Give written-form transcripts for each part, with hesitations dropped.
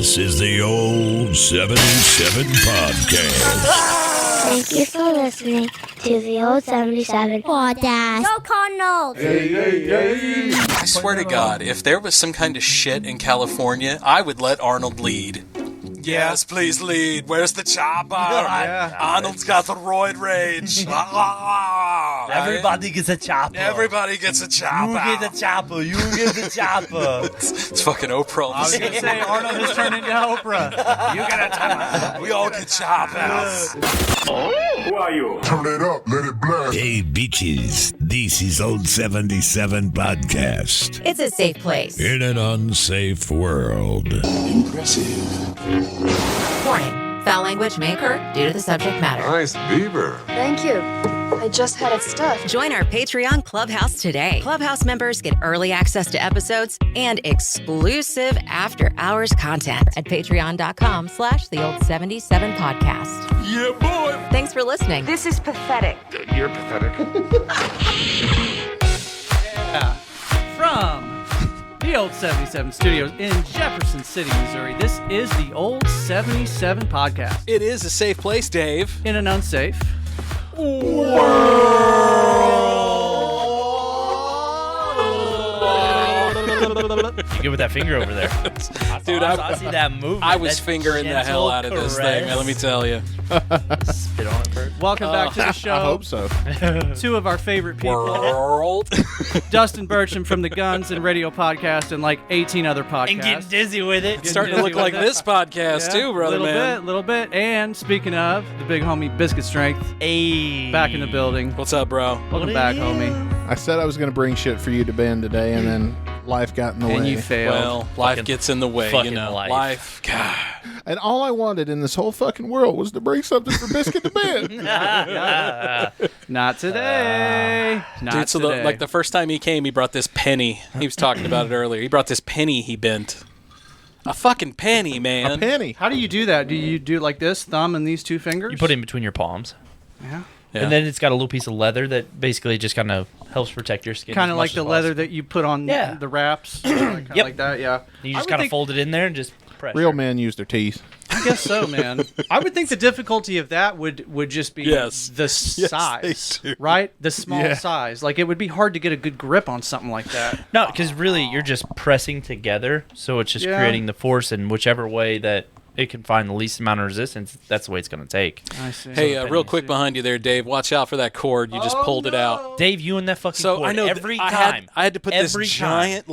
This is the Old 77 Podcast. Thank you for listening to the Old 77 Podcast. Go Cardinals! I swear to God, if there was some kind of shit in California, I would let Arnold lead. Yes, please lead. Where's the chopper? Arnold's got the roid rage. Everybody gets a chopper. Everybody gets a chopper. You get the chopper. You get the chopper. It's fucking Oprah. I was going to say, Arnold has turned into Oprah. You get a chopper. We all get choppers. Who are you? Turn it up, let it blast. Hey, bitches. This is Old 77 Podcast. It's a safe place. In an unsafe world. Impressive. Warning. Foul language may occur due to the subject matter. Nice beaver. Thank you. I just had it stuffed. Join our Patreon Clubhouse today. Clubhouse members get early access to episodes and exclusive after-hours content at patreon.com/theold77podcast. Yeah, boy. Thanks for listening. This is pathetic. You're pathetic. From the Old 77 Studios in Jefferson City, Missouri, this is the Old 77 Podcast. It is a safe place, Dave. In an unsafe You good with that finger over there? Dude, I see that movement. I was fingering the hell out of this thing, man, let me tell you. Spit on it first. Welcome back to the show. I hope so. Two of our favorite people, World. Dustin Burcham from the Guns and Radio Podcast and like 18 other podcasts. And getting dizzy with it. Starting to look like this podcast, too, brother, man. Little bit. And speaking of, the big homie Biscuit Strength, back in the building. What's up, bro? Welcome back, homie. I said I was going to bring shit for you to Ben today, and then life got in the way. And you failed. Well, life gets in the way, you know. Life. God. And all I wanted in this whole fucking world was to bring something for Biscuit to Ben. Not today. Not Dude, so today. the first time he came, he brought this penny. He was talking about it earlier. He brought this penny he bent. A fucking penny, man. A penny. How do you do that? Do you do like this, thumb and these two fingers? You put it in between your palms. Yeah. Yeah. And then it's got a little piece of leather that basically just kind of helps protect your skin. Kind of like the leather that you put on the wraps. Kind of like that, yeah. You just kind of fold it in there and just press. Real men use their teeth. I guess so, man. I would think the difficulty of that would just be the size, right? The small size. Like, it would be hard to get a good grip on something like that. No, because really you're just pressing together, so it's just creating the force in whichever way that it can find the least amount of resistance. That's the way it's going to take. I see. Hey, real quick behind you there, Dave. Watch out for that cord. You just pulled it out. Dave, you and that fucking cord I know every I time. had to put this giant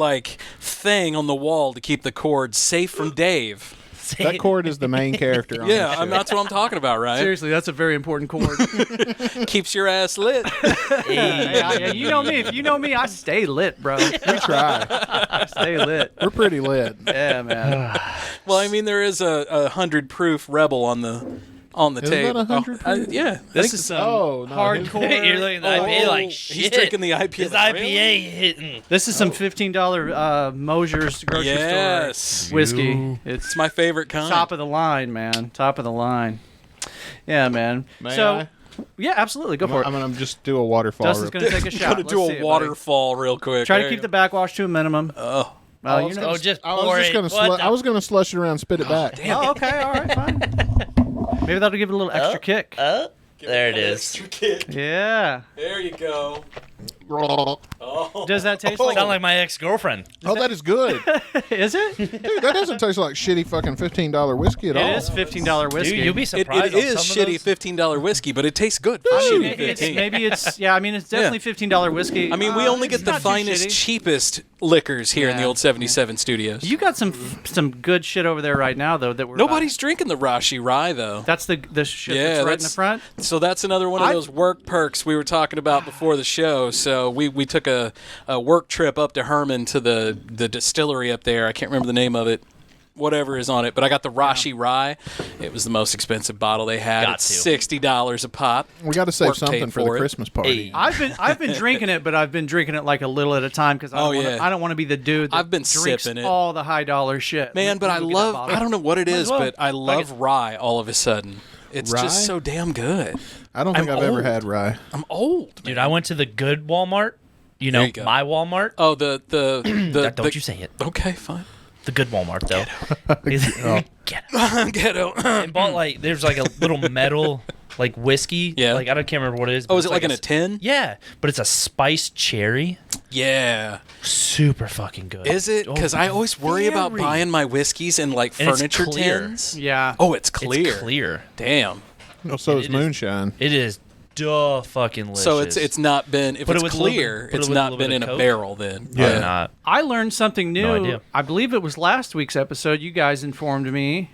thing on the wall to keep the cord safe from Dave. That cord is the main character on Yeah, this shit. that's what I'm talking about, right? Seriously, that's a very important cord. Keeps your ass lit. Hey, you know me. If you know me, I stay lit, bro. We try. I stay lit. We're pretty lit. Yeah, man. Well, I mean, there is a 100 proof Rebel on the Is tape. that 100 proof? Yeah, This is some hardcore. You're looking at the IPA like shit. He's drinking the IPA. His IPA hitting. This is some $15 Mosier's grocery store whiskey. It's my favorite kind. Top of the line, man. Top of the line. Yeah, man. May I? Yeah, absolutely. Go for it. I'm going to just do a waterfall. Dustin's going to take a shot. Gotta do a waterfall real quick. Try to keep the backwash to a minimum. Oh. Well, you know. Just I pour was it. just going to I was going to slush it around and spit it back. Oh, okay. All right, fine. Maybe that'll give it a little extra kick. There it is. Yeah. There you go. Does that taste like... Sound like my ex-girlfriend. Oh, that is good. Is it? Dude, that doesn't taste like shitty fucking $15 whiskey at all. It is $15 whiskey. Dude, you'll be It surprised. is on some of shitty those. $15 whiskey, but it tastes good for Maybe shitty 15. maybe it's yeah. I mean, it's definitely $15 whiskey. I mean, we only get it's the not too finest, shitty. cheapest liquors here in the Yeah, old 77 studios. You got some good shit over there right now, though. That we're Nobody's drinking the Rashi Rye, though. That's the shit Yeah, that's right in the front. So that's another one of those work perks we were talking about before the show. So we took a work trip up to Herman to the distillery up there. I can't remember the name of it. Whatever is on it, but I got the Rashi Rye. It was the most expensive bottle they had. It's $60 a pop. We got to save Work something paid for the for it. Christmas party. I've been drinking it, but I've been drinking it like a little at a time because I don't want to be the dude that I've been drinks sipping it. all the high dollar shit. Man, but I love, I don't know what it is, well. but I love rye all of a sudden. It's Rye? just so damn good. I don't think I'm I've ever old. had rye. I'm old. Dude, I went to the good Walmart. You There know, you go. my Walmart. Oh, the Don't you say it. Okay, fine. The good Walmart, though. Ghetto. And bought, like, there's, like, a little metal, like, whiskey. Yeah. Like, I can't remember what it is. Oh, is it like in a tin? Yeah. But it's a spiced cherry. Yeah. Super fucking good. Is it? Because I always worry about very. buying my whiskeys in, like, And it's furniture clear. tins. Yeah. Oh, it's clear. It's clear. Damn. Oh, so It is is- moonshine. It is fucking delicious. So it's not been, if Put it it's with a little clear, bit- put it it's with a not little been bit in of a Coke? barrel then. Probably not. I learned something new. No idea. I believe it was last week's episode. You guys informed me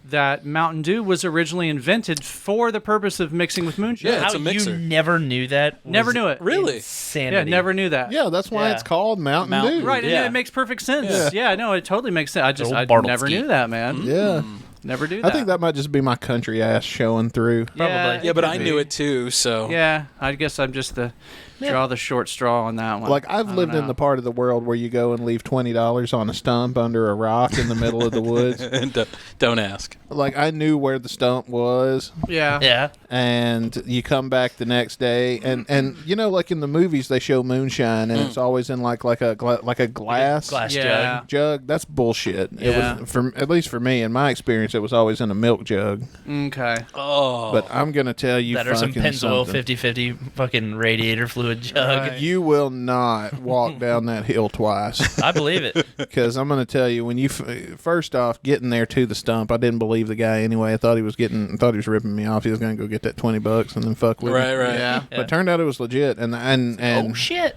that Mountain Dew was originally invented for the purpose of mixing with moonshine. Yeah, it's How a mixer. you never knew that? Never was knew it. Really? Insanity. Yeah, never knew that. Yeah, that's why Yeah. it's called Mountain Dew. Right, Yeah. and it makes perfect sense. Yeah, no, it totally makes sense. Old I Bartlesky. never knew that, man. Yeah. Never do that. I think that might just be my country ass showing through. Probably. Yeah, but could I be. knew it too, so. Yeah, I guess I'm just the draw the short straw on that one. Like, I've lived in the part of the world where you go and leave $20 on a stump under a rock in the middle of the woods. And don't ask. Like, I knew where the stump was, Yeah. Yeah. and you come back the next day, and you know, like in the movies, they show moonshine, and it's always in like a glass Glass Yeah. jug. jug. That's bullshit. Yeah. It was, for at least for me, in my experience, it was always in a milk jug. Okay. Oh. But I'm gonna tell you, That or some fucking Pennzoil something. 50/50 fucking radiator fluid jug. You will not walk down that hill twice. I believe it. Because I'm going to tell you, when you first off getting there to the stump, I didn't believe the guy anyway. I thought he was ripping me off. He was going to go get that $20 and then fuck with me. right. Yeah. But it turned out it was legit. And Oh shit.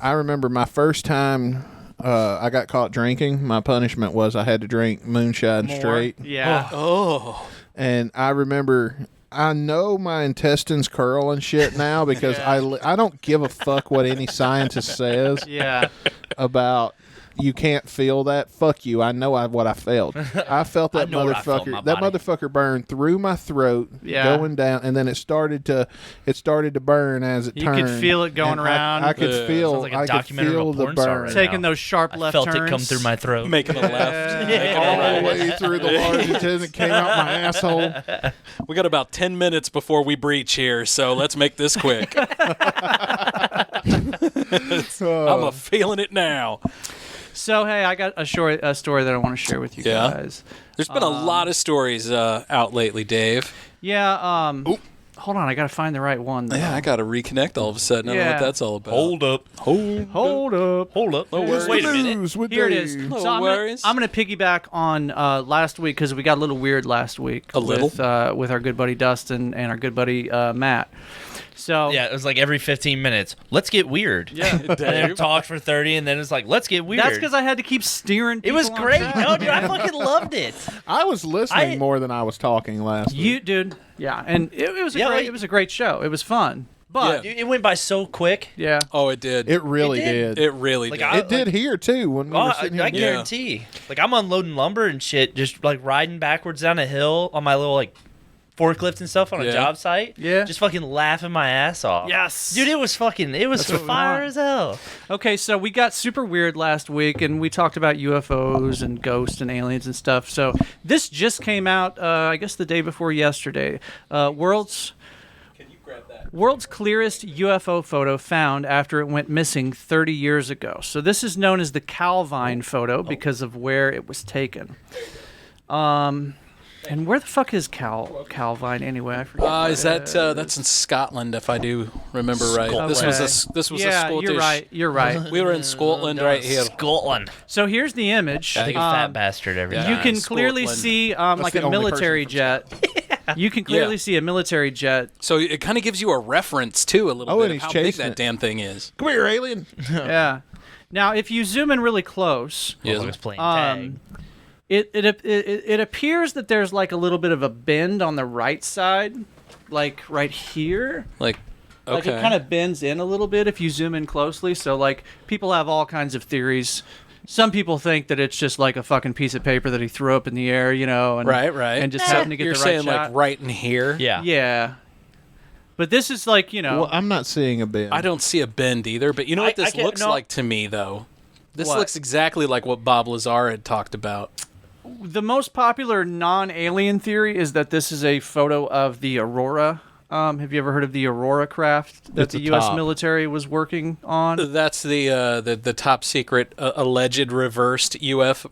I remember my first time I got caught drinking. My punishment was I had to drink moonshine straight. Yeah. Oh. And I remember. I know my intestines curl and shit now because I don't give a fuck what any scientist says Yeah. about you can't feel that. Fuck you. I know what I felt. I felt that I know what I felt in motherfucker. my That body. motherfucker burned through my throat, Yeah. going down, and then it started to burn as it You turned. could feel it going And around. I could feel. Sounds like a I could documentary feel of a the porn star burn right Taking now. those sharp I left felt turns. it come through my throat. Making a left. Making a all right. the way through the large intestine. Came out my asshole. We got about 10 minutes before we breach here, so let's make this quick. I'm feeling it now. So hey, I got a story that I want to share with you Yeah? guys. There's been a lot of stories out lately, Dave. Yeah. Hold on, I gotta find the right one. Though. Yeah, I got to reconnect all of a sudden. I don't know Yeah. what that's all about. Hold up. Hold up. Hold up. No worries. Wait a minute. News with Here it Dave. is. No So worries. I'm gonna piggyback on last week because we got a little weird last week. A little? with our good buddy Dustin and our good buddy Matt. So Yeah, it was like every 15 minutes. Let's get weird. Yeah. And then it talked for 30, and then it's like, let's get weird. That's because I had to keep steering. it was people on great. track. No, dude, I fucking loved it. I was listening more than I was talking last You, week. dude. Yeah, and it was Yeah, like- it was a great show. It was fun, but It went by so quick. yeah. Oh, it did. It really It did. did. It really Like, did. I- It did here too when we Oh, were sitting I here. guarantee. Like, I'm unloading lumber and shit, just like riding backwards down a hill on my little like forklift and stuff on a Yeah. job site. Yeah. Just fucking laughing my ass off. Yes. Dude, it was what we fire want. as hell. Okay, so we got super weird last week, and we talked about UFOs and ghosts and aliens and stuff. So this just came out, I guess, the day before yesterday. World's clearest UFO photo found after it went missing 30 years ago. So this is known as the Calvine photo because of where it was taken. And where the fuck is Calvine anyway? I forget. Is that that's in Scotland, if I do remember right? This was a yeah, Scottish. you're right. You're right. We were in Scotland right here. Scotland. So here's the image. I think a fat bastard every yeah. time. You can clearly Scotland. see like the a only military person jet. You can clearly Yeah. see a military jet. So it kind of gives you a reference too, a little Oh, bit and of he's how big chasing that it. damn thing is. Come here, alien. Yeah. Now, if you zoom in really close, I was playing tag. it appears that there's like a little bit of a bend on the right side, like right here. Like, okay. Like it kind of bends in a little bit if you zoom in closely. So like people have all kinds of theories. Some people think that it's just like a fucking piece of paper that he threw up in the air, you know, and right, and just happened to get You're the right saying shot. like right in here. Yeah. Yeah. But this is like, you know, Well, I'm not seeing a bend. I don't see a bend either, but you know what I this can't- looks no. like to me though. This What? looks exactly like what Bob Lazar had talked about. the most popular non-alien theory is that this is a photo of the aurora Have you ever heard of the Aurora craft that It's the a U.S. top. military was working on? That's the top secret alleged reversed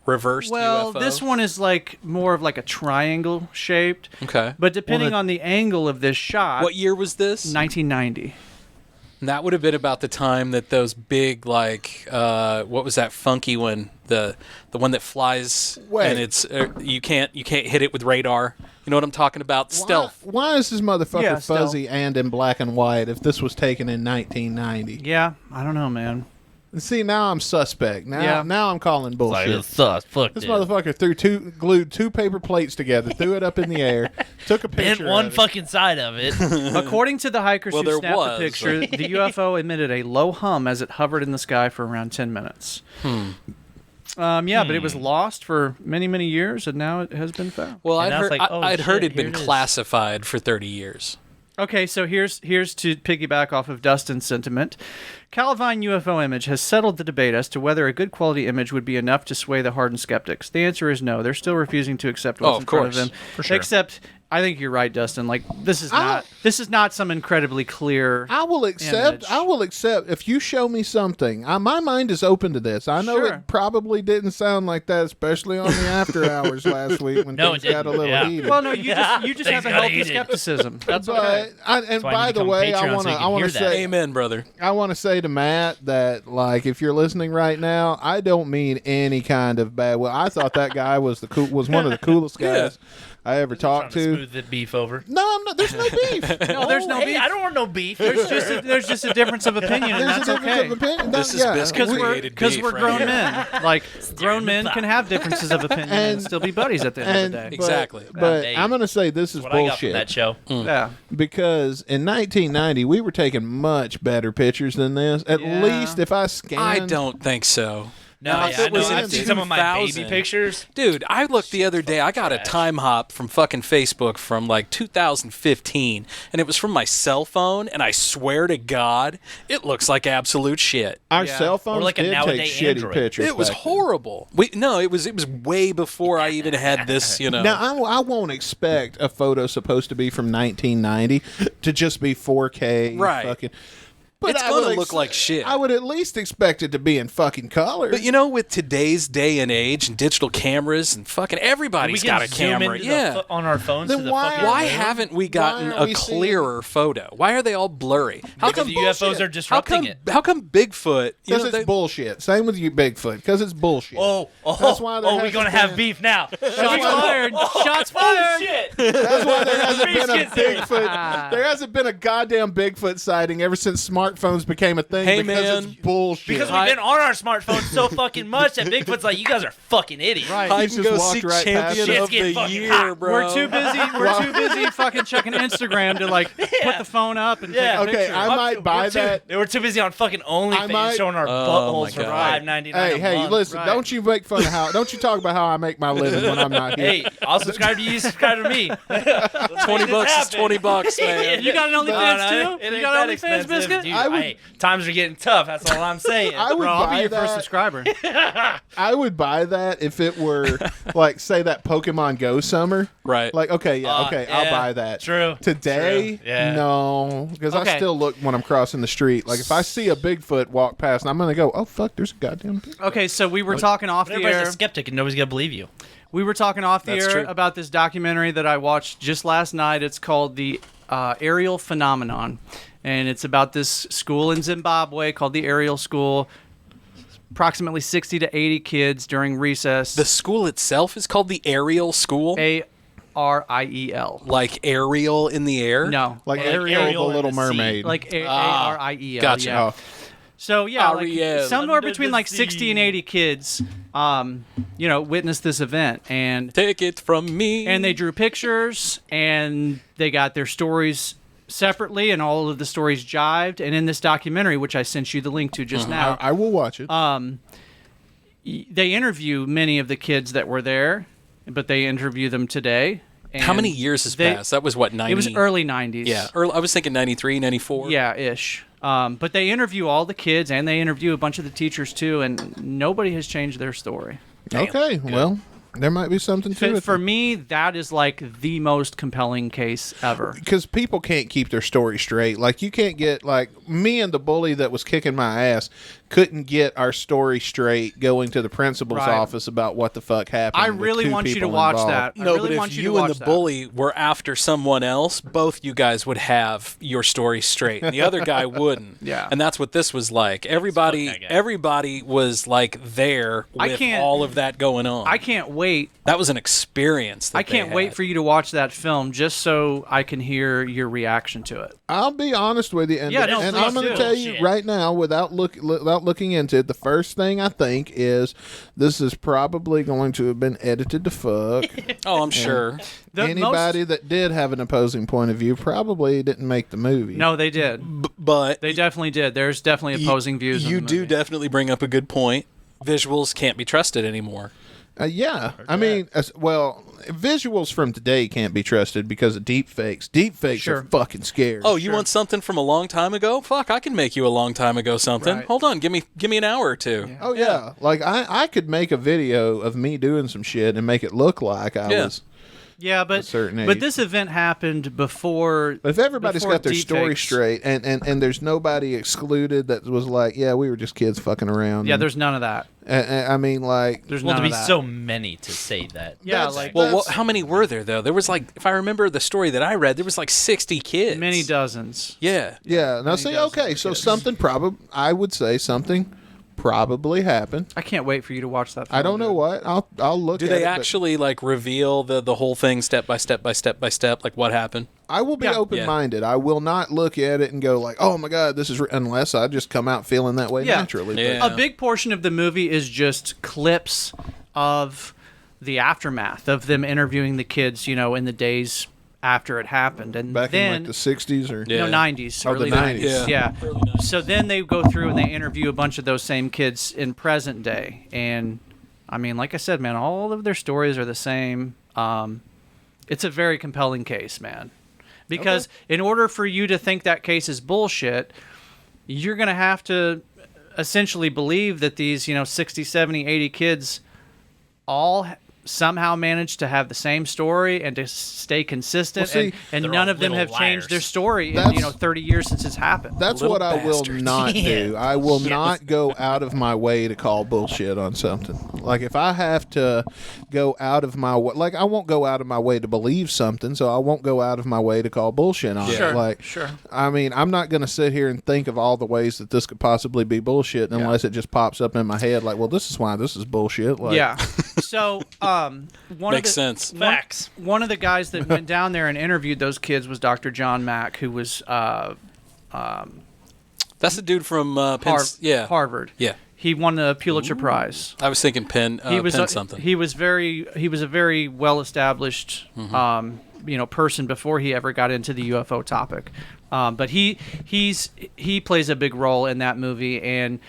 reversed Well, UFO. this one is like more of like a triangle shaped. Okay. But depending on the angle of this shot, What year was this? 1990. And that would have been about the time that those big, like, what was that funky one? The one that flies and it's you can't hit it with radar. You know what I'm talking about? Stealth. Why is this motherfucker Yeah, fuzzy and in black and white if this was taken in 1990? Yeah, I don't know, man. See, now I'm suspect. Now I'm calling bullshit. Like, it's sus. Fuck This this. motherfucker glued two paper plates together, threw it up in the air, took a picture. Bent one of it. fucking side of it. According to the hikers Well, who there snapped was. the picture, the UFO emitted a low hum as it hovered in the sky for around 10 minutes. Yeah, but it was lost for many, many years, and now it has been found. Well, And I'd I was heard, like, oh, I'd heard shit, it'd been here it is. classified for 30 years. Okay, so here's to piggyback off of Dustin's sentiment. Calavine UFO image has settled the debate as to whether a good quality image would be enough to sway the hardened skeptics. The answer is no. They're still refusing to accept what's of in front of course. them. For sure. Except, I think you're right, Dustin. Like this is not some incredibly clear. I will accept. image. I will accept if you show me something. My mind is open to this. I know Sure. it probably didn't sound like that, especially on the after hours last week when No, things it got a didn't. little Yeah. heated. Well, no, you just have a got healthy heated. skepticism. That's but okay. and why by you the become way, Patreon I so want you to. can I want hear to that. say. Amen, brother. I want to say to Matt that, like, if you're listening right now, I don't mean any kind of bad. Well, I thought that guy was one of the coolest guys I ever talked Trying to. smooth the beef over. No, I'm not. There's no beef. No, there's no hey, beef. I don't want no beef. There's just a difference of opinion, and There's that's a difference okay. of opinion. This is Biscuit created Because beef we're right grown here. men. Like grown men can have differences of opinion and still be buddies at the end of the day. Exactly. But Hey, I'm going to say this is What I got from bullshit. that show. Yeah. Because in 1990, we were taking much better pictures than this. At Yeah. least if I scanned. I don't think so. No, Now, yeah, if I it was know. in I've seen some of my baby 2000. pictures. Dude, I looked the other day. I got a time hop from fucking Facebook from like 2015, and it was from my cell phone. And I swear to God, it looks like absolute shit. Our Yeah. cell phones Or like a did take nowadays shitty Android. pictures. It was back then. horrible. It was way before I even had this. Now, I won't expect a photo supposed to be from 1990 to just be 4K. Right. Fucking, but It's I gonna would look like shit. I would at least expect it to be in fucking color. But with today's day and age and digital cameras and fucking everybody's we can got a zoom camera. into Yeah. on our phones. Then to the why- fucking Why moon. haven't we gotten aren't a we seeing- clearer photo? Why are they all blurry? Because the UFOs are disrupting it. How come Bigfoot? Because it's bullshit. Same with you, Bigfoot. Because it's bullshit. That's why there we're hasn't gonna have been- beef now. Shots fired. Shots fired. Shit. That's why there hasn't been a Biscuit Strength. Bigfoot. There hasn't been a goddamn Bigfoot sighting ever since smartphones became a thing. Hey, because man. it's bullshit. Because we've been on our smartphones so fucking much that Bigfoot's like, you guys are fucking idiots. Right. I He's can just go walked seek right past champion it. of Shit's the getting fucking year, hot. bro. We're too busy. We're too busy fucking checking Instagram to like put the phone up and Yeah. take a Okay, picture. I might buy that. We're too busy on fucking OnlyFans might- showing our Oh, buttholes my for God. $5.99 Hey, a month. listen! Right. Don't you make fun of how? Don't you talk about how I make my living when I'm not here? Hey, I'll subscribe to you. Subscribe to me. $20 is $20, man. You got an OnlyFans too? It You ain't got that OnlyFans, expensive, Biscuit? dude. I would- Hey, times are getting tough. That's all I'm saying. I would Bro, I'll buy be your that. first subscriber. I would buy that if it were like, say, that Pokemon Go summer. Right. Like, okay, I'll yeah, buy that. true, Today, true, yeah. no, because I Okay. still look when I'm crossing the street. Like, if I see a Bigfoot walk past, I'm gonna go, oh fuck, there's a goddamn Bigfoot. Okay, so we were talking off But the everybody's air. a skeptic and nobody's gonna believe you. We were talking off the That's air true. about this documentary that I watched just last night. It's called The Aerial Phenomenon. And it's about this school in Zimbabwe called the Aerial School. Approximately 60 to 80 kids during recess. The school itself is called the Aerial School? A-R-I-E-L. Like aerial in the air? No. Like Ariel Ariel, the in Little the sea. Mermaid. Like A-R-I-E-L. Gotcha. Yeah. Oh. So yeah, Ariel. somewhere Under between the like sea. 60 and 80 kids, witnessed this event, and Take it from me. they drew pictures, and they got their stories separately, and all of the stories jived. And in this documentary, which I sent you the link to just now, I will watch it. they interview many of the kids that were there, but they interview them today. How and many years has they- passed? That was what, 90? It was early 90s. Yeah, I was thinking 93, 94. Yeah, ish. But they interview all the kids, and they interview a bunch of the teachers too, and nobody has changed their story. Okay, well, There might be something to it. For me, that is like the most compelling case ever. Because people can't keep their story straight. Like, you can't get, like, me and the bully that was kicking my ass couldn't get our story straight going to the principal's office about what the fuck happened. I really want you to watch that. No, but if you and the bully were after someone else, both you guys would have your story straight, and the other guy wouldn't. Yeah. And that's what this was like. Everybody was like there with all of that going on. I can't wait. That was an experience. I can't wait for you to watch that film just so I can hear your reaction to it. I'll be honest with you, and I'm going to tell you right now, without looking into it, the first thing I think is this is probably going to have been edited to fuck. Oh, I'm sure. Anybody that did have an opposing point of view probably didn't make the movie. No, they did. But they definitely did. There's definitely opposing views. You do definitely bring up a good point. Visuals can't be trusted anymore. Yeah. I mean, well, visuals from today can't be trusted because of deep fakes. Deep fakes are fucking scary. Oh, you want something from a long time ago? Fuck, I can make you a long time ago something. Right. Hold on, give me an hour or two. Yeah. Oh, yeah. Like, I could make a video of me doing some shit and make it look like I was... Yeah, but this event happened before. But if everybody's got their story fakes. straight, and there's nobody excluded that was like, yeah, we were just kids fucking around. Yeah, there's none of that. I mean, like, there's well, none to of be that. so many to say that. Yeah, how many were there though? There was like, if I remember the story that I read, there was like 60 kids. Many dozens. Yeah. Yeah. Now, see, okay, so something I would say something probably happened. I can't wait for you to watch that film. I don't know what. I'll look Do at it. they actually like reveal the whole thing step by step by step by step, like what happened? I will be open-minded. I will not look at it and go like, oh my God, this is... unless I just come out feeling that way naturally. Yeah. A big portion of the movie is just clips of the aftermath of them interviewing the kids, in the days after it happened. And back then, in like the 60s or... 90s. Oh, early the 90s. Yeah. So then they go through and they interview a bunch of those same kids in present day. And, I mean, like I said, man, all of their stories are the same. It's a very compelling case, man. Because in order for you to think that case is bullshit, you're going to have to essentially believe that these, 60, 70, 80 kids all somehow managed to have the same story and to stay consistent, and none of them have changed their story in 30 years since it's happened. That's what I will not do. I will not go out of my way to call bullshit on something. Like, if I have to go out of my way, like, I won't go out of my way to believe something, so I won't go out of my way to call bullshit on it. Like, I mean, I'm not going to sit here and think of all the ways that this could possibly be bullshit unless it just pops up in my head like, well, this is why this is bullshit. Like, yeah. So, makes sense. Facts. One of the guys that went down there and interviewed those kids was Dr. John Mack, who was that's the dude from Harvard. Yeah. He won the Pulitzer Prize. I was thinking Penn something. He was a very well established person before he ever got into the UFO topic. But he plays a big role in that movie, and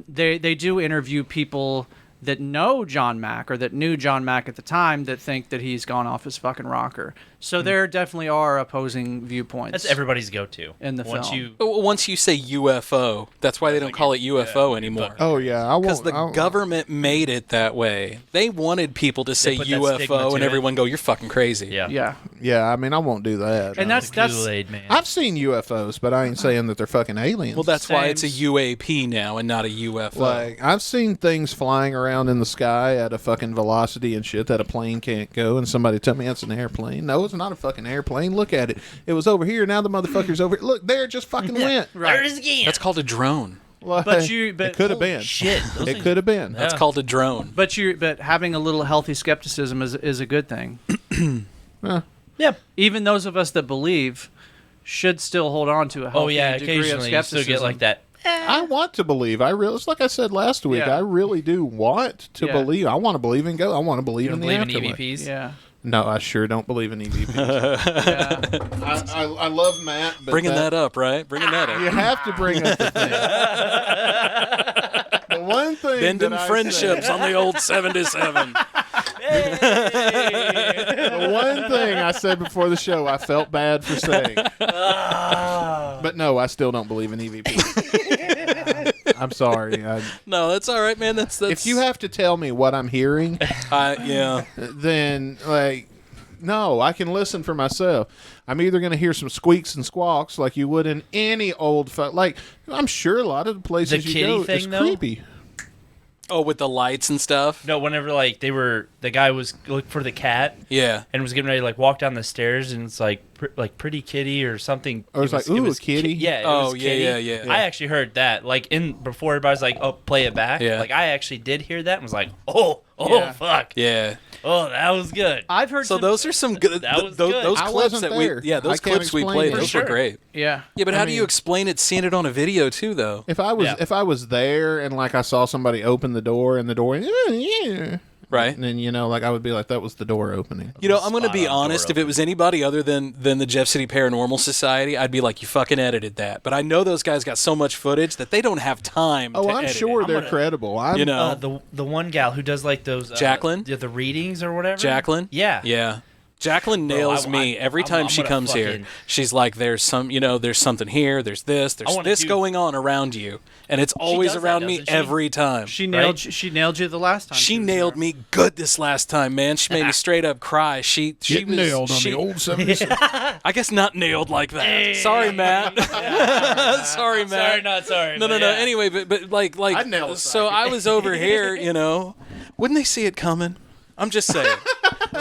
they do interview people that know John Mack or that knew John Mack at the time that think that he's gone off his fucking rocker. So there definitely are opposing viewpoints. That's everybody's go-to in the film. Once you say UFO, that's why they don't call it UFO anymore. Oh yeah, I won't. Because the government made it that way. They wanted people to say UFO and everyone go, "You're fucking crazy." Yeah. I mean, I won't do that. And that's Kool-Aid, man. I've seen UFOs, but I ain't saying that they're fucking aliens. Well, that's why it's a UAP now and not a UFO. Like, I've seen things flying around in the sky at a fucking velocity and shit that a plane can't go, and somebody tell me it's an airplane. No, it's not a fucking airplane. Look at it. It was over here. Now the motherfucker's over here. Look, there it just fucking went. There it is again. That's called a drone. Like, But it could have been. Shit. It could have been. That's called a drone. But having a little healthy skepticism is a good thing. Yep. Even those of us that believe should still hold on to a healthy degree of occasionally you skepticism. still get like that. I want to believe. It's like I said last week. Yeah. I really do want to believe. I want to believe in God. I want to believe in the Believe in afterlife. EVPs? Yeah. No, I sure don't believe in EVPs. I love Matt. But Bringing that up, right? Bringing that up. You have to bring up the thing. The one thing Bending that I friendships on the old 77. The one thing I said before the show I felt bad for saying. But no, I still don't believe in EVPs. I'm sorry. No, that's all right, man. That's if you have to tell me what I'm hearing, yeah, then like, no, I can listen for myself. I'm either going to hear some squeaks and squawks like you would in any old like I'm sure a lot of the places The you kitty go thing, is though? creepy. Oh, with the lights and stuff. No, whenever like the guy was looking for the cat. Yeah. And was getting ready to like walk down the stairs, and it's like pretty kitty or something. Or it's like, ooh, a kitty. Yeah. It Oh, was yeah, kitty. yeah. I actually heard that like before everybody's like, oh, play it back. Yeah. Like I actually did hear that and was like, oh, Yeah. fuck. Yeah. Oh, that was good. I've heard So some, those are some good. That was those, good. those I clips wasn't that there. we. Yeah, those I can't clips we explain played. it. Those For were sure. great. yeah. Yeah, but how do mean- you explain it seeing it on a video too, though? If I was there and like I saw somebody open the door and the door, yeah, Right. and then like I would be like, that was the door opening. You know, I'm going to Spot be on, honest. door If it was anybody other than the Jeff City Paranormal Society, I'd be like, you fucking edited that. But I know those guys got so much footage that they don't have time. Oh, to I'm edit sure it. they're credible. I'm, You know, The one gal who does like those Jacqueline? the readings or whatever. Jacqueline. Yeah. Yeah. Jacqueline Bro, nails I- me every I'm time she gonna comes here. fucking- She's like, there's something here. There's this. There's wanna this do- going on around you, and it's always does that, around me doesn't she? every time. She nailed. Right? She nailed you the last time. She was nailed there. me good this last time, man. She made me straight up cry. She Get was nailed on she- the old 77. I guess not nailed like that. Sorry, Matt. Sorry, Matt. Sorry, not sorry. No, but no, no. yeah. Anyway, but like, I'd nail a so psychic. I was over here, wouldn't they see it coming? I'm just saying.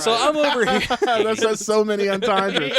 So I'm over here. That's so many entendres.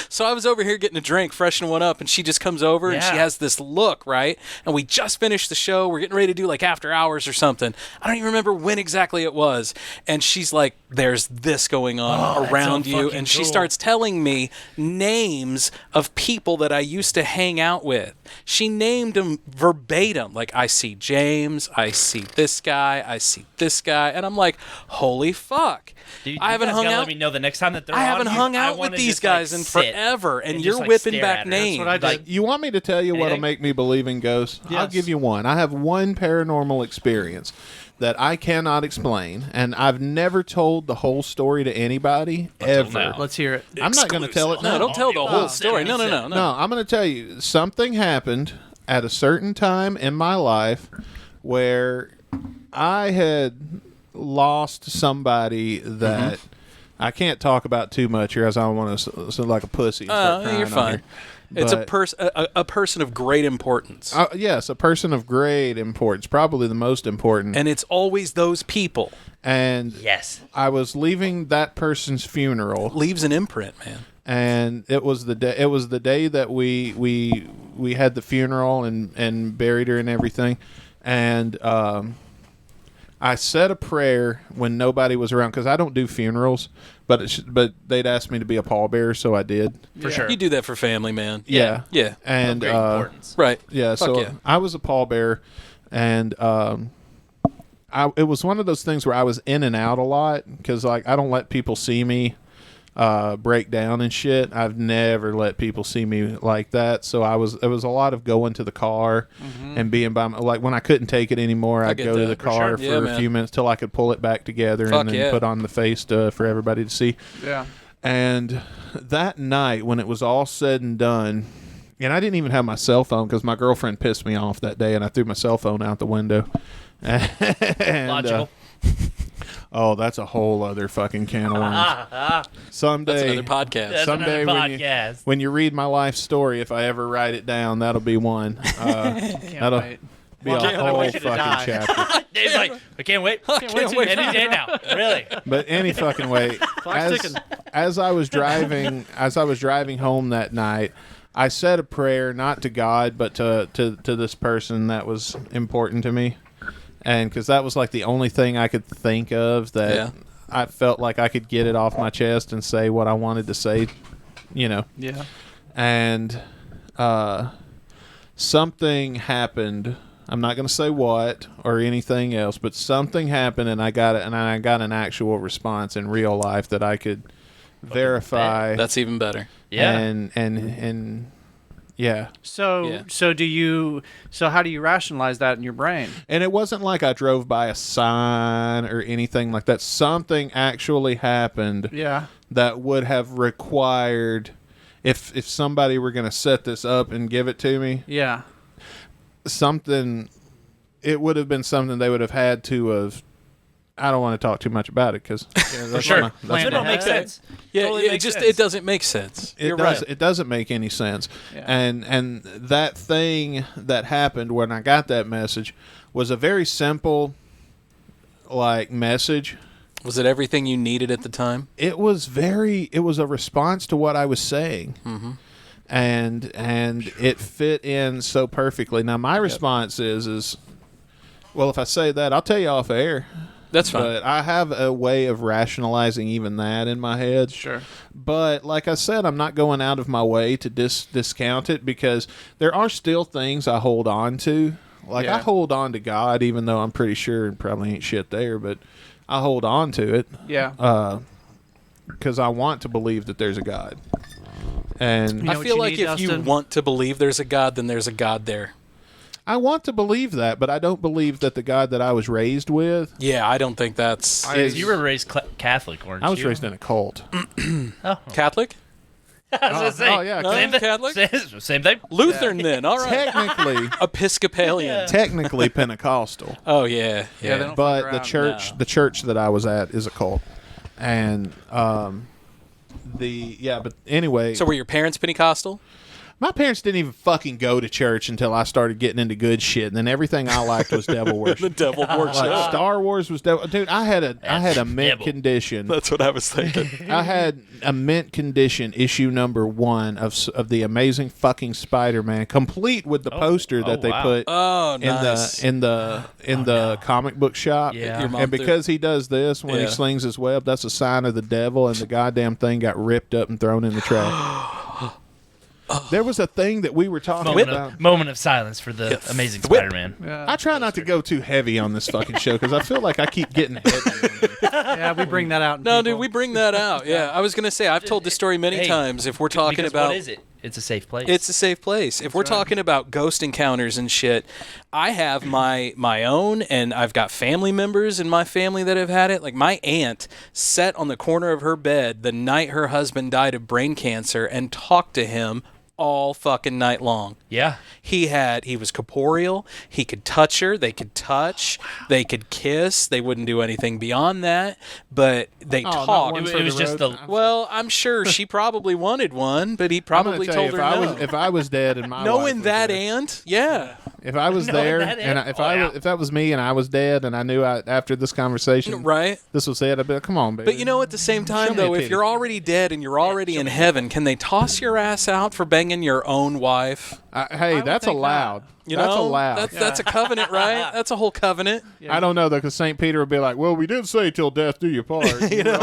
So I was over here getting a drink, freshening one up, and she just comes over and she Yeah. has this look, right? And we just finished the show. We're getting ready to do like after hours or something. I don't even remember when exactly it was. And she's like, there's this going on that's around so you. fucking And she cool. starts telling me names of people that I used to hang out with. She named them verbatim. Like, I see James, I see this guy, I see this guy. And I'm like, holy fuck. Dude, I haven't you guys hung gotta out. Let me know the next time that they're I on haven't here, hung I out with wanna these just, like, guys in sit forever, and and you're just, like, whipping stare back at her. names. That's what I did. Like, You want me to tell you what'll Anything? make me believe in ghosts? I'll Yes. give you one. I have one paranormal experience that I cannot explain, and I've never told the whole story to anybody ever. now. Let's hear it. I'm not going to tell it No, now. don't tell the whole story. No. No, I'm going to tell you something happened at a certain time in my life where I had lost somebody that I can't talk about too much here, as I don't want to sound like a pussy. and start crying You're on fine. here. It's But- a person of great importance, yes, a person of great importance, probably the most important. and it's always those people. And Yes. I was leaving that person's funeral, Leaves an imprint, man. and it was the day. It was the day that we had the funeral and buried her and everything. And I said a prayer when nobody was around, because I don't do funerals, but they'd asked me to be a pallbearer, so I did. For sure. You do that for family, man. Yeah, Yeah. and Great importance. Right. yeah, Fuck so yeah. I was a pallbearer, and it was one of those things where I was in and out a lot, because like I don't let people see me break down and shit. I've never let people see me like that. So it was a lot of going to the car and being by like when I couldn't take it anymore, I'd get go to that, the for car sure. for Yeah, a man. few minutes till I could pull it back together Fuck and then yeah. put on the face for everybody to see. Yeah. And that night, when it was all said and done, and I didn't even have my cell phone because my girlfriend pissed me off that day, and I threw my cell phone out the window. And, Logical. oh, that's a whole other fucking can of worms. Someday, That's another podcast. That's someday another when you podcast. when you read my life story, if I ever write it down, that'll be one. That'll wait. be Well, a I can't whole wait you fucking to die. chapter. Dave's like, I can't wait. Can't wait. Any day now. Really. But any fucking way, ticking. as I was driving home that night, I said a prayer not to God but to this person that was important to me, and because that was like the only thing I could think of that Yeah. I felt like I could get it off my chest and say what I wanted to say, Yeah. and something happened. I'm not going to say what or anything else, but something happened, and I got an actual response in real life that I could verify. That's even better. Yeah. And yeah. So Yeah. so how do you rationalize that in your brain? And it wasn't like I drove by a sign or anything like that. Something actually happened Yeah. that would have required, if somebody were going to set this up and give it to me, Yeah. something. It would have been something they would have had to have. I don't want to talk too much about it because For sure. It don't make sense. Yeah, Totally it makes just sense. it doesn't make sense. You're right. It doesn't make any sense. Yeah. And that thing that happened when I got that message was a very simple message. Was it everything you needed at the time? It was a response to what I was saying. Mm-hmm. And it fit in so perfectly. Now my response is well, if I say that, I'll tell you off air. That's fine. But I have a way of rationalizing even that in my head. Sure. But like I said, I'm not going out of my way to discount it because there are still things I hold on to. Like I hold on to God, even though I'm pretty sure it probably ain't shit there, but I hold on to it. Yeah. Because I want to believe that there's a God. And You know I what feel you like need, if you Dustin? want to believe there's a God, then there's a God there. I want to believe that, but I don't believe that the God that I was raised with. Yeah, I don't think that's You were raised Catholic, weren't you? I was raised in a cult. Catholic. I was gonna say, oh, yeah, No, same thing. Catholic? Same thing. Lutheran then. All right. Technically, Episcopalian. technically Pentecostal. Oh yeah, they yeah. don't But fuck the around. church, the church that I was at is a cult, and but anyway. So were your parents Pentecostal? My parents didn't even fucking go to church until I started getting into good shit, and then everything I liked was devil The worship. devil worship. Like Star Wars was devil. Dude, I had a mint devil. condition. That's what I was thinking. I had a mint condition issue number 1 of the Amazing fucking Spider-Man, complete with the poster that they wow. put Oh, in nice. the comic book shop. Yeah. Your mom And because he does this when he Yeah. slings his web, that's a sign of the devil, and the goddamn thing got ripped up and thrown in the trash. There was a thing that we were talking about. Moment of silence for the Amazing Whip. Spider-Man. I try not to go too heavy on this fucking show because I feel like I keep getting heavy. Yeah, we bring that out. In No, people. dude, we bring that out. Yeah, I was gonna say I've told this story many Hey, times. If we're talking Because about what is it? It's a safe place. It's a safe place. If we're talking about ghost encounters and shit, I have my own, and I've got family members in my family that have had it. Like my aunt sat on the corner of her bed the night her husband died of brain cancer and talked to him all fucking night long. yeah. He was corporeal. He could touch her. They could touch. They could kiss. They wouldn't do anything beyond that. But they not talked. one It for was the just road. the Well, I'm sure she probably wanted one, but he I'm gonna probably tell you, told her no. if I was dead and my wife Knowing was that dead, aunt, yeah. if I was Knowing there that and aunt? if that was me and I was dead and I knew after this conversation Right. this was it, I'd be like, come on, baby. But you know, at the same Show time, me a though, if titty. you're already dead and you're already in heaven, can they toss your ass out for banging your own wife? Hey, that's think allowed. You That's know, allowed. That's a covenant, right? That's a whole covenant. I don't know though, because St. Peter would be like, "Well, we did say till death do you part."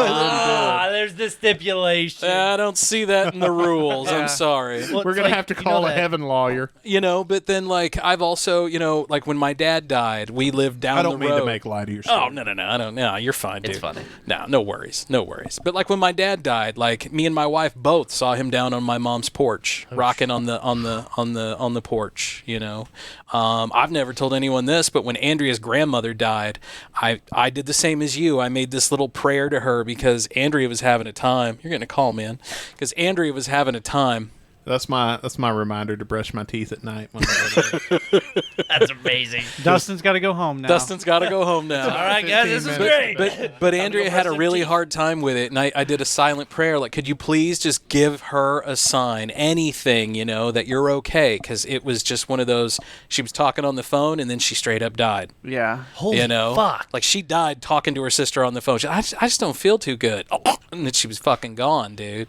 there's the stipulation. I don't see that in the rules. I'm sorry. Well, We're it's gonna like, have to you call know a that- heaven lawyer. You know, but then like I've also, you know, like when my dad died, we lived down I the don't road. mean to make light of your story. Oh, no, I don't. No, you're fine, dude. It's funny. No worries. But like when my dad died, like me and my wife both saw him down on my mom's porch, rocking on the porch. You know, I've never told anyone this, but when Andrea's grandmother died, I did the same as you. I made this little prayer to her because Andrea was having a time. You're getting a call, man, because Andrea was having a time. That's my reminder to brush my teeth at night. When I go to bed. That's amazing. Dustin's got to go home now. Dustin's got to go home now. All right, guys, this is 15 great. But Andrea had a brush really some teeth. hard time with it, and I did a silent prayer, like, could you please just give her a sign, anything, you know, that you're okay, because it was just one of those, she was talking on the phone, and then she straight up died, Yeah. Holy you know? fuck. Like, she died talking to her sister on the phone. I just don't feel too good. And then she was fucking gone, dude.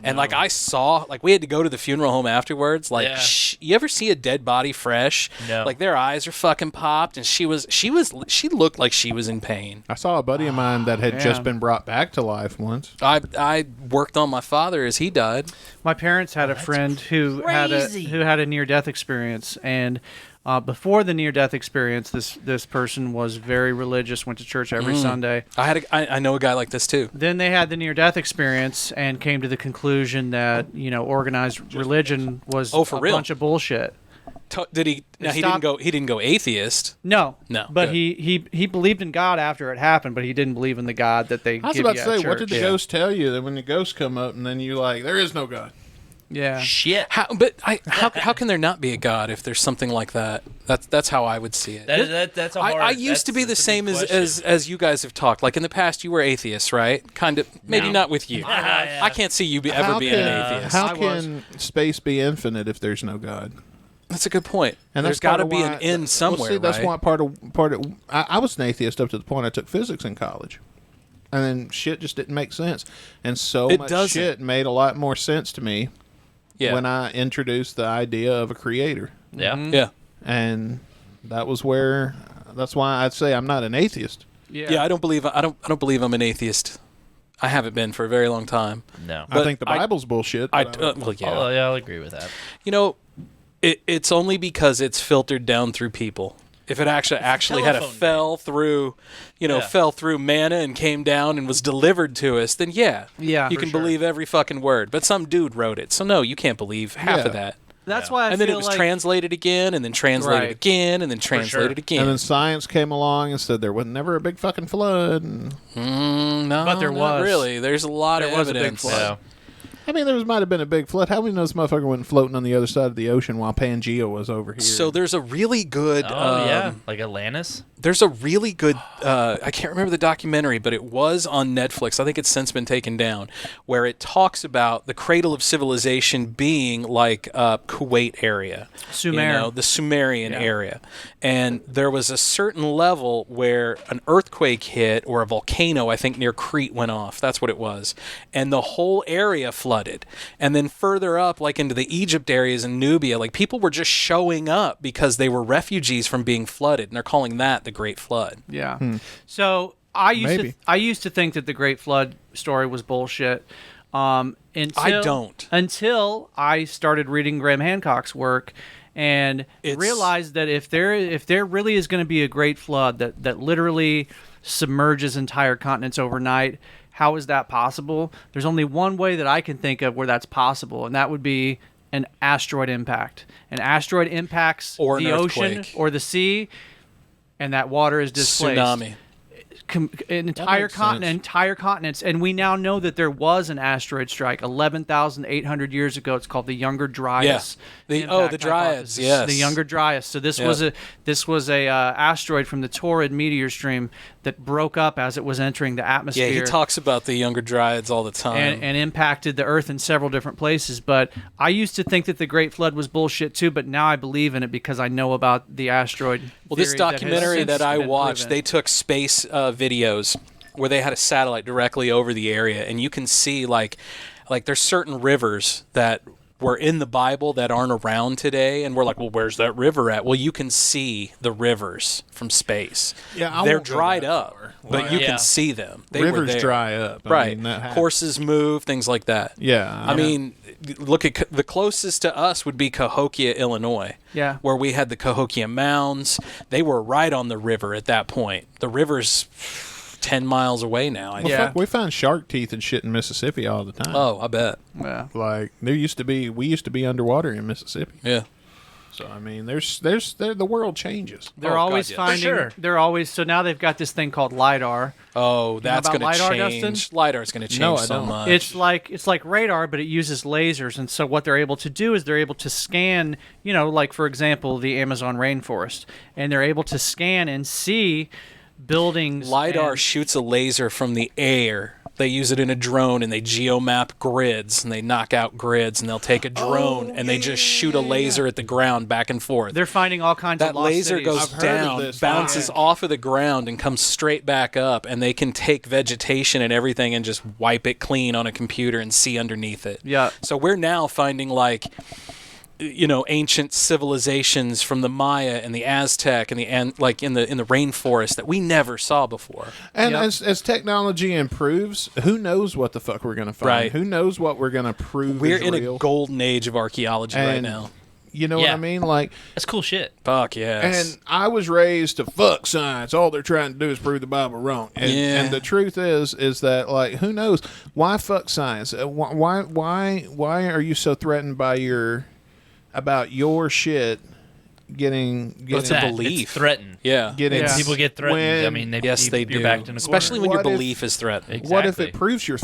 And, like, I saw, like, we had to go to the funeral home afterwards. Like, Yeah. you ever see a dead body fresh? No. Like, their eyes are fucking popped, and she looked like she was in pain. I saw a buddy of mine that had just been brought back to life once. I worked on my father as he died. My parents had a friend who crazy. had a near-death experience, and before the near-death experience, this person was very religious, went to church every Sunday. I know a guy like this too. Then they had the near-death experience and came to the conclusion that organized religion was Oh, for a real? bunch of bullshit. Did he? Now he Stop. didn't go atheist. No, No, but good. he believed in God after it happened, but he didn't believe in the God that they. I was give about you to at say, what did church. the ghost tell you that when the ghosts come up and then you like, there is no God? Yeah. Shit. How can there not be a God if there's something like that? That's how I would see it. That's a hard. I used to be the same as you guys have talked. Like in the past, you were atheists, right? Kind of. Maybe not with you. I can't see you ever being an atheist. How can space be infinite if there's no God? That's a good point. And there's got to be an end somewhere. Well, see, that's right? why part of I was an atheist up to the point I took physics in college. And then shit just didn't make sense. And so much shit made a lot more sense to me when I introduced the idea of a creator. Yeah. Yeah. And that's why I'd say I'm not an atheist. Yeah, I don't believe I'm an atheist. I haven't been for a very long time. No. I think the Bible's bullshit. I'll agree with that. You know, it's only because it's filtered down through people. If it actually had fell through manna and came down and was delivered to us, then you can believe every fucking word. But some dude wrote it, so no, you can't believe half of that. That's why then it was translated again, and then translated again, and then translated again. And then science came along and said there was never a big fucking flood. No, but there not was. really. There's a lot of evidence. A big flood. I mean, there might have been a big flood. How many know this motherfucker went floating on the other side of the ocean while Pangea was over here? So there's a really good... like Atlantis? There's a really good... I can't remember the documentary, but it was on Netflix. I think it's since been taken down, where it talks about the cradle of civilization being like Kuwait area. The Sumerian area. And there was a certain level where an earthquake hit, or a volcano, I think, near Crete went off. That's what it was. And the whole area flooded. And then further up, like into the Egypt areas in Nubia, like people were just showing up because they were refugees from being flooded, and they're calling that the Great Flood. Yeah. So I used to think that the Great Flood story was bullshit. Until I started reading Graham Hancock's work and realized that if there really is going to be a Great Flood that literally submerges entire continents overnight, how is that possible? There's only one way that I can think of where that's possible, and that would be an asteroid impact. An asteroid impacts the ocean or the sea, and that water is displaced. Tsunami. Entire continents, and we now know that there was an asteroid strike 11,800 years ago. It's called the Younger Dryas. The Dryas, yes, the Younger Dryas. So this was a asteroid from the Taurid meteor stream that broke up as it was entering the atmosphere. Yeah, he talks about the Younger Dryas all the time, and impacted the Earth in several different places. But I used to think that the Great Flood was bullshit too, but now I believe in it because I know about the asteroid. Well, this documentary that I watched, they took space videos where they had a satellite directly over the area, and you can see like there's certain rivers that were in the Bible that aren't around today, and we're like, well, where's that river at? Well, you can see the rivers from space. Yeah, they're dried up, but you can see them. Rivers were there. dry up, right? Mean, Horses move, things like that. Yeah, I mean, look at the closest to us would be Cahokia, Illinois. Yeah, where we had the Cahokia Mounds. They were right on the river at that point. The river's 10 miles away now. Fuck, we find shark teeth and shit in Mississippi all the time. Oh, I bet. Yeah. Like we used to be underwater in Mississippi. Yeah. So I mean, the world changes. They're always finding. Sure. They're always so now they've got this thing called LiDAR. Oh, that's going to change. Dustin? LiDAR's going to change so much. It's like radar, but it uses lasers, and so what they're able to do is they're able to scan. Like for example, the Amazon rainforest, and they're able to scan and see buildings. LiDAR shoots a laser from the air. They use it in a drone, and they geomap grids, and they knock out grids, and they'll take a drone and they just shoot a laser at the ground back and forth. They're finding all kinds of lost laser cities. goes down, bounces off of the ground, and comes straight back up, and they can take vegetation and everything and just wipe it clean on a computer and see underneath it. Yeah. So we're now finding ancient civilizations from the Maya and the Aztec and in the rainforest that we never saw before. And as technology improves, who knows what the fuck we're going to find? Right. Who knows what we're going to prove? We're is in real? a golden age of archaeology right now. You know what I mean? Like, that's cool shit. Fuck yes. And I was raised to fuck science. All they're trying to do is prove the Bible wrong. And the truth is that, like, who knows? Why fuck science? Why are you so threatened by about your shit It's a belief. It's threatened. Yeah. People get threatened. I mean, they do. You're backed in a corner. Especially when your belief is threatened. Exactly. What if it proves your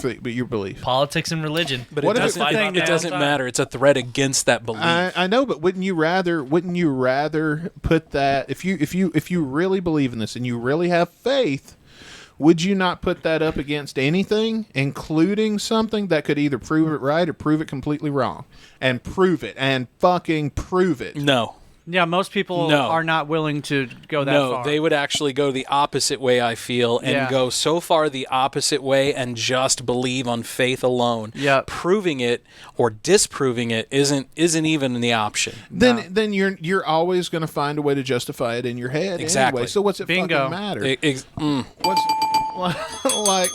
belief? Politics and religion. But it doesn't matter. It's a threat against that belief. I know, but wouldn't you rather put that if you really believe in this and you really have faith? Would you not put that up against anything, including something that could either prove it right or prove it completely wrong? And prove it, and fucking prove it. No. Yeah, most people are not willing to go that far. No, they would actually go the opposite way, I feel, and go so far the opposite way and just believe on faith alone. Yeah. Proving it or disproving it isn't even the option. Then you're always going to find a way to justify it in your head. Exactly. Anyway. So what's it fucking matter? What's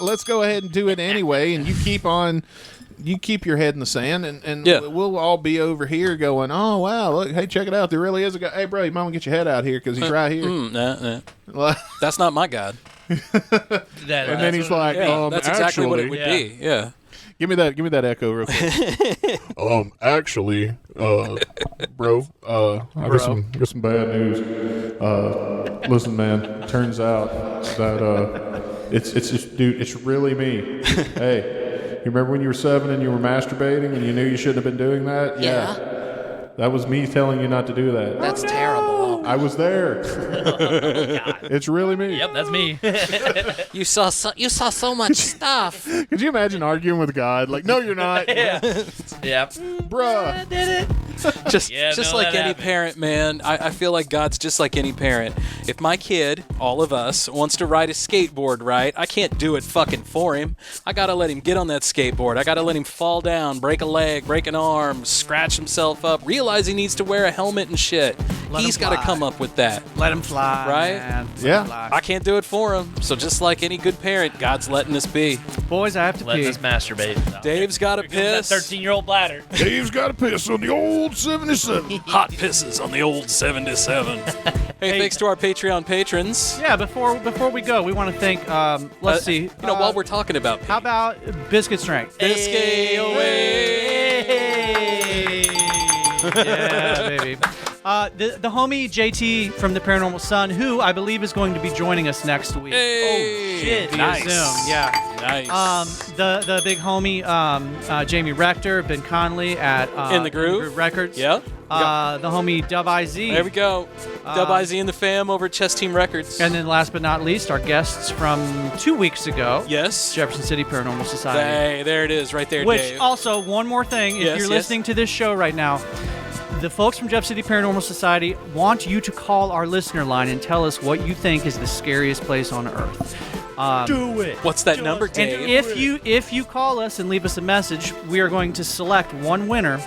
let's go ahead and do it anyway, and you keep your head in the sand, and we'll all be over here going, oh, wow, look, hey, check it out. There really is a guy. Hey, bro, you might want to get your head out here because he's right here. Nah. That's not my God. And then he's like, that's exactly what it would be. Yeah. Give me that echo real quick. Actually, bro, I got some bad news. Listen, man, turns out that it's just, dude, it's really me. Hey. You remember when you were 7 and you were masturbating and you knew you shouldn't have been doing that? Yeah. That was me telling you not to do that. That's terrible. I was there. It's really me. Yep, that's me. You saw so much stuff. Could you imagine arguing with God? Like, no, you're not. Yeah. Bruh. I did it. Just like any parent, man. I feel like God's just like any parent. If my kid, all of us, wants to ride a skateboard, right? I can't do it fucking for him. I gotta let him get on that skateboard. I gotta let him fall down, break a leg, break an arm, scratch himself up, realize he needs to wear a helmet and shit. He's got to come up with that. Let him fly, right? Man. Yeah. I can't do it for him. So just like any good parent, God's letting us be. Boys, I have to letting pee. us masturbate. No. Dave's got to piss. That 13-year-old bladder. Dave's got to piss on the old 77. Hot pisses on the old 77. Hey, thanks to our Patreon patrons. Yeah, before we go, we want to thank, let's see. While we're talking about how about Biscuit Strength? Biscuit away. Yeah, baby. The homie JT from the Paranormal Son, who I believe is going to be joining us next week. Hey, oh shit! Nice. Via Zoom. Yeah. Nice. The big homie Jamie Rector, Ben Conley at In the Groove Records. Yep. The homie Dub IZ. There we go. Dub IZ and the fam over at Chess Team Records. And then last but not least, our guests from 2 weeks ago. Yes. Jefferson City Paranormal Society. Hey, there it is, right there, Which Dave. Also, one more thing, if you're listening to this show right now, the folks from Jeff City Paranormal Society want you to call our listener line and tell us what you think is the scariest place on Earth. Do it. What's that number, Dave? And if you call us and leave us a message, we are going to select one winner,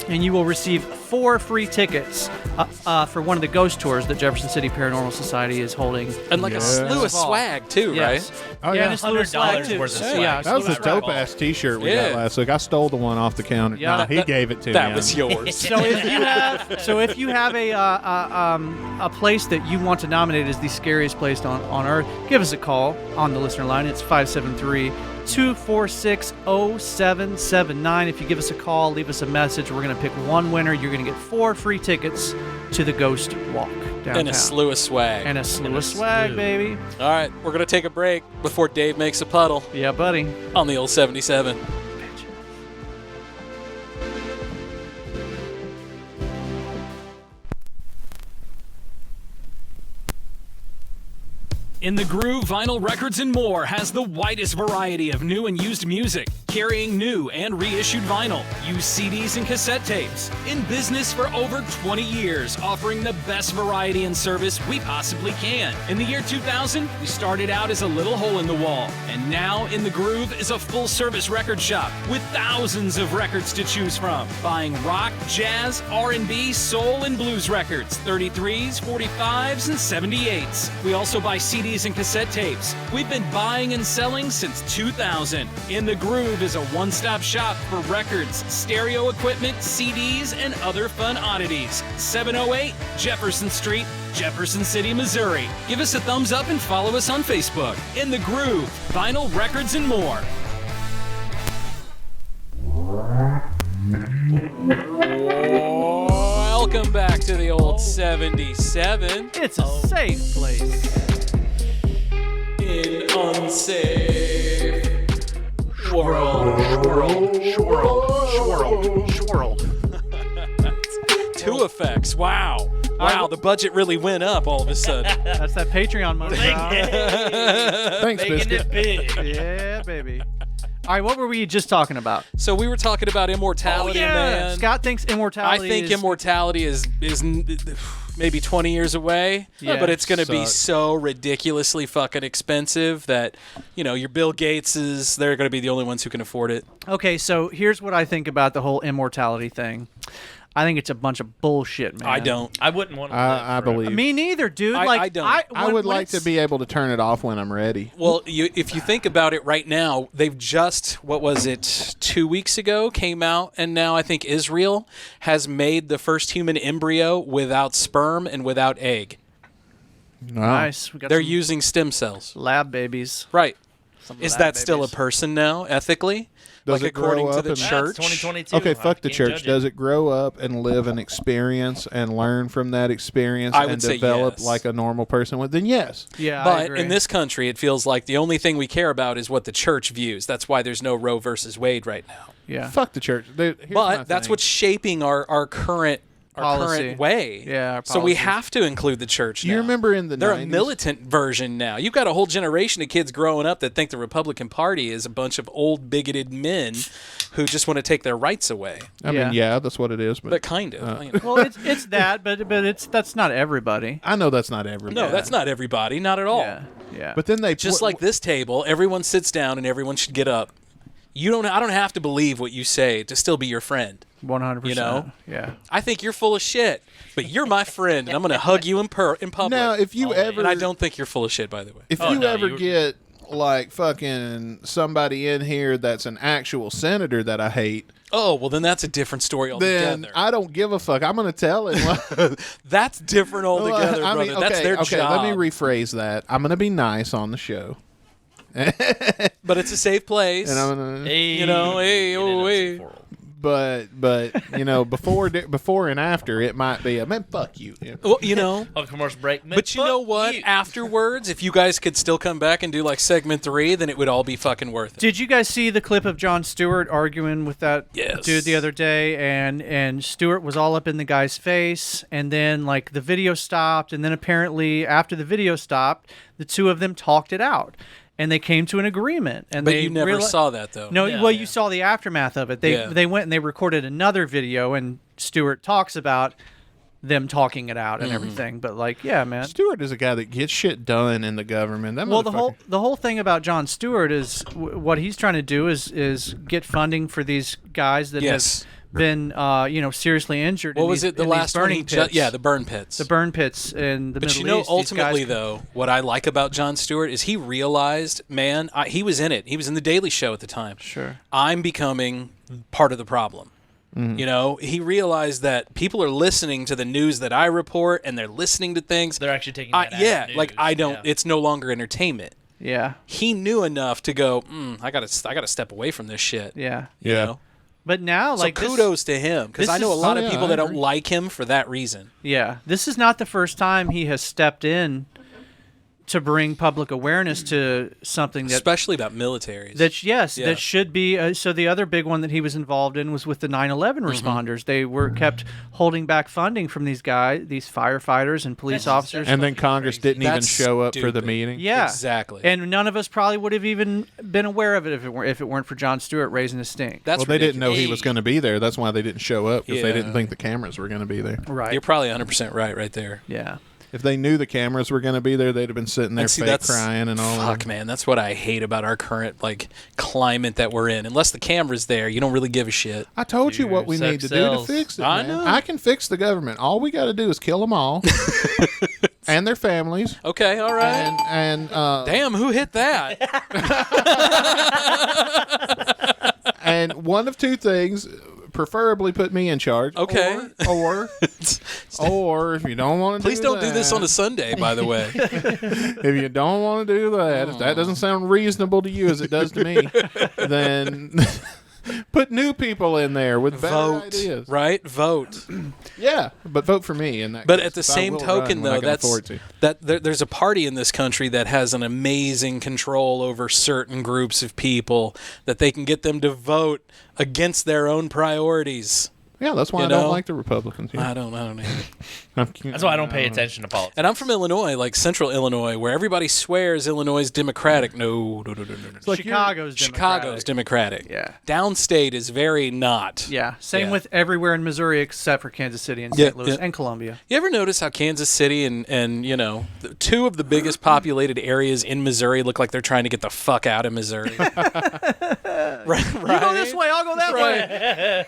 and you will receive 4 free tickets for one of the ghost tours that Jefferson City Paranormal Society is holding. And like a slew of swag, too, yes. right? Oh, yeah. And a slew of swag, too. worth of swag. Yeah, that was a dope-ass T-shirt we got last week. I stole the one off the counter. Yeah. Nah, he gave it to me. That was yours. So if you have a place that you want to nominate as the scariest place on Earth, give us a call on the listener line. It's 573-246-0779. If you give us a call, leave us a message. We're going to pick one winner. You're going to get 4 free tickets to the Ghost Walk downtown. And a slew of swag. And a slew of swag, baby. All right, we're going to take a break before Dave makes a puddle. Yeah, buddy. On the old 77. In the Groove, Vinyl Records and More has the widest variety of new and used music, carrying new and reissued vinyl, used CDs and cassette tapes. In business for over 20 years, offering the best variety and service we possibly can. In the year 2000, we started out as a little hole in the wall, and now In the Groove is a full-service record shop with thousands of records to choose from. Buying rock, jazz, R&B, soul, and blues records, 33s, 45s, and 78s. We also buy CDs and cassette tapes. We've been buying and selling since 2000. In the Groove is a one-stop shop for records, stereo equipment, CDs, and other fun oddities. 708 Jefferson Street, Jefferson City, Missouri. Give us a thumbs up and follow us on Facebook. In the Groove, Vinyl Records and More. Welcome back to the old 77. It's a safe place. In unsafe world. Swirl. Two effects. Wow. Wow, the budget really went up all of a sudden. That's that Patreon money. Thanks, Biscuit. Yeah, baby. All right, what were we just talking about? So we were talking about immortality, man. Scott thinks immortality I think immortality is maybe 20 years away, but it's going to be so ridiculously fucking expensive that, your Bill Gateses, they're going to be the only ones who can afford it. Okay, so here's what I think about the whole immortality thing. I think it's a bunch of bullshit, man. I don't. I wouldn't want to. I believe. Me neither, dude. I don't. I would like to be able to turn it off when I'm ready. Well, if you think about it right now, they've just, 2 weeks ago, came out, and now I think Israel has made the first human embryo without sperm and without egg. Wow. Nice. They're using stem cells. Lab babies. Right. Some Is lab that still a babies. person now, ethically? Does it according grow to up the and- church? 2022. Okay, fuck the I can't church. judge it. Does it grow up and live an experience and learn from that experience I would and say develop yes. like a normal person would? Then yes. Yeah, I But agree. in this country, it feels like the only thing we care about is what the church views. That's why there's no Roe versus Wade right now. Yeah. Fuck the church. Here's my But that's thing. what's shaping our current Policy. current way. Yeah, our so we policies. have to include the church now. You remember in the They're 90s? a militant version now. You've got a whole generation of kids growing up that think the Republican Party is a bunch of old bigoted men who just want to take their rights away. I mean, yeah, that's what it is. But kind of. Well, it's that, but that's not everybody. I know that's not everybody. No, that's not everybody. Not at all. Yeah. But then they Just like this table, everyone sits down and everyone should get up. I don't have to believe what you say to still be your friend. 100%. You know? Yeah. I think you're full of shit, but you're my friend, and I'm going to hug you in public. Now, if you ever, and I don't think you're full of shit, by the way. if you ever get like fucking somebody in here that's an actual senator that I hate, oh well, then that's a different story altogether. then I don't give a fuck. I'm going to tell him. That's different altogether, I mean, brother. That's their okay, job. let me rephrase that. I'm going to be nice on the show. But it's a safe place. And I'm gonna, hey. But before and after, it might be man, fuck you. Well, a commercial break. But you know what? Afterwards, if you guys could still come back and do like segment 3, then it would all be fucking worth it. Did you guys see the clip of Jon Stewart arguing with that Yes. dude the other day? And Stewart was all up in the guy's face, and then like the video stopped, and then apparently after the video stopped, the two of them talked it out. And they came to an agreement. And But they you never saw that, though. No, Yeah, well, you saw the aftermath of it. They went and they recorded another video, and Stewart talks about them talking it out and everything. But like, yeah, man. Stewart is a guy that gets shit done in the government. That Well, motherfucker- the whole thing about Jon Stewart is what he's trying to do is get funding for these guys that Yes. have been seriously injured. What in was these, it? The in last these one? burning pits. The burn pits. The burn pits in the But Middle you know, East. These guys ultimately, though, what I like about Jon Stewart is he realized, man, he was in it. He was in the Daily Show at the time. Sure. I'm becoming part of the problem. Mm-hmm. You know, he realized that people are listening to the news that I report, and they're listening to things. They're actually taking that as news. like I don't. It's no longer entertainment. Yeah. He knew enough to go. I gotta step away from this shit. Yeah. You know? But now, So like, kudos to him, because this I know a is- lot Oh, of yeah, people I that don't agree. like him for that reason. Yeah, this is not the first time he has stepped in to bring public awareness to something that Especially about militaries. that should be. So the other big one that he was involved in was with the 9/11 responders. They were kept holding back funding from these guys, these firefighters and police officers. and then Congress didn't even That's show up for the stupid. meeting. Yeah, Exactly. And none of us probably would have even been aware of it if it weren't for Jon Stewart raising his stink. That's Well, they didn't know he ridiculous. was going to be there. That's why they didn't show up, because they Yeah. didn't think the cameras were going to be there. Right. You're probably 100% right there. Yeah. If they knew the cameras were going to be there, they'd have been sitting there And see, fake that's- crying and all Fuck, that. man, that's what I hate about our current climate that we're in. Unless the camera's there, you don't really give a shit. I told you what we sex need to sells. do to fix it. I man. know. I can fix the government. All we got to do is kill them all and their families. Okay, all right. And Damn, who hit that? and one of two things, preferably put me in charge. Okay. Or if you don't want to Please don't do this on a Sunday, by the way. If you don't want to do that, if that doesn't sound reasonable to you as it does to me, then Put new people in there with better Vote, ideas. right? Vote. Yeah, but vote for me in that But case. at the If I same will token, run when I though, can afford to. there's a party in this country that has an amazing control over certain groups of people that they can get them to vote against their own priorities. Yeah, that's why I don't like the Republicans. Yeah. I don't either. That's why I don't pay attention to politics. And I'm from Illinois, like central Illinois, where everybody swears Illinois is Democratic. No. It's like Chicago's Democratic. Yeah. Downstate is very not. Yeah. Same Yeah. with everywhere in Missouri except for Kansas City and St. Louis and Columbia. You ever notice how Kansas City and two of the biggest populated areas in Missouri look like they're trying to get the fuck out of Missouri? right? You go this way, I'll go that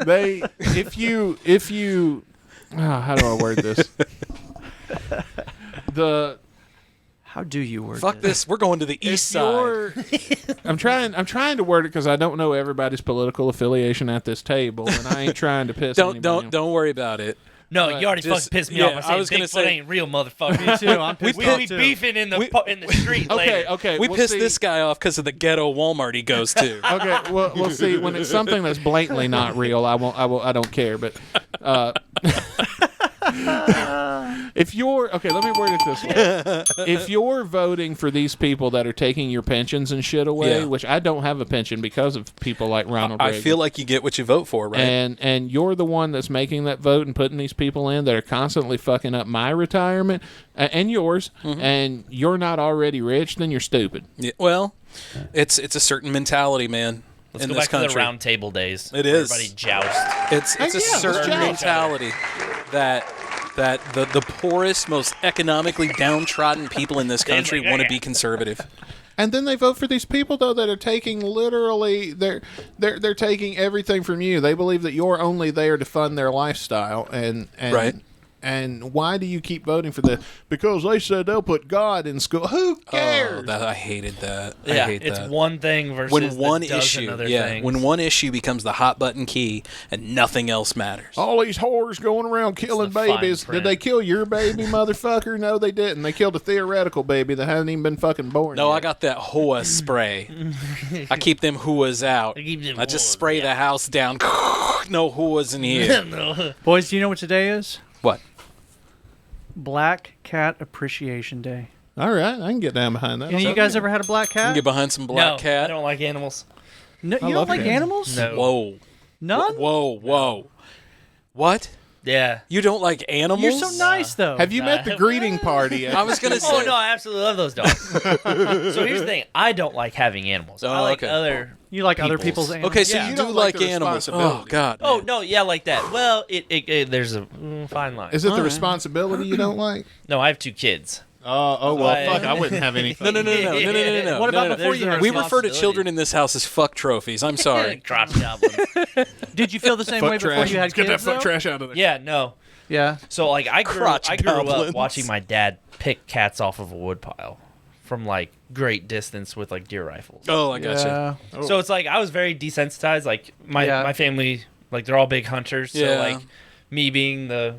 way. If you how do I word this? How do you word Fuck this. We're going to the east side. I'm trying to word it because I don't know everybody's political affiliation at this table, and I ain't trying to piss. Don't worry about it. No, you already fucking pissed me off. I was going to say ain't real, motherfucker. Me too. I'm pissed off We too. beefing in the street later. Okay. We pissed this guy off because of the ghetto Walmart he goes to. Okay, well, we'll see. When it's something that's blatantly not real, I don't care. But if you're let me word it this way: if you're voting for these people that are taking your pensions and shit away, which I don't have a pension because of people like Ronald Reagan. I feel like you get what you vote for, right? And you're the one that's making that vote and putting these people in that are constantly fucking up my retirement and yours, and you're not already rich, then you're stupid. Yeah, well, it's a certain mentality, man. Let's in go this back country. to the round table days. It is. Everybody joust. It's a certain mentality that the poorest, most economically downtrodden people in this country want to be conservative. And then they vote for these people though that are taking literally they're taking everything from you. They believe that you're only there to fund their lifestyle and right. And why do you keep voting for this? Because they said they'll put God in school. Who cares? I hated that. Yeah, I hate it's that. one thing versus when one the dozen issue, other things. when one issue becomes the hot button key and nothing else matters. All these whores going around killing babies. Did they kill your baby, motherfucker? No, they didn't. They killed a theoretical baby that hadn't even been fucking born No, yet. I got that hoa spray. I keep them huas out. I just spray the house down. No huas in here. No. Boys, do you know what today is? What? Black Cat Appreciation Day. All right, I can get down behind that. Any of you guys ever had a black cat? You can get behind some black No, cat. I don't like animals. No, you don't like animals? No. Whoa. None? Whoa. What? Yeah. You don't like animals? You're so nice, though. Have you met the greeting party? I was going to say. Oh, no, I absolutely love those dogs. So here's the thing. I don't like having animals. I like other You like other people's animals? Okay, so Yeah. you You do don't like like the animals. responsibility. Oh, God. Oh, no, yeah, like that. Well, there's a fine line. Is it the responsibility you don't like? No, I have 2 kids. Oh well, fuck! I wouldn't have anything. No. What about no. before you had We refer to responsibility. children in this house as fuck trophies. I'm sorry. Crotch goblins. Did you feel the same way before you had kids, though? trash out of there. Yeah, no. Yeah. So, like, I grew Crotch up goblins. watching my dad pick cats off of a woodpile from, like, great distance with, like, deer rifles. Oh, I gotcha. Yeah. So it's like I was very desensitized. Like, my family, like, they're all big hunters. So, Yeah. like, me being the...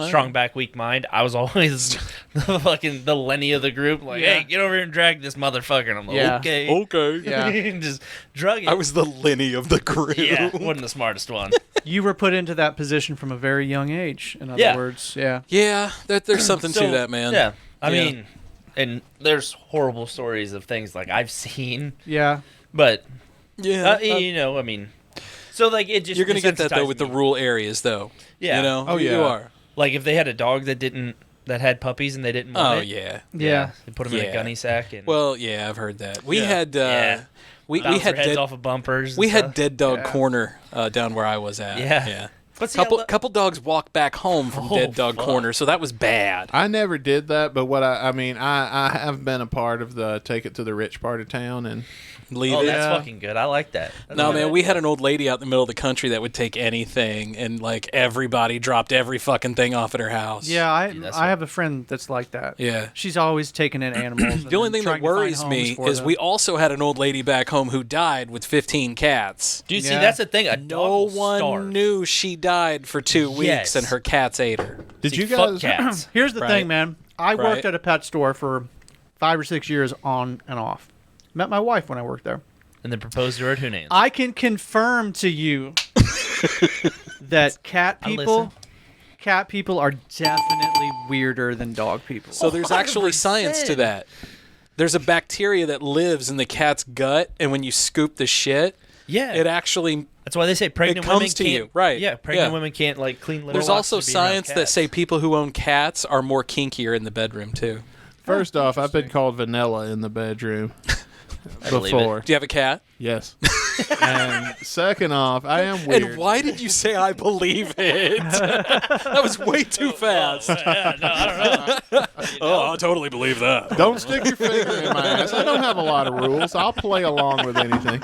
strong back, weak mind. I was always the Lenny of the group. Like, hey, get over here and drag this motherfucker. And I'm like, okay. Okay. Yeah. Just drug it. I was the Lenny of the group. Yeah, wasn't the smartest one. You were put into that position from a very young age, in other words. Yeah. Yeah, there's something to that, man. Yeah. I mean, and there's horrible stories of things like I've seen. Yeah. But, Yeah. I mean, so like it just You're going to get that, though, desensitized with the me. rural areas, though. Yeah. You know? Oh, yeah. You are. Like if they had a dog that had puppies and they didn't want it. Yeah. Yeah. They put them in a gunny sack and Well, yeah, I've heard that. We had... We bounce had their heads dead, off of bumpers. we and had stuff. Dead Dog Corner down where I was at. Yeah. But see, couple dogs walked back home from Dead Dog Corner, so that was bad. I never did that, but what I have been a part of the take it to the rich part of town and Leave oh, it. that's fucking good. I like that. No, man, we had an old lady out in the middle of the country that would take anything, and like everybody dropped every fucking thing off at her house. Yeah, I have a friend that's like that. Yeah. She's always taking in animals. The only thing that worries me is we also had an old lady back home who died with 15 cats. Do you see? That's the thing. No one knew she died for 2 weeks, and her cats ate her. Did you guys? Cats. Here's the thing, man. I worked Right. at a pet store for 5 or 6 years on and off. Met my wife when I worked there. and then proposed to her at Hunane's. I can confirm to you that cat people are definitely weirder than dog people. So there's actually 100%. science to that. There's a bacteria that lives in the cat's gut, and when you scoop the shit, it actually... That's why they say pregnant it comes women to can't... you, right. Yeah, pregnant women can't, like, clean little There's also lobsters being around science that cats. say people who own cats are more kinkier in the bedroom, too. First off, I've been called vanilla in the bedroom believe before. Do you have a cat? Yes. And second off, I am weird. And why did you say I believe it? That was way too fast. Yeah, no, I don't know. Oh, I totally believe that. Don't stick your finger in my ass. I don't have a lot of rules. I'll play along with anything.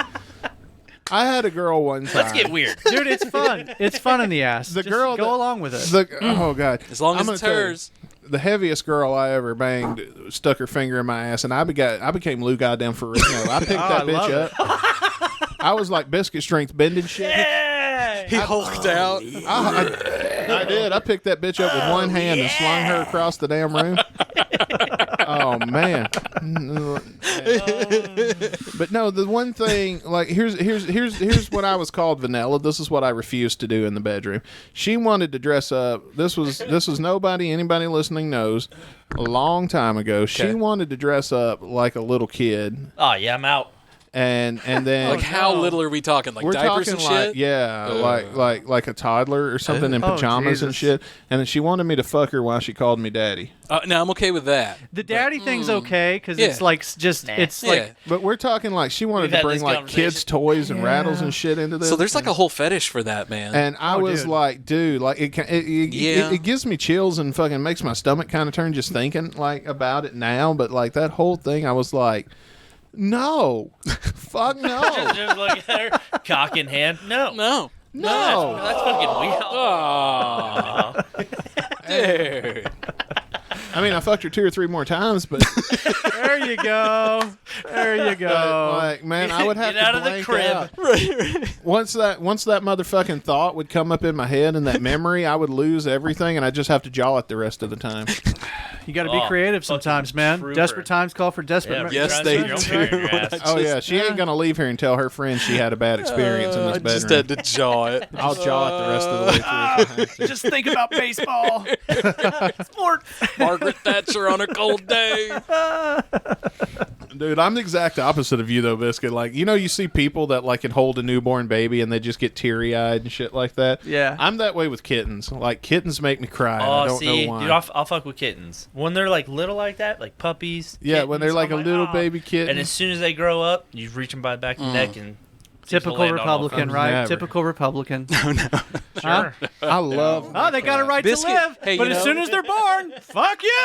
I had a girl one time. Let's get weird. Dude, it's fun. It's fun in the ass. The Just girl go that- along with it. Oh, God. As long as I'm it's gonna tell you, hers. The heaviest girl I ever banged stuck her finger in my ass, and I became Lou Goddamn Ferrigno. I picked that bitch up. I was like Biscuit Strength bending shit. Yeah! He hulked out. I did. I picked that bitch up with one hand and slung her across the damn room. Oh man! But no, the one thing, like, here's what I was called vanilla. This is what I refused to do in the bedroom. She wanted to dress up. This was anybody listening knows. A long time ago, she wanted to dress up like a little kid. Oh, yeah, I'm out. And then Like, how little are we talking? Like we're diapers talking and like shit? yeah, like a toddler or something in pajamas and shit. And then she wanted me to fuck her while she called me daddy. Now, I'm okay with that. The daddy thing's okay because Yeah. it's like just it's like But we're talking like she wanted We've to had bring this like conversation. kids' toys and rattles and shit into this. So there's like a whole fetish for that, man. And I was dude. like, dude, like it gives me chills and fucking makes my stomach kind of turn just thinking like about it now. But like that whole thing, I was like, no, fuck no, Just look at her, cock in hand. No. no. no. That's fucking weird. Oh. Dude. I mean, I fucked her 2 or 3 more times, but there you go, there you go. like, man, I would have Get to out of the blank crib. out. Once that motherfucking thought would come up in my head and that memory, I would lose everything, and I just have to jaw it the rest of the time. You got to be creative sometimes, man. trooper. Desperate times call for desperate. Yeah, Yes, trying they to your own do. drag your ass. Oh yeah, she ain't gonna leave here and tell her friends she had a bad experience in this I bedroom. just had to jaw it. I'll jaw it the rest of the way through. If I have to. Just think about baseball. Sports. Margaret Thatcher on a cold day. Dude, I'm the exact opposite of you though, Biscuit. Like, you know, you see people that like can hold a newborn baby and they just get teary-eyed and shit like that. Yeah. I'm that way with kittens. Like, kittens make me cry. And I Oh, don't see, know why. dude, I'll fuck with kittens when they're like little like that, like puppies. Yeah, when they're kittens, like I'm a little "Oh." baby kitten. And as soon as they grow up, you reach them by the back of the neck and Typical land on all of Republican, them. right? Never. Typical Republican. Sure. I love. Oh, they got a right Biscuit- to live, hey, but you as know- soon as they're born, fuck you.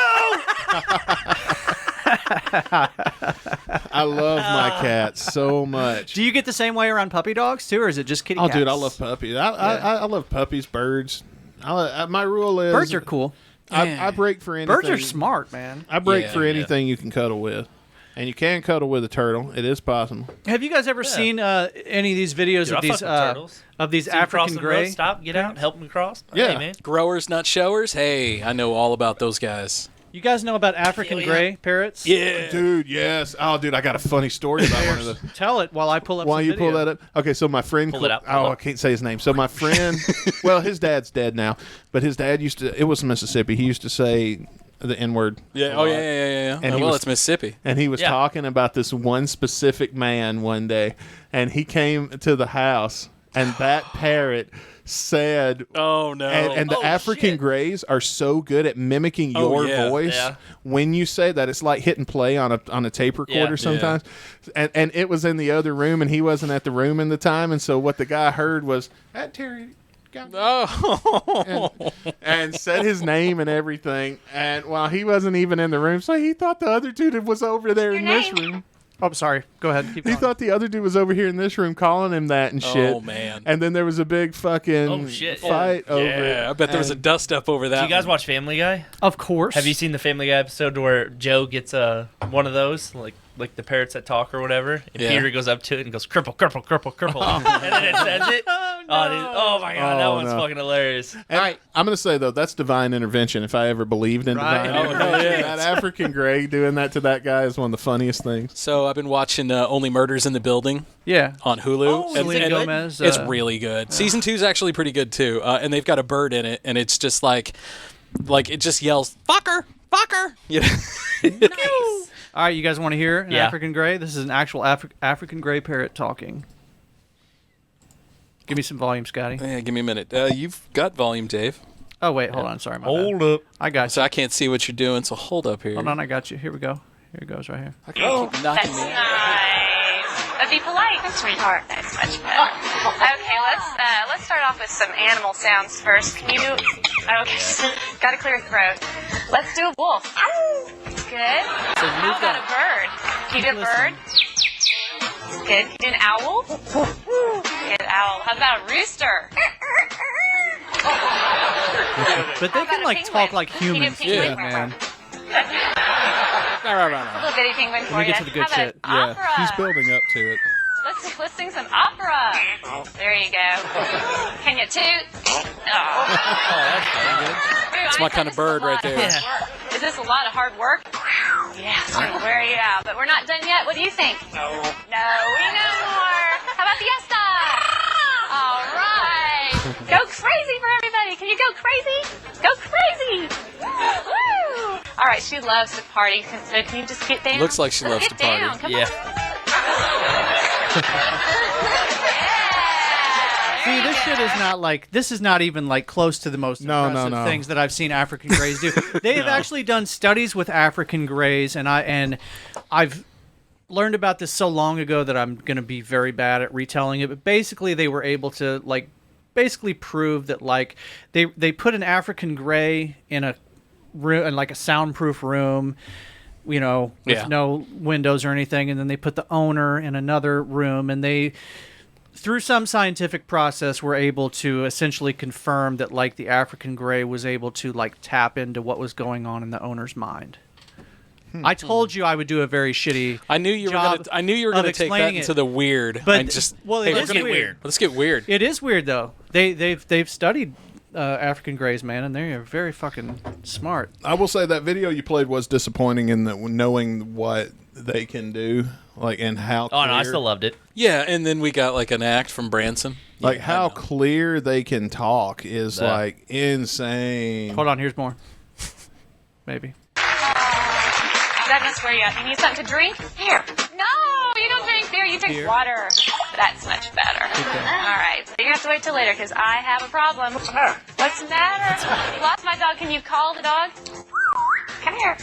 I love my cats so much. Do you get the same way around puppy dogs too, or is it just kitty Oh, cats? dude, I love puppies. I love puppies, birds. My rule is birds are cool. I break for anything. Birds are smart, man. I break Yeah, for anything you can cuddle with. And you can cuddle with a turtle. It is possible. Have you guys ever seen any of these videos Dude, of I'll these fuck with turtles. of these See 'em cross African the gray? road, stop, get out, help them cross. Yeah. Hey, man. Growers, not showers. Hey, I know all about those guys. You guys know about African Hell yeah. gray parrots? Yeah. Dude, yes. Oh, dude, I got a funny story about one of those. Tell it while I pull up. While some you video. pull that up. Okay, so my friend. Pull it out, pull Oh, it I up. can't say his name. So my friend. Well, his dad's dead now, but his dad used to. It was Mississippi. He used to say the N-word. Yeah. Oh, yeah. And he well, was- it's Mississippi. And he was Yeah. talking about this one specific man one day, and he came to the house, and that parrot said, Oh, no. and the Oh, African shit. Greys are so good at mimicking Oh, your yeah. voice Yeah. when you say that. It's like hitting play on a tape recorder Yeah. sometimes. And it was in the other room, and he wasn't at the room in the time, and so what the guy heard was, that Terry got me," Oh. and said his name and everything. And while he wasn't even in the room, so he thought the other dude was over there in this room. Oh, sorry. Go ahead. Keep He going. thought the other dude was over here in this room calling him that and shit. Oh, man. And then there was a big fucking Oh, shit. fight over it. Yeah, I bet there was a And- dust up over that. Do you guys one. watch Family Guy? Of course. Have you seen the Family Guy episode where Joe gets one of those? Like, like the parrots that talk or whatever. And Yeah. Peter goes up to it and goes, cripple, cripple, cripple, cripple. And then it says it. Oh my God, that one's fucking hilarious. All right, I'm gonna say though that's divine intervention. If I ever believed in divine intervention, that African Grey doing that to that guy is one of the funniest things. So I've been watching Only Murders in the Building. Yeah. On Hulu. Oh, Selena Gomez. It's really good. Season 2 is actually pretty good too. And they've got a bird in it, and it's just like it just yells, "Fucker, fucker!" You know? Nice. All right, you guys want to hear an Yeah. African Grey? This is an actual African Grey parrot talking. Give me some volume, Scotty. Yeah, give me a minute. You've got volume, Dave. Oh, wait, hold on. Sorry, my Hold bad. up. I got you. So I can't see what you're doing, so hold up here. Hold on, I got you. Here we go. Here it goes right here. I can't keep knocking me out. Nice. But be polite, sweetheart. That's much better. Okay, let's start off with some animal sounds first. Can you do? Okay, got to clear your throat. Let's do a wolf. Good. How about a bird? Can you do a bird? Good. Can you do an owl? Good owl. How about a rooster? But they can like talk like humans too, penguin? man. A little bitty penguin for Let me you. get to the good How about shit. an opera? He's building up to it. Let's sing some opera. There you go. Can you toot? Oh, that's very good. That's my kind of bird right there. Is this a lot of hard work? Yes, we'll wear you out. But we're not done yet. What do you think? No. No, we know more. How about fiesta? All right. Go crazy for everybody. Can you go crazy? Go crazy. Woo. All right, she loves to party. So can you just get down? Looks like she loves to party. Down. Come Yeah. See, this shit is not like, this is not even like close to the most impressive things that I've seen African Greys do. They have actually done studies with African Greys, and I've learned about this so long ago that I'm going to be very bad at retelling it. But basically, they were able to like basically prove that like they put an African Grey in a room, in like a soundproof room, you know, with no windows or anything, and then they put the owner in another room, and they, through some scientific process, were able to essentially confirm that like the African Grey was able to like tap into what was going on in the owner's mind. I told you I would do a very shitty. I knew you were gonna take that into the weird. But and just well, hey, it we're is gonna weird. Let's get weird. It is weird though. They've studied African Greys, man, and they are very fucking smart. I will say that video you played was disappointing in that knowing what they can do, like, and how. Oh no, I clear- still loved it. Yeah, and then we got like an act from Branson. Like how clear they can talk is like insane. Hold on, here's more. Maybe. That must wear you out. You need something to drink? Here. No, you don't drink beer. You drink water. That's much better. All right. So you're going to have to wait till later because I have a problem. What's the matter? What's the matter? You lost my dog. Can you call the dog? Come here.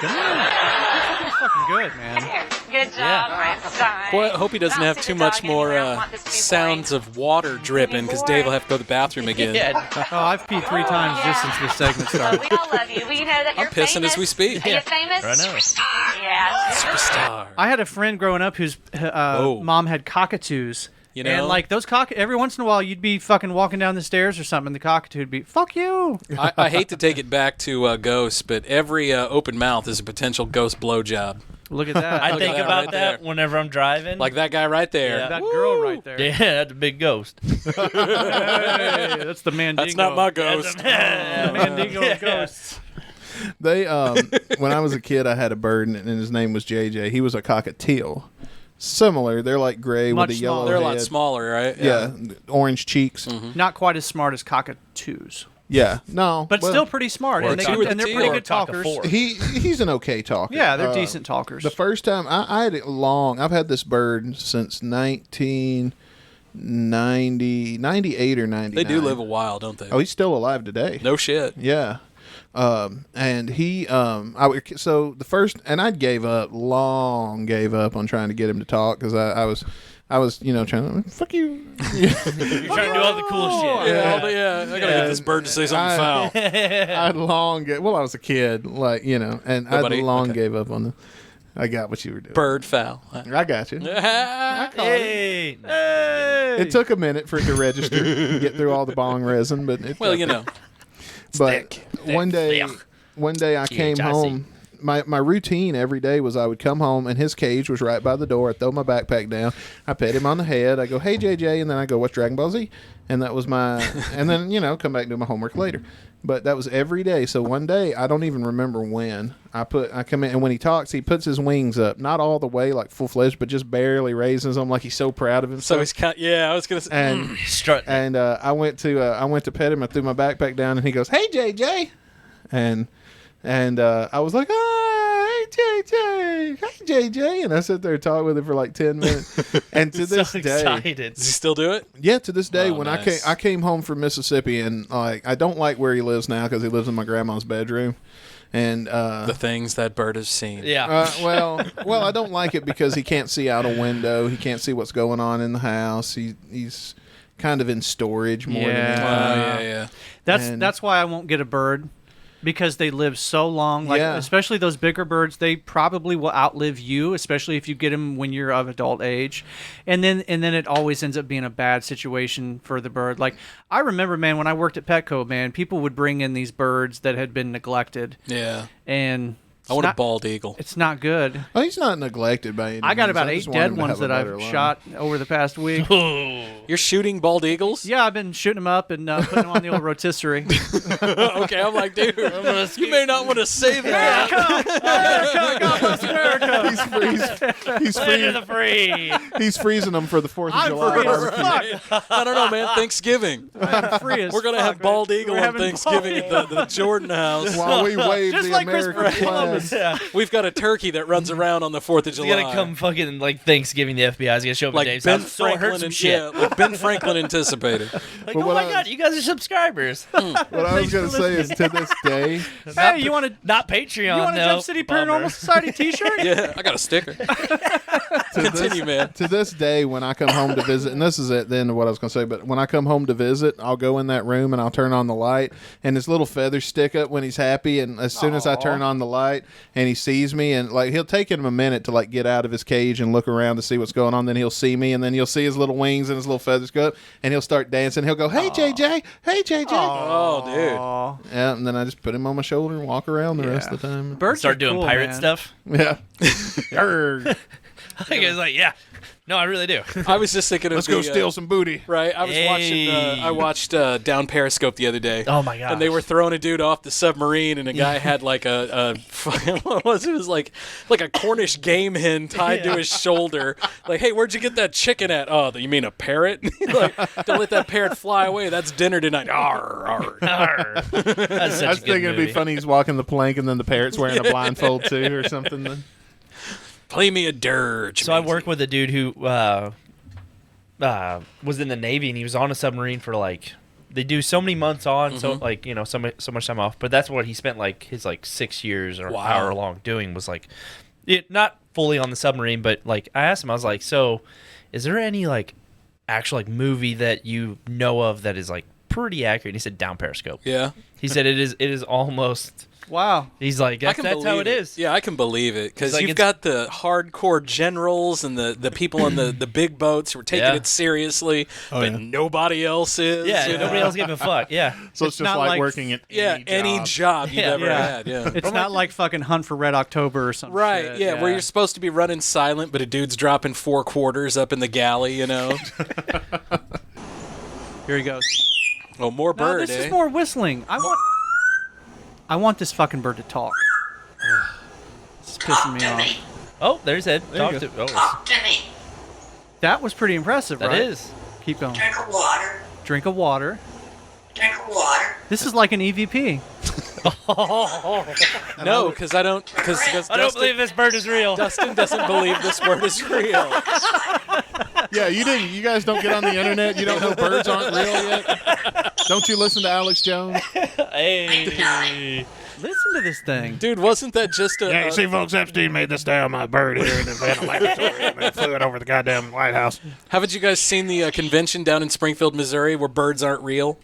That's fucking good, man. Come here. Good job, Einstein. Boy, I hope he doesn't have too much more sounds of water dripping because Dave will have to go to the bathroom again. Oh, I've peed 3 times just since this segment started. We all love you. We know that I'm you're pissing famous. as we speak. Are you famous? I know. Yeah. Superstar. I had a friend growing up whose mom had cockatoos. You know? And like those every once in a while you'd be fucking walking down the stairs or something, and the cockatoo would be, fuck you. I hate to take it back to ghosts, but every open mouth is a potential ghost blowjob. Look at that. I Look think at that about right that there. whenever I'm driving. Like that guy right there. Yeah. That girl right there. Yeah, that's a big ghost. Hey, that's the Mandingo. That's not my ghost. The Mandingo of ghosts. They when I was a kid, I had a bird, and his name was JJ. He was a cockatiel. Similar, they're like gray Much with a yellow smaller. They're a head. lot smaller, right? Yeah, orange cheeks. Not quite as smart as cockatoos. Yeah, no, But well, still pretty smart. And, they're pretty good talkers. He's an okay talker. Yeah, they're decent talkers. The first time I had it long, I've had this bird since 98 or 99. They do live a while, don't they? Oh, he's still alive today. No shit. Yeah. And he, so the first, and I gave up on trying to get him to talk because I was, trying to, fuck you. You're trying to do all the cool shit. I gotta get this bird to say something foul. I was a kid, and I gave up on the, I got what you were doing. Bird foul. I got you. Hey. It took a minute for it to register and get through all the bong resin, but Well, But one day I came home. my routine every day was I would come home and his cage was right by the door. I'd throw my backpack down. I pet him on the head. I go, hey, JJ. And then I go, what's Dragon Ball Z? And that was my, and then, come back and do my homework later. But that was every day. So one day, I don't even remember when, I come in, and when he talks, he puts his wings up. Not all the way, like full-fledged, but just barely raises them like he's so proud of himself. So he's I was going to say. And I went to pet him. I threw my backpack down, and he goes, hey, JJ. And I was like, hey, JJ. Hey, JJ. And I sat there and talked with him for like 10 minutes. And to this day. Excited. Does he still do it? Yeah, to this day. When nice. I came home from Mississippi, and like I don't like where he lives now because he lives in my grandma's bedroom. And the things that bird has seen. Yeah. Well, I don't like it because he can't see out a window. He can't see what's going on in the house. He's kind of in storage more than anything. That's why I won't get a bird. Because they live so long, especially those bigger birds, they probably will outlive you, especially if you get them when you're of adult age, and then it always ends up being a bad situation for the bird. Like I remember, man, when I worked at Petco, man, people would bring in these birds that had been neglected. Yeah, and I want a bald eagle. It's not good. Oh, he's not neglected by any means. I got about 8 dead ones that I've shot over the past week. You're shooting bald eagles? Yeah, I've been shooting them up and putting them on the old rotisserie. Okay, I'm like, dude, you may not want to say that. America, God bless America. He's freezing them for the 4th of July. Free as fuck. I don't know, man. Thanksgiving. I'm free as We're gonna have bald eagle on Thanksgiving at the Jordan house while we wave Just the like American flag. Yeah. We've got a turkey that runs around on the 4th of July. He's gonna come fucking like Thanksgiving. The FBI's gonna show up like at Dave's Ben house. Throw Franklin some shit. like Ben Franklin anticipated. Like, oh my god, you guys are subscribers. What I was gonna say is, to this day, Hey, you want to not Patreon? You want a Jump City Paranormal Society T-shirt? Yeah, I got a sticker. Continue, man. To this day, when I come home to visit, and this is at the end of what I was going to say, but when I come home to visit, I'll go in that room and I'll turn on the light, and his little feathers stick up when he's happy, and as soon as I turn on the light and he sees me, and like he'll take him a minute to like get out of his cage and look around to see what's going on, then he'll see me, and then you'll see his little wings and his little feathers go up, and he'll start dancing. He'll go, hey, JJ, hey, JJ. Oh, dude. Yeah, and then I just put him on my shoulder and walk around the rest of the time. Birds Start are doing cool, pirate man. stuff. Yeah. I was like, yeah. No, I really do. I was just thinking of Let's go steal some booty. Right. I was watching. I watched Down Periscope the other day. Oh my god! And they were throwing a dude off the submarine, and a guy had like a what was it? It was like a Cornish game hen tied to his shoulder. Like, hey, where'd you get that chicken at? Oh, you mean a parrot? Like, don't let that parrot fly away. That's dinner tonight. Arr, arr. Arr. That's such I was a good thinking it'd be movie. funny he's walking the plank, and then the parrot's wearing a blindfold too, or something. Then. Play me a dirge. So I work with a dude who was in the Navy, and he was on a submarine for like, they do so many months on, so like, you know, so much time off. But that's what he spent like his like 6 years or however long doing, was like, not fully on the submarine, but like I asked him, I was like, so is there any like actual like movie that you know of that is like pretty accurate? And he said Down Periscope. Yeah. He said it is almost. Wow. He's like, that's how it is. Yeah, I can believe it. Because like, you've got the hardcore generals and the people on the big boats who are taking it seriously, but nobody else is. Yeah, nobody else gives a fuck. Yeah. So it's just like working at any job you've ever had. Yeah. It's not like fucking Hunt for Red October or something. Right, shit. yeah, where you're supposed to be running silent, but a dude's dropping 4 quarters up in the galley, you know? Here he goes. Oh, more bird, this is more whistling. I want this fucking bird to talk. It's pissing me off. Oh, there's Ed. Talk to me. That was pretty impressive, right? That is. Keep going. Drink of water. Drink of water. Drink of water. This is like an EVP. No, because I don't believe this bird is real. Dustin doesn't believe this bird is real. Yeah, you guys don't get on the internet. You don't know birds aren't real yet. Don't you listen to Alex Jones? Hey. Listen to this thing. Dude, wasn't that just a... Yeah, you see, folks, Epstein made this damn bird here in the laboratory and they flew it over the goddamn White House. Haven't you guys seen the convention down in Springfield, Missouri, where birds aren't real?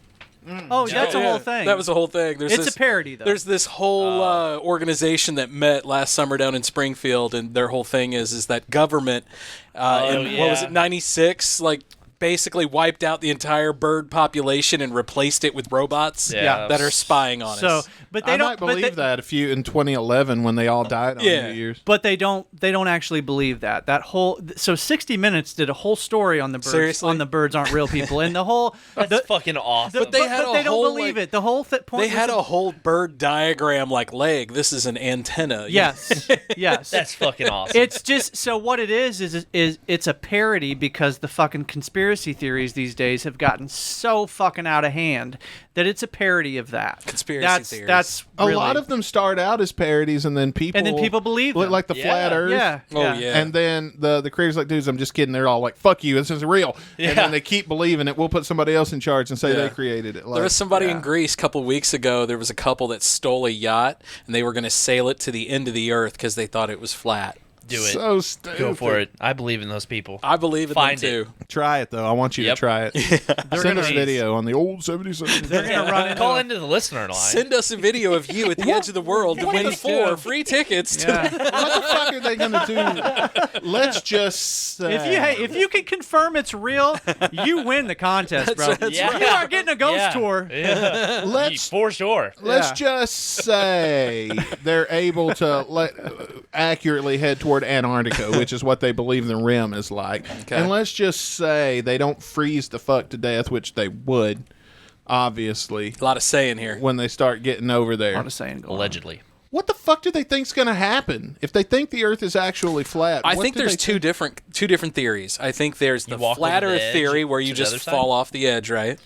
Oh, that's a whole thing. That was a whole thing. It's a parody, though. There's this whole organization that met last summer down in Springfield, and their whole thing is that government, what was it, 96, like, basically wiped out the entire bird population and replaced it with robots that are spying on us. But they I don't might believe that in 2011 when they all died on New Year's. But they don't actually believe that. That whole 60 Minutes did a whole story on the birds. Seriously? On the birds aren't real people, and the whole That's fucking awesome. But they don't believe it. The whole point. They had a whole bird diagram like leg. This is an antenna. Yes, yes. That's fucking awesome. It's just so what it is it's a parody because the fucking conspiracy theories these days have gotten so fucking out of hand that it's a parody of that. Conspiracy theories. That's A really, lot of them start out as parodies, and then people believe them. like the flat Earth. Yeah. Oh yeah. And then the creators like, dudes, I'm just kidding. They're all like, fuck you, this isn't real. Yeah. And then they keep believing it. We'll put somebody else in charge and say they created it. There was somebody in Greece a couple weeks ago. There was a couple that stole a yacht, and they were going to sail it to the end of the earth because they thought it was flat. Do it. So stupid. Go for it. I believe in those people. I believe in Find them too. Try it, though. I want you to try it. Send us a video on the old 77. They're gonna run into Call into the listener line. Send us a video of you at the edge of the world to win 4 free tickets. To What the fuck are they going to do? Let's just say. if you can confirm it's real, you win the contest, bro. That's You are getting a ghost tour. Yeah. Let's For sure. Let's just say they're able to accurately head toward Antarctica, which is what they believe the rim is like. Okay. And let's just say they don't freeze the fuck to death, which they would, obviously, A lot of saying here. when they start getting over there. I'm just saying. Allegedly. What the fuck do they think's going to happen if they think the Earth is actually flat? I what think do there's they two different theories. I think there's the walk flat over the Earth edge theory where you to the just other side? fall off the edge, right?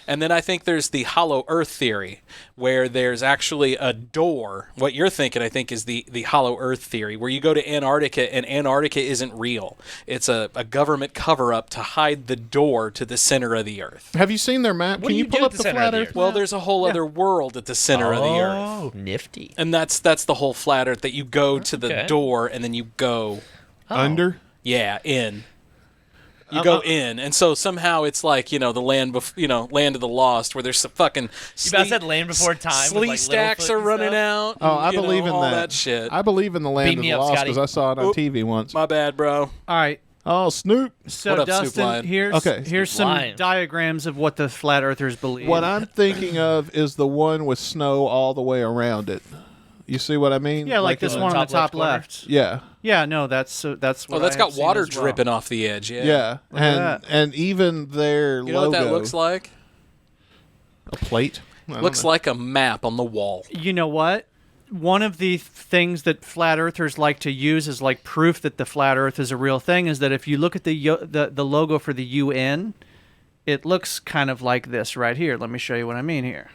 And then I think there's the hollow Earth theory where there's actually a door. What you're thinking, I think, is the hollow Earth theory where you go to Antarctica and Antarctica isn't real. It's a government cover-up to hide the door to the center of the Earth. Have you seen their map? What Can do you you pull do up at the the center flat of the Earth? Earth? Well, there's a whole other world at the center of the Earth. Oh, nifty. And that's the whole flat Earth, that you go to the Okay. door and then you go, Under? in. You go in, and so somehow it's like the land, land of the lost, where there's some fucking. You guys said land before time. Slee with, like, stacks Littlefoot are and running stuff? out. Oh, I and, believe in all that. that shit. I believe in the land Beat of me the up, lost Scotty. because I saw it on TV once. My bad, bro. All right. Oh, Snoop. So What up, Snoop Dustin, Lion? here's some Lion. diagrams of what the flat earthers believe. What I'm thinking of is the one with snow all the way around it. You see what I mean? yeah, like this in one the on the top top left left. Yeah. Yeah, no, that's what. Oh, that's I got have seen water as well. dripping off the edge. Yeah. Yeah. at that. And even their You know logo. what that looks like? A plate? I don't Looks know. like a map on the wall. You know what? One of the things that flat earthers like to use as like proof that the flat Earth is a real thing is that if you look at the logo for the UN, it looks kind of like this right here. Let me show you what I mean here.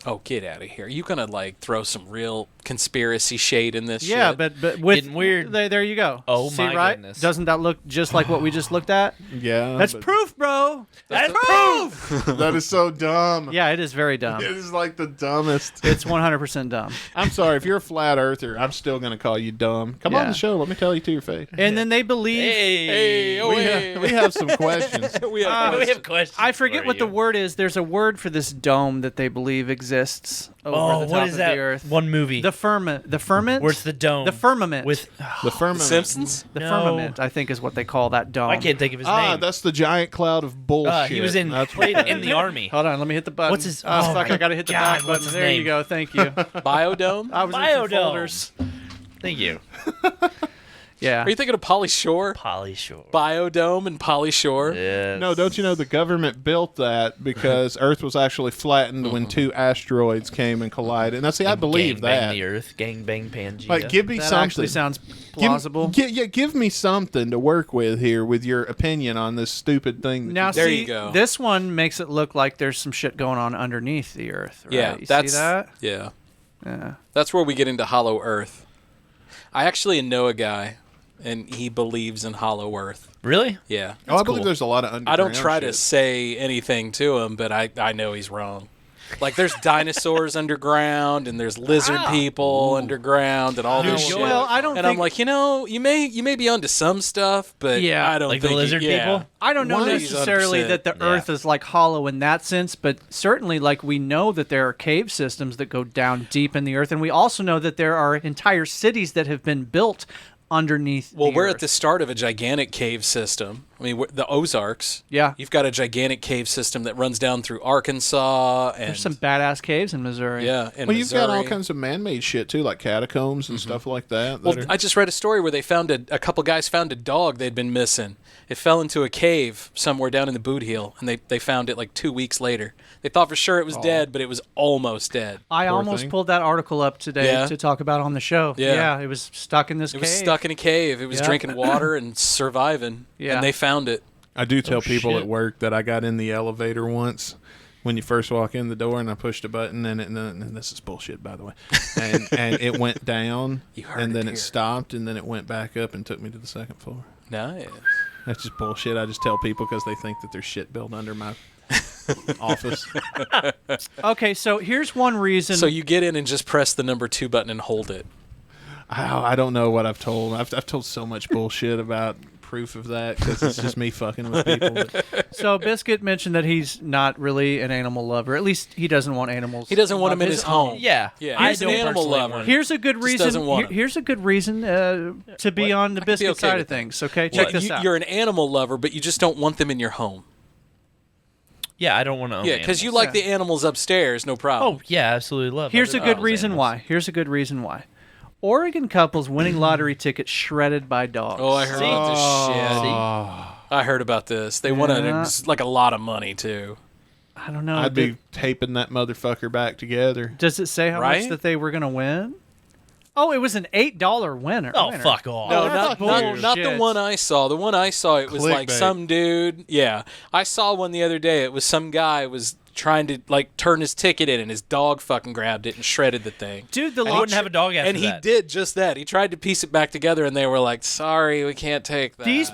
Oh, get out of here! You gonna throw some real conspiracy shade in this? Yeah, shit? but with Getting weird. There you go. Oh, See, my right? goodness. Doesn't that look just like what we just looked at? Yeah. That's but proof, bro. That's proof. that is so dumb. Yeah, it is very dumb. It is like the dumbest. It's 100% dumb. I'm sorry. If you're a flat earther, I'm still going to call you dumb. Come on Yeah. the show. Let me tell you to your face. And then they believe. Hey. We have some questions. we have questions. I forget for what the you. word is. There's a word for this dome that they believe exists over Oh, the top what is of that? the earth. One movie. The firmament. The firmament. Where's the dome? The firmament. With The firmament. Simpsons. the No. firmament, I think, is what they call that dome. I can't think of his Ah, name. that's the giant cloud of bullshit. He was in That's what played that in is. the army. Hold on, let me hit the button. What's his- Oh, oh, fuck! I gotta hit the God, back what's button. his There you name? go. Thank you. Biodome. I was in some Biodome. folders. Thank you. Yeah. Are you thinking of Polly Shore? Polly Shore. Biodome and Polly Shore. Yes. No, don't you know the government built that because Earth was actually flattened when two asteroids came and collided. Now, see, I believe Gang that. Bang the Earth. Gang bang Pangea. Like, give me That something. actually sounds plausible. Give me something to work with here with your opinion on this stupid thing. That Now, There see, you go. this one makes it look like there's some shit going on underneath the Earth. Right? Yeah, you that's see that? yeah. Yeah. That's where we get into Hollow Earth. I actually know a guy, and he believes in Hollow Earth. Really? Yeah. I believe there's a lot of underground I don't try to shit. say anything to him, but I know he's wrong. Like, there's dinosaurs underground, and there's lizard people underground, and all this shit. Well, I don't and think. I'm like, you may be onto some stuff, but Yeah. I don't Like think the lizard people? I don't know Why? necessarily that the 100%, Earth is like hollow in that sense, but certainly like we know that there are cave systems that go down deep in the Earth, and we also know that there are entire cities that have been built underneath. Well, the we're Earth. at the start of a gigantic cave system. I mean, the Ozarks. Yeah. You've got a gigantic cave system that runs down through Arkansas. And There's some badass caves in Missouri. Yeah, in Well, you've got all Missouri. kinds of man-made shit too, like catacombs and stuff like that. Well, I just read a story where they found a couple guys found a dog they'd been missing. It fell into a cave somewhere down in the Boot Heel, and they found it like 2 weeks later. They thought for sure it was dead, but it was almost dead. I almost pulled that article up today to talk about on the show. Yeah. It was stuck in this cave. It was stuck in a cave. It was drinking water and surviving, and they found it. I do tell people at work that I got in the elevator once when you first walk in the door, and I pushed a button, and this is bullshit, by the way, and it went down, and then it stopped, and then it went back up and took me to the second floor. Nice. That's just bullshit. I just tell people because they think that there's shit built under my office. Okay, so here's one reason. So you get in and just press the number 2 button and hold it. I don't know what I've told. I've told so much bullshit about proof of that because it's just me fucking with people. So Biscuit mentioned that he's not really an animal lover. At least he doesn't want animals. He doesn't want them in his home. Yeah. He's an animal lover. Here's a good Just reason. doesn't want 'em. Here's a good reason to be on the Biscuit okay side with of things. Okay, check this out. You're an animal lover, but you just don't want them in your home. Yeah, I don't want to own Yeah, because you like the animals upstairs, no problem. Oh, yeah, absolutely love Here's a other good people's reason animals. why. Here's a good reason why. Oregon couples winning lottery tickets shredded by dogs. Oh, I heard about this shit. I heard about this. They won a lot of money too. I don't know. I'd be taping that motherfucker back together. Does it say how much that they were going to win? Oh, it was an $8 winner. Oh, fuck off. No, that's not the one I saw. The one I saw, it was like Clickbait. some dude. Yeah, I saw one the other day. It was some guy was trying to turn his ticket in, and his dog fucking grabbed it and shredded the thing. Dude, I wouldn't have a dog after and that. he did just that. He tried to piece it back together, and they were like, "Sorry, we can't take that." These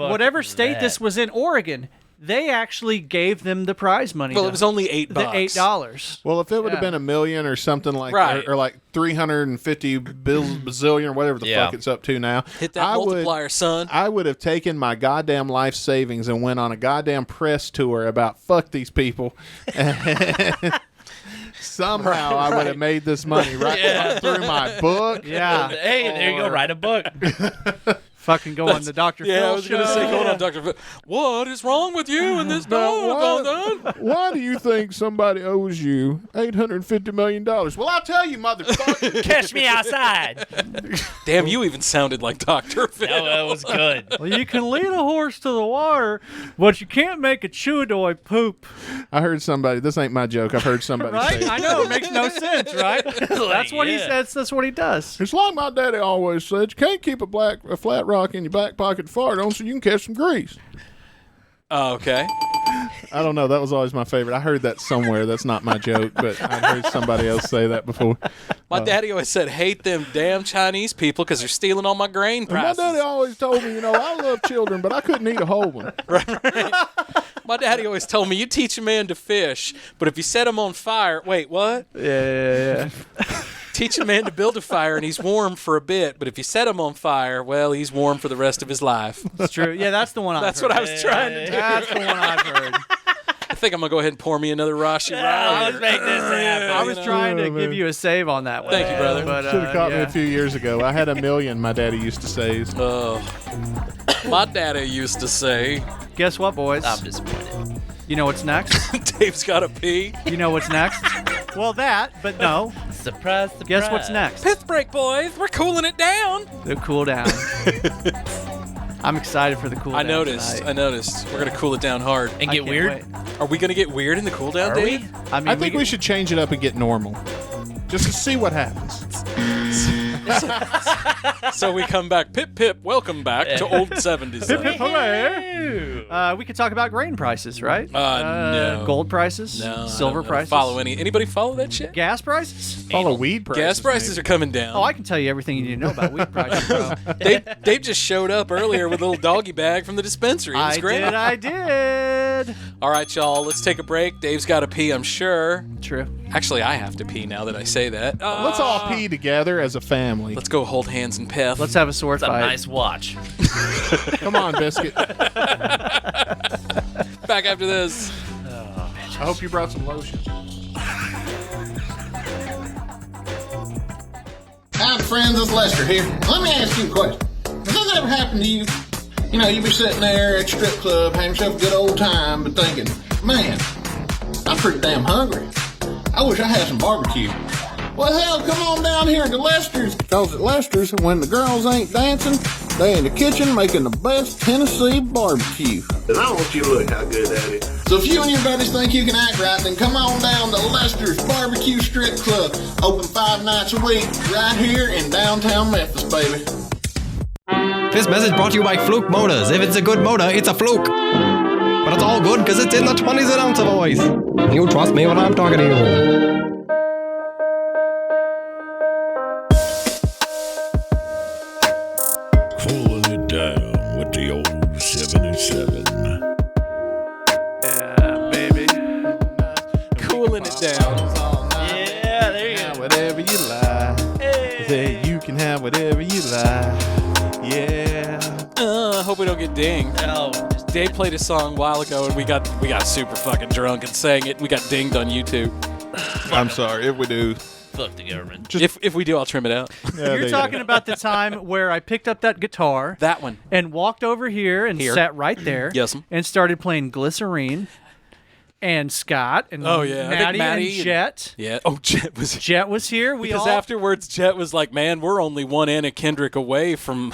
whatever state this was in, Oregon, they actually gave them the prize money. Well, it was only $8. The $8. Well, if it would have been $1 million or something like Right. or like 350 bazillion or whatever the fuck it's up to now, Hit that multiplier, son. I would have taken my goddamn life savings and went on a goddamn press tour about fuck these people. Somehow I would have made this money right through my book. Yeah. Hey, there you go. Write a book. Fucking go on the Dr. Phil I was show. going to say, going on Dr. Phil. What is wrong with you and this dog? Why do you think somebody owes you $850 million? Well, I'll tell you, motherfucker. Catch me outside. Damn, you even sounded like Dr. Phil. No, that was good. Well, you can lead a horse to the water, but you can't make a chewadoy poop. I heard somebody. This ain't my joke. I've heard somebody Right? say. I know it makes no sense, right? That's what he says. That's what he does. It's like my daddy always said. You can't keep a flat rock in your back pocket to fart on, so you can catch some grease. Oh, okay. I don't know. That was always my favorite. I heard that somewhere. That's not my joke, but I've heard somebody else say that before. My daddy always said, hate them damn Chinese people because they're stealing all my grain And my prices. daddy always told me, I love children, but I couldn't eat a whole one. My daddy always told me, you teach a man to fish, but if you set him on fire, wait, what? Yeah. Teach a man to build a fire and he's warm for a bit, but if you set him on fire, well, he's warm for the rest of his life. It's true. Yeah, that's the one That's I've heard. what I was trying to do. That's the one I've heard. I think I'm going to go ahead and pour me another Rashi Let's right. make this happen. I was trying to give you a save on that one. Thank you, brother. But, Should have caught me yeah. a few years ago. I had $1 million. My daddy used to say. Oh, my daddy used to say, Guess what, boys? I'm disappointed. You know what's next? Dave's got to pee. You know what's next? Well, that, but no. Surprise, surprise. Guess what's next? Pith break, boys. We're cooling it down. The cool down. I'm excited for the cool down. I noticed. We're going to cool it down hard. And I get can't weird? wait. Are we going to get weird in the cool down, Are Dave? we? I think we should change it up and get normal, just to see what happens. So we come back. Pip, pip. Welcome back to old 70s. We could talk about grain prices, right? No. Gold prices? No. Silver I don't prices? Follow anybody follow that shit? Gas prices? Follow weed prices. Gas prices are coming down. Oh, I can tell you everything you need to know about weed prices, bro. Dave just showed up earlier with a little doggy bag from the dispensary. It was great. I did. All right, y'all. Let's take a break. Dave's got to pee, I'm sure. True. Actually, I have to pee now that I say that. Let's all pee together as a family. Let's go hold hands and piff. Let's have a sword That's a fight. nice watch. Come on, Biscuit. Back after this. I hope you brought some lotion. Hi, friends. It's Lester here. Let me ask you a question. Has this ever happened to you? You know, you be sitting there at your strip club, having yourself a good old time, but thinking, man, I'm pretty damn hungry. I wish I had some barbecue. Well, hell, come on down here to Lester's. Because at Lester's, when the girls ain't dancing, they in the kitchen making the best Tennessee barbecue. And I want you to look how good that is. So if you and your buddies think you can act right, then come on down to Lester's Barbecue Strip Club. Open 5 nights a week, right here in downtown Memphis, baby. This message brought to you by Fluke Motors. If it's a good motor, it's a fluke. But it's all good because it's in the 20s an ounce, boys. You trust me when I'm talking to you. Cooling it down with the old 77. Yeah, baby. Cooling it down. Yeah, there you go. Whatever you like. Say you can have whatever you like. Yeah. I hope we don't get dinged. Oh, Dave played a song a while ago, and we got super fucking drunk and sang it. We got dinged on YouTube. I'm sorry if we do. fuck the government. If we do, I'll trim it out. Yeah, You're talking about the time where I picked up that guitar. That one. And walked over here and sat right there. Yes. And started playing Glycerine. And Scott and Maddie and Jet. Yeah. Oh, Jet was here. Because afterwards, Jet was like, "Man, we're only one Anna Kendrick away from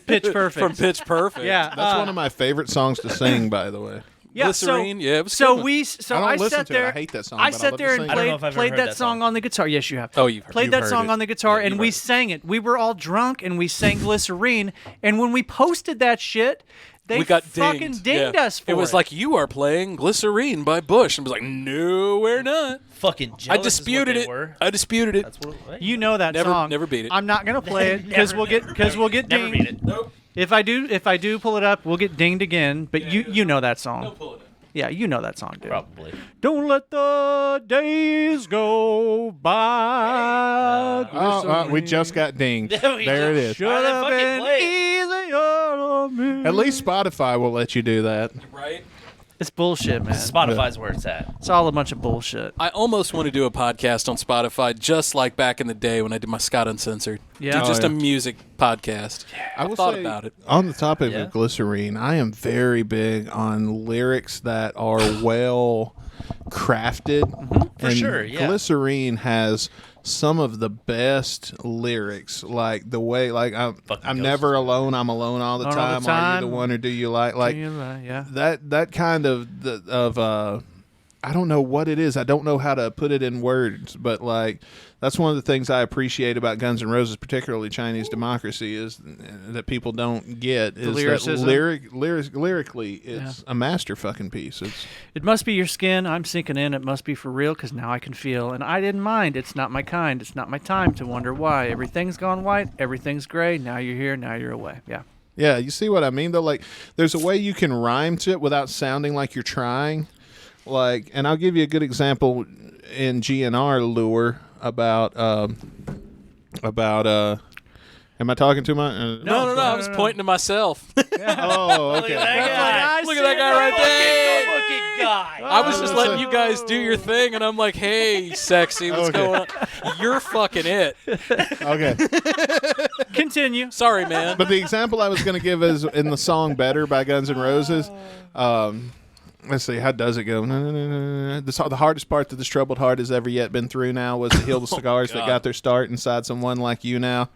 Pitch Perfect." From Pitch Perfect. Yeah, that's one of my favorite songs to sing, by the way. Yeah, Glycerine. it was so good. we so I don't I listen sat to it. there. I hate that song, I but I sat love there to and sing it. played that song on the guitar. Yes, you have. Oh, you've heard played that song it. on the guitar, Yeah, and we sang it. We were all drunk, and we sang Glycerine. And when we posted that shit, they got fucking dinged us for it. It was like, "You are playing Glycerine by Bush," and I was like, "No, we're not." Fucking I disputed it. I disputed it. That's what it was. You know that song. Never beat it. I'm not gonna play it because we'll get dinged. Never beat it. Nope. If I do pull it up, we'll get dinged again. But you know that song. No, pull it up. Yeah, you know that song, dude. Probably. Don't let the days go by. We just got dinged. There it is. Should have been easier on me. At least Spotify will let you do that. Right? It's bullshit, man. Spotify's where it's at. It's all a bunch of bullshit. I almost want to do a podcast on Spotify, just like back in the day when I did my Scott Uncensored. Yeah. Do just Oh, a yeah. music podcast. I will thought say, about it. On the topic Yeah. of Glycerine, I am very big on lyrics that are well crafted. For and sure, yeah. Glycerine has some of the best lyrics, like the way, like I'm Fucking never alone, I'm alone all the All the time. Are you time. the one or do you like Yeah. that kind of I don't know what it is. I don't know how to put it in words, but like that's one of the things I appreciate about Guns N' Roses, particularly Chinese Democracy, is that people don't get is lyricism. that lyrically it's a master fucking piece. It must be your skin. I'm sinking in. It must be for real because now I can feel. And I didn't mind. It's not my kind. It's not my time to wonder why. Everything's gone white. Everything's gray. Now you're here. Now you're away. Yeah. Yeah, you see what I mean though? Like there's a way you can rhyme to it without sounding like you're trying. Like, and I'll give you a good example in GNR Lure about am I talking too much? No. I was pointing to myself. Oh, okay. Look at that guy right there. Fucking guy. I was just letting you guys do your thing, and I'm like, "Hey, sexy, what's going on? You're fucking it." Okay. Continue. Sorry, man. But the example I was going to give is in the song "Better" by Guns N' Roses. Let's see, how does it go? The hardest part that this troubled heart has ever yet been through now was to heal the cigars that got their start inside someone like you now.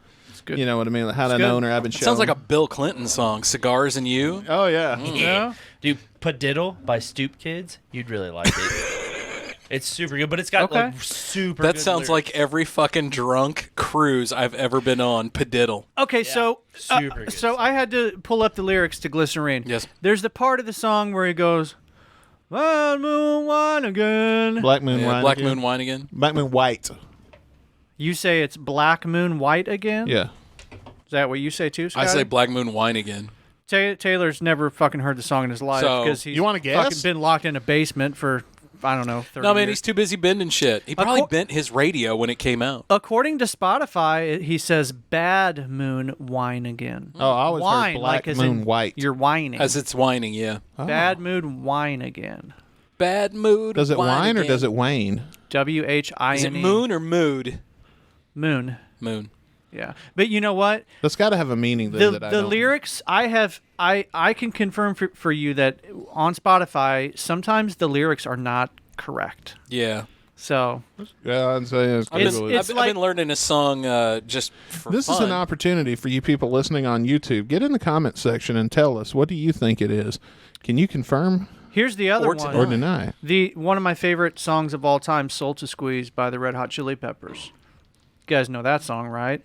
Good. You know what I mean? Like, had I known her, I've been shown. Sounds like a Bill Clinton song, "Cigars and You." Oh, yeah. Yeah. Dude, Padiddle by Stoop Kids, you'd really like it. It's super good, but it's got like super That good sounds lyrics. like every fucking drunk cruise I've ever been on. Padiddle. Okay, so super good I had to pull up the lyrics to Glycerine. Yes. There's the part of the song where he goes, "Black moon wine again." Black Moon Yeah, Wine Black again. Moon Wine again. Black Moon White. You say it's Black Moon White again? Yeah. Is that what you say too, Scotty? I say Black Moon Wine again. Taylor's never fucking heard the song in his life So- because he's You wanna guess? fucking been locked in a basement for, I don't know, 30 No, man, years. he's too busy bending shit. He probably bent his radio when it came out. According to Spotify, he says "Bad Moon Wine again." Oh, I always Wine, heard Black like as Moon in White. You're whining. As it's whining, yeah. Bad Mood Wine again. Bad mood. Does it whine or again. does it wane? WHINE. Is it moon or mood? Moon. Moon. Yeah. But you know what? That's got to have a meaning that I The don't. lyrics, I can confirm for you that on Spotify, sometimes the lyrics are not correct. Yeah. So Yeah, I'd say it's I've been learning a song just for This fun. is an opportunity for you people listening on YouTube. Get in the comment section and tell us, what do you think it is? Can you confirm here's the other one. or deny? One of my favorite songs of all time, "Soul to Squeeze" by the Red Hot Chili Peppers. You guys know that song, right?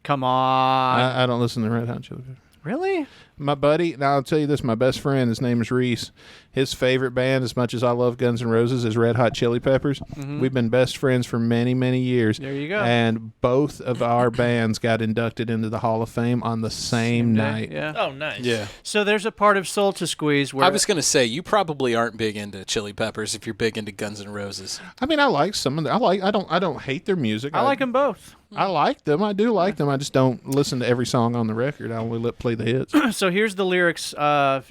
Come on. I don't listen to Red Hot Chili Peppers. Really? My buddy, now I'll tell you this, my best friend, his name is Reese. His favorite band, as much as I love Guns N' Roses, is Red Hot Chili Peppers. Mhm. We've been best friends for many, many years. There you go. And both of our bands got inducted into the Hall of Fame on the same night. Yeah. Oh, nice. Yeah. So there's a part of "Soul to Squeeze" where I was going to say, you probably aren't big into Chili Peppers if you're big into Guns N' Roses. I mean, I like some of them. I don't hate their music. I like them both. I like them. I do like them. I just don't listen to every song on the record. I only play the hits. So here's the lyrics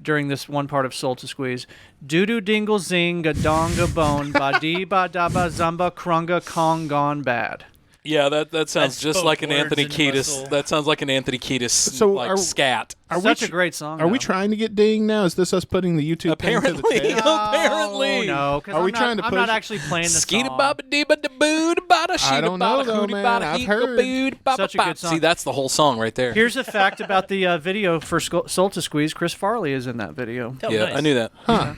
during this one part of "Soul to Squeeze." Doo-doo dingle zing, a donga bone, ba dee ba da ba zumba krunga kong gone bad. Yeah, that sounds just like an words Anthony into my Kiedis. soul. That sounds like an Anthony Kiedis scat. Such a great song. Are we trying to get dinged now? Is this us putting the YouTube Apparently, thing to the test? apparently. No, because Are we trying to I'm push not it? actually playing the Skeeta song. baba dee ba da boo da ba da I sheeta don't know, ba da though, hooty man. ba da I've hee heard. ba boo da ba Such a ba. good song. See, that's the whole song right there. Here's a fact about the video for "Soul to Squeeze." Chris Farley is in that video. Oh, yeah, nice. I knew that. Huh.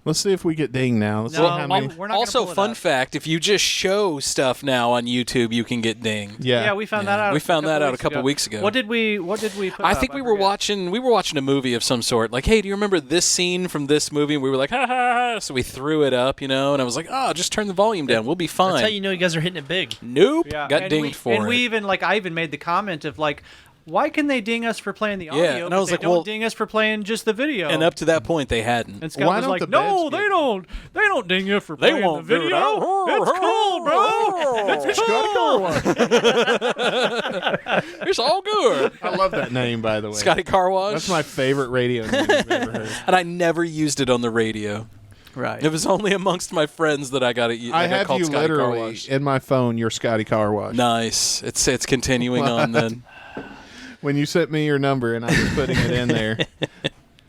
Let's see if we get dinged now. Let's see No, how many. we're not Also, gonna pull it fun up. fact: if you just show stuff now on YouTube, you can get dinged. Yeah, we found that out. We found that out a couple weeks ago. What did we put I up? think we were watching a movie of some sort. Like, hey, do you remember this scene from this movie? And we were like, ha ha ha. So we threw it up, and I was like, oh, just turn the volume down. We'll be fine. That's how you know you guys are hitting it big. Nope. Yeah. Got and dinged for it. And we even I even made the comment of why can they ding us for playing the audio? Yeah, and I but was they like, don't well- ding us for playing just the video. And up to that point, they hadn't. And Scott Why was don't like, the no, beds they don't ding you for They playing won't the do video. that. It's cool, bro. It's cool. It's all good. I love that name, by the way. Scotty Car Wash. That's my favorite radio name I've ever heard. And I never used it on the radio. Right. It was only amongst my friends that I got it. I got have called you Scotty Car literally Wash. in my phone. Your Scotty Car Wash. Nice. It's continuing on then. When you sent me your number and I was putting it in there.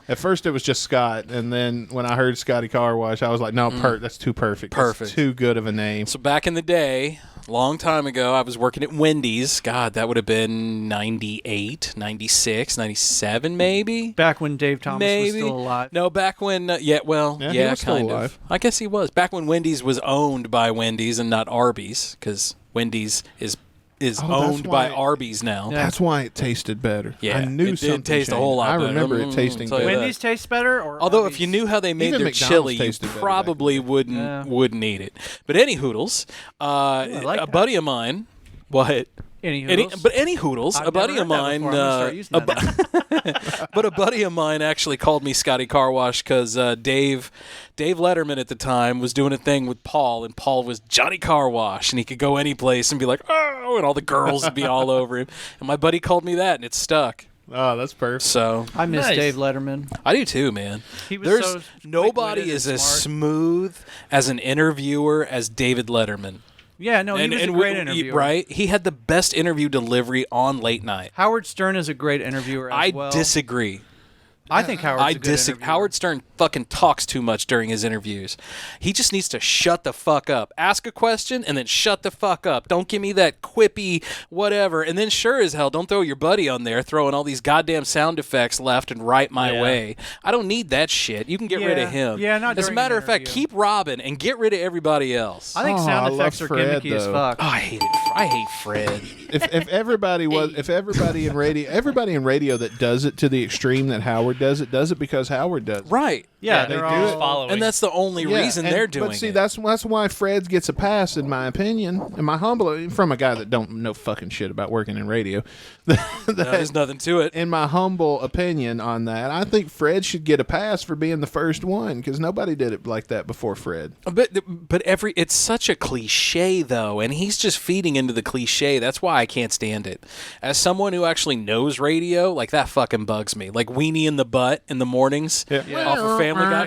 At first it was just Scott, and then when I heard Scotty Car Wash, I was like, no, that's too perfect. Perfect. That's too good of a name. So back in the day, long time ago, I was working at Wendy's. God, that would have been 98, 96, 97 maybe. Back when Dave Thomas Maybe. was still alive. No, back when, Yeah, he was still kind alive. of. I guess he was. Back when Wendy's was owned by Wendy's and not Arby's, because Wendy's is that's owned by why- Arby's now. That's why it tasted better. Yeah, I knew it did something taste a changed. whole lot I better. remember it tasting tell you better. that. Wendy's tastes better, or Although, Arby's? if you knew how they made Even their McDonald's chili, you tasted better probably wouldn't eat it. But any hoodles, like a that. buddy of mine, what? Any hoodles? Any hoodles, I've a buddy never of heard that mine, before. I'm gonna start using that. but a buddy of mine actually called me Scotty Car Wash because Dave Letterman at the time was doing a thing with Paul, and Paul was Johnny Car Wash, and he could go any place and be like, oh, and all the girls would be all over him. And my buddy called me that, and it stuck. Oh, that's perfect. So I miss Nice. Dave Letterman. I do too, man. He was There's so nobody quick-witted is and as smart. smooth as an interviewer as David Letterman. Yeah, no, he was a great interviewer. Right? He had the best interview delivery on late night. Howard Stern is a great interviewer as I well. disagree. I think Howard's a good interviewer. Howard Stern fucking talks too much during his interviews. He just needs to shut the fuck up. Ask a question and then shut the fuck up. Don't give me that quippy whatever. And then sure as hell, don't throw your buddy on there throwing all these goddamn sound effects left and right my way. I don't need that shit. You can get rid of him. Yeah, not As a during matter an of fact, interview. keep Robin and get rid of everybody else. I think sound I love effects are Fred, gimmicky as though. fuck. Oh, I hate Fred. If everybody in radio that does it to the extreme that Howard does it because Howard does it. Right. Yeah, they they're do all it. Following. And that's the only reason they're doing But see, it. that's why Fred gets a pass, in my opinion, in my humble, from a guy that don't know fucking shit about working in radio. There's nothing to it. In my humble opinion on that, I think Fred should get a pass for being the first one because nobody did it like that before Fred. But it's such a cliche though, and he's just feeding into the cliche. That's why I can't stand it. As someone who actually knows radio, like that fucking bugs me. Like Weenie and the butt in the mornings off of Family Guy.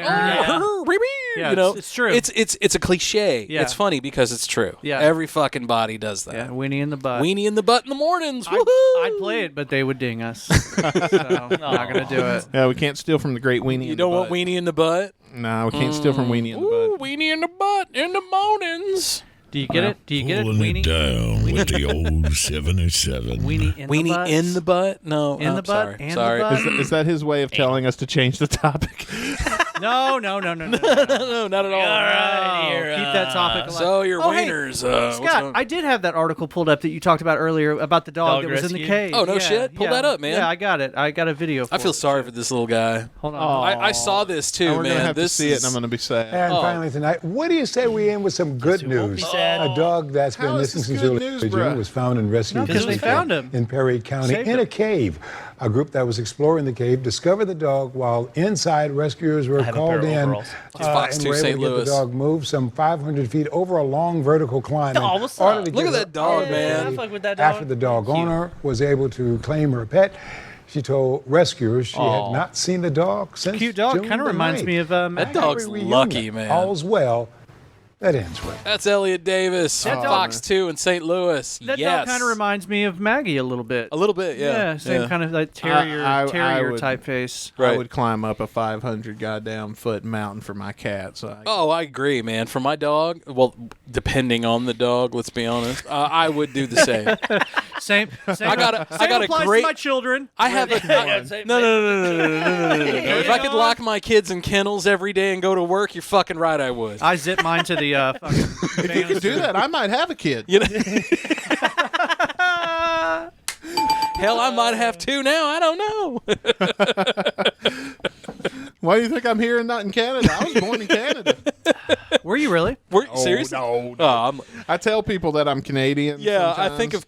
Yeah, You know, it's true. It's a cliche. Yeah. It's funny because it's true. Yeah. Every fucking body does that. Yeah, weenie in the butt. Weenie in the butt in the mornings. Woohoo! I'd play it, but they would ding us. So I'm not gonna do it. Yeah, we can't steal from the great weenie. You don't want weenie in the butt? No, we can't steal from weenie in the Ooh, butt. weenie in the butt in the mornings. Do you get it? Do you get it? Pulling Weenie. it down with the old 77. Weenie in the Weenie butt. in the butt? No, In the butt Sorry. and the sorry. butt. Is that his way of telling us to change the topic? No. No, not at all. All right, keep that topic alive. So your Oh, hey, wieners. what's Scott, going- I did have that article pulled up that you talked about earlier about the dog Dog that was in the rescue? cave. Oh, no Yeah, shit? Pull yeah. that up, man. Yeah, I got it. I got a video for I feel it. sorry for this little guy. Hold on. I saw this too, We're man. gonna have this to see it, is and I'm gonna be sad. And finally tonight, what do you say we end with some good who won't news? be sad? A dog that's been How is missing this since good early news, June bruh? was found and rescued No, 'cause we found him. in Perry County Saved in him. a cave. A group that was exploring the cave discovered the dog while inside. Rescuers were have a pair called of in overalls. Fox and 2 were able St. to get Louis. the dog moved some 500 feet over a long vertical climb. Oh, in what's order up? to Look get at her that dog, out of the man. cave. I fuck with that After dog. the dog Cute. owner was able to claim her pet, she told rescuers she had not seen the dog since Cute dog. June Kind of the reminds 9th. me of That dog's Reunion. lucky, man. All's well that ends well. That's Elliot Davis from That Fox 2 in St. Louis. That yes. dog kind of reminds me of Maggie a little bit. A little bit, yeah. Same kind of like terrier I would- type face. I would climb up a 500 goddamn foot mountain for my cat. So Oh, I agree, man. For my dog, well, depending on the dog, let's be honest, I would do the same. Same. I got a applies great. to my children. I have a no. If I could lock my kids in kennels every day and go to work, you're fucking right. I would. I zip mine to the fucking. if you could do that, I might have a kid. You know? Hell, I might have two now. I don't know. Why do you think I'm here and not in Canada? I was born in Canada. Were you really? Were you serious? No. Oh, I tell people that I'm Canadian. yeah, sometimes. I think of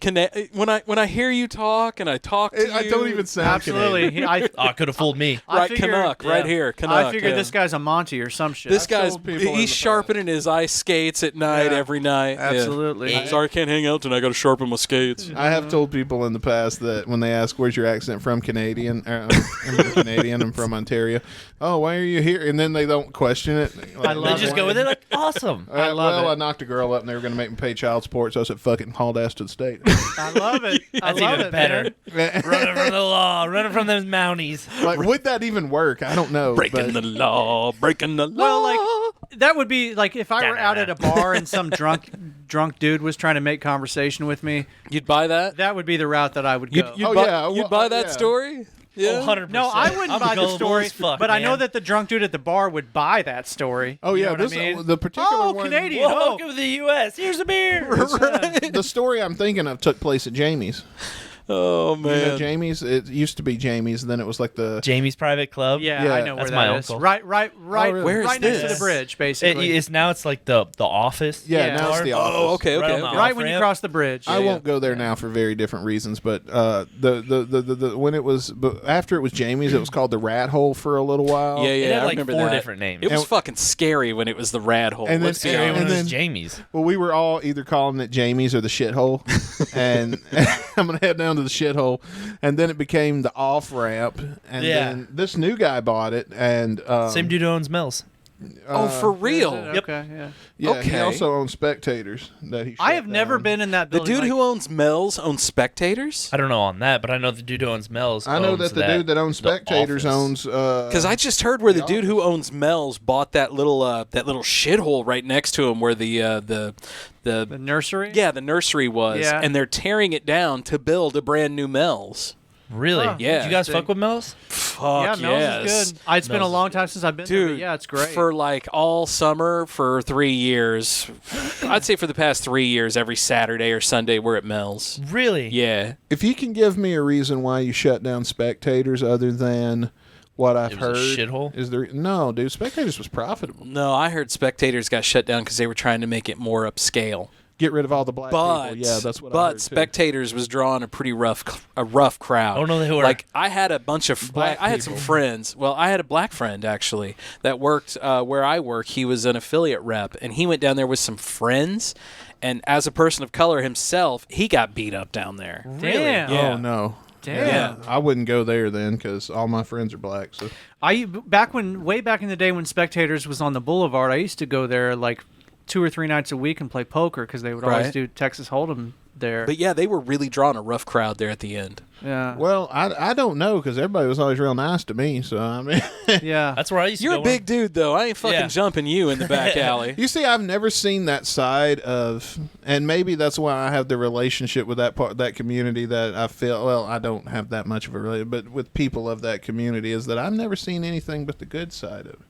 when I hear you talk and I talk to you. I don't even sound Absolutely. Canadian. Could have fooled me. I Right, figured- Canuck, right here, Canuck. I figured yeah. this guy's a Monty or some shit. This guy's told people in the he's past. sharpening his ice skates at night Yeah, every night. Yeah. absolutely. I'm sorry, I can't hang out tonight. I got to sharpen my skates. I have told people in the past that when they ask, "Where's your accent from?" Canadian. I'm Canadian. I'm from Ontario. Oh, why are you here? And then they don't question it. I love They just it. go with it like, awesome. I love it. I knocked a girl up and they were going to make me pay child support, so I said, "Fucking hauled ass to the state." I love it. I That's love even it, better. man. Running from the law, running from those Mounties. Like, would that even work? I don't know. Breaking the law, breaking the law. Well, like that would be like if I were out at a bar and some drunk dude was trying to make conversation with me. You'd buy that? That would be the route that I would go. You'd buy that story? Yeah. 100%. No, I wouldn't I'm buy the gullible story, as fuck, but I know man. that the drunk dude at the bar would buy that story. Oh You yeah, know what this I mean? the particular one. Canadian. Whoa, Oh. welcome to the U.S. Here's a beer. The story I'm thinking of took place at Jamie's. Oh You know man. Jamie's. It used to be Jamie's, and then it was like the. Jamie's Private Club. Yeah, Yeah, I know where that's that my is. uncle. Right, really? Where is right next to this? the bridge, basically. It's now it's like the office. Yeah, now it's the office. Oh, okay, Right okay. on the okay. right when you off-ramp. cross the bridge. I won't go there now for very different reasons, but the when it was after it was Jamie's, it was called the Rat Hole for a little while. Yeah, It yeah, had I like remember 4 that. different names. It was And- fucking scary when it was the rat hole. And then- Let's be and When honest. it then- was Jamie's. Well, we were all either calling it Jamie's or the shithole, and I'm gonna head down to the shithole, and then it became the off ramp, and Yeah. then this new guy bought it, and Same dude who owns Mel's. Oh, for real? Yep. Okay, yeah. yeah, he Okay. also owns Spectators. That he. I shut have never down. been in that The building. dude like- who owns Mel's owns Spectators? I don't know on that, but I know the dude who owns Mel's. I know owns that the dude that owns the Spectators office. owns. Because I just heard where the dude who owns Mel's bought that little shithole right next to him where the nursery. the nursery was, Yeah. and they're tearing it down to build a brand new Mel's. Really? Huh. Yeah. Did you guys fuck with Mel's? Fuck Yeah, Mel's yes. is good. It's been a Mel's long time since I've been there, Dude, but yeah, it's great. For like all summer for 3 years, I'd say for the past 3 years, every Saturday or Sunday we're at Mel's. Really? Yeah. If you can give me a reason why you shut down Spectators other than what I've It was a heard, shithole? is there? No, dude, Spectators was profitable. No, I heard Spectators got shut down because they were trying to make it more upscale. Get rid of all the black But people. Yeah, that's what I heard too. Spectators was drawing a pretty rough crowd. Oh, no, who are- like I had a bunch of Black I had some people. friends. Well, I had a black friend actually that worked where I work. He was an affiliate rep, and he went down there with some friends. And as a person of color himself, he got beat up down there. Damn. Yeah. Oh no. Damn. Yeah, I wouldn't go there then because all my friends are black. So way back in the day when Spectators was on the Boulevard, I used to go there like 2 or 3 nights a week and play poker because they would always do Texas Hold'em there. But yeah, they were really drawing a rough crowd there at the end. Yeah. Well, I don't know because everybody was always real nice to me. So I mean, yeah, that's where I used to You're go. a big dude though. I ain't fucking jumping you in the back alley. You see, I've never seen that side of, and maybe that's why I have the relationship with that part, that community that I feel. Well, I don't have that much of a relationship, but with people of that community, is that I've never seen anything but the good side of it.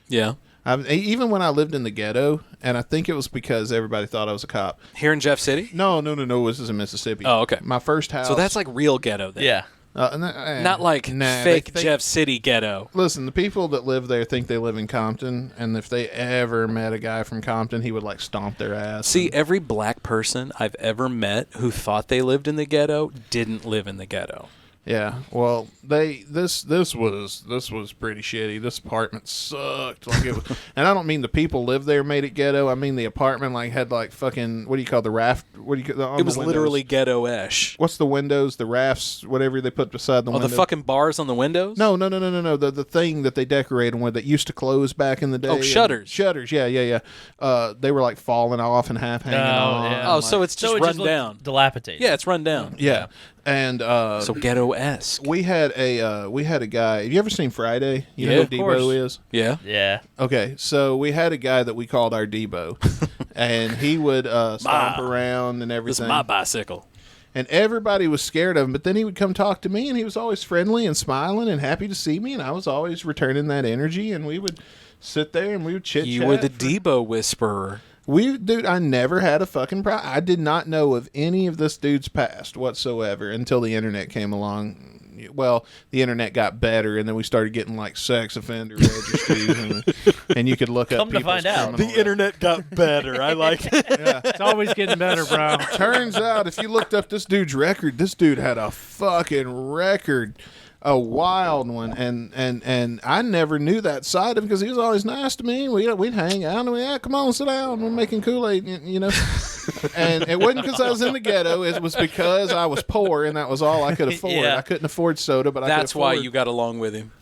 Yeah. Even when I lived in the ghetto, and I think it was because everybody thought I was a cop. Here in Jeff City? No. This is in Mississippi. Oh, okay. My first house. So that's like real ghetto then. Yeah. Not like fake Jeff City ghetto. Listen, the people that live there think they live in Compton, and if they ever met a guy from Compton, he would like stomp their ass. See, every black person I've ever met who thought they lived in the ghetto didn't live in the ghetto. Yeah, well, this was pretty shitty. This apartment sucked. Like it was, and I don't mean the people live there made it ghetto. I mean the apartment had like fucking, what do you call the raft? What do you call it was literally ghetto-ish. What's the windows? The rafts, whatever they put beside the windows. The fucking bars on the windows? No. The thing that they decorated with that used to close back in the day. Oh, shutters. Shutters. Yeah. They were like falling off and half hanging on. Yeah. Oh, so it's just run down. Dilapidated. Yeah, it's run down. Yeah. And so ghetto-esque. We had a guy. Have you ever seen Friday? You know who Debo is? Yeah. Yeah. Okay, so we had a guy that we called our Debo, and he would stomp around and everything. This is my bicycle. And everybody was scared of him, but then he would come talk to me, and he was always friendly and smiling and happy to see me, and I was always returning that energy, and we would sit there and we would chit-chat. You were the Debo whisperer. Dude, I never had a fucking problem. I did not know of any of this dude's past whatsoever until the internet came along. Well, the internet got better, and then we started getting like sex offender registries, and you could look up. Come to find out, the internet got better. I like it. Yeah, it's always getting better, bro. Turns out, if you looked up this dude's record, this dude had a fucking record. A wild one, and I never knew that side of him because he was always nice to me. We'd hang out and come on, sit down. We're making Kool-Aid, you know. And it wasn't because I was in the ghetto. It was because I was poor, and that was all I could afford. Yeah. I couldn't afford soda, but that's I could afford. why you got along with him.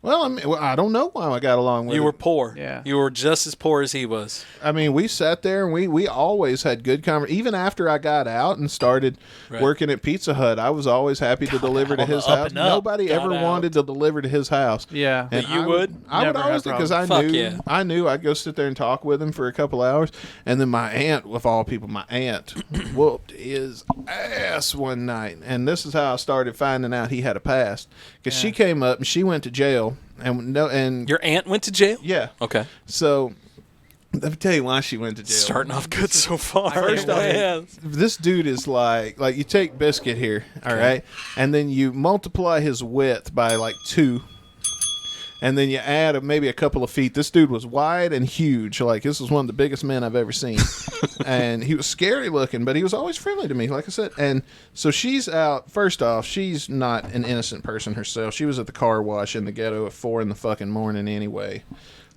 Well, I don't know why I got along with him. You were poor. Yeah. You were just as poor as he was. I mean, we sat there and we always had good conversation. Even after I got out and started working at Pizza Hut, I was always happy to deliver to his house. Nobody ever wanted to deliver to his house. Yeah. And you would? I would always do because I knew I'd go sit there and talk with him for a couple hours. And then my aunt, of all people, whooped his ass one night. And this is how I started finding out he had a past. Because she came up and she went to jail. And your aunt went to jail? Yeah. Okay. So let me tell you why she went to jail. Starting off good so far. First off, this dude is like you take Biscuit here, all right, and then you multiply his width by like 2. And then you add maybe a couple of feet. This dude was wide and huge. Like, this was one of the biggest men I've ever seen. And he was scary looking, but he was always friendly to me, like I said. And so she's out. First off, she's not an innocent person herself. She was at the car wash in the ghetto at 4 in the fucking morning anyway.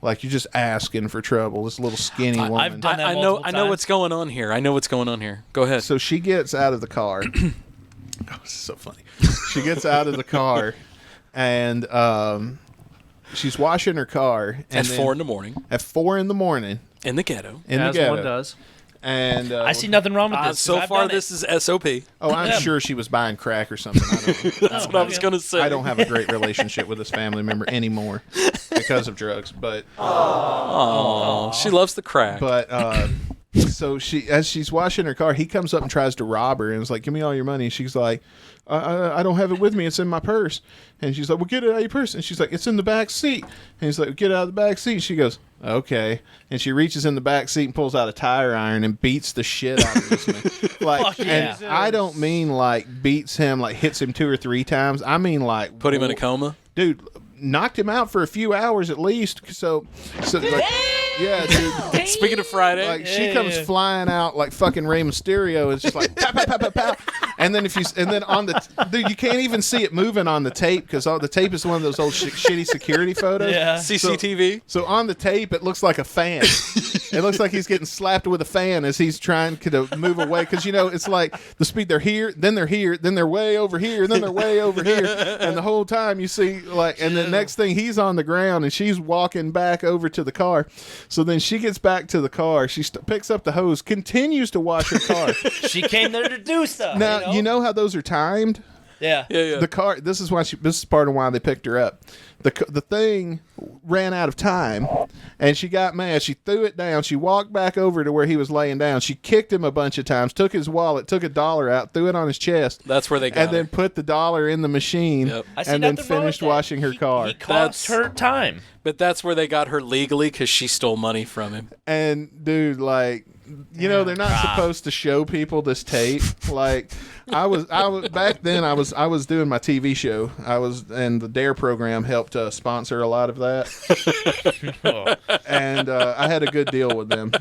Like, you're just asking for trouble. This little skinny woman. I've done that I know what's going on here. Go ahead. So she gets out of the car. Oh, this is so funny. She gets out of the car, and she's washing her car. At 4 in the morning. At 4 in the morning. In the ghetto. As one does. And I see nothing wrong with this. So far, this is SOP. Oh, I'm sure she was buying crack or something. I don't know. That's what I was going to say. I don't have a great relationship with this family member anymore because of drugs. But she loves the crack. But so as she's washing her car, he comes up and tries to rob her and is like, "Give me all your money." And she's like, I don't have it with me. It's in my purse. And she's like, "Well, get it out of your purse." And she's like, "It's in the back seat." And he's like, "Get it out of the back seat." And she goes, "Okay." And she reaches in the back seat and pulls out a tire iron and beats the shit out of this man. Like, and I don't mean like beats him, like hits him 2 or 3 times. I mean like put him in a coma. Dude, knocked him out for a few hours at least. So like, yeah, dude. Speaking of Friday, like she comes flying out like fucking Rey Mysterio. It's just like pow, pow, pow, pow, pow. And then on the dude, you can't even see it moving on the tape because the tape is one of those old shitty security photos. Yeah. CCTV. So on the tape, it looks like a fan. It looks like he's getting slapped with a fan as he's trying to move away because it's like the speed. They're here, then they're way over here, then they're way over here, and the whole time you see and the next thing he's on the ground and she's walking back over to the car. So then she gets back to the car. She picks up the hose, continues to wash her car. She came there to do stuff. Now you know how those are timed. Yeah. The car. This is part of why they picked her up. The thing ran out of time, and she got mad. She threw it down. She walked back over to where he was laying down. She kicked him a bunch of times. Took his wallet. Took $1 out. Threw it on his chest. That's where they got and then put the $1 in the machine. Yep. And then finished washing her car. He cost her time. But that's where they got her legally because she stole money from him. And dude, they're not supposed to show people this tape. I was back then. I was doing my TV show. And the Dare program helped sponsor a lot of that. And I had a good deal with them.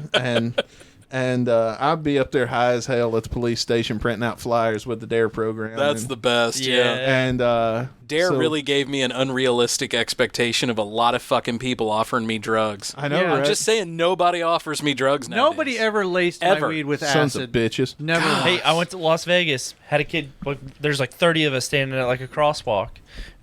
And I'd be up there high as hell at the police station printing out flyers with the Dare program. That's the best, yeah. And Dare really gave me an unrealistic expectation of a lot of fucking people offering me drugs. I know, right? I'm just saying, nobody offers me drugs nowadays. Nobody ever laced my weed with acid. Sons of bitches. Never. Hey, I went to Las Vegas. Had a kid. There's 30 of us standing at a crosswalk,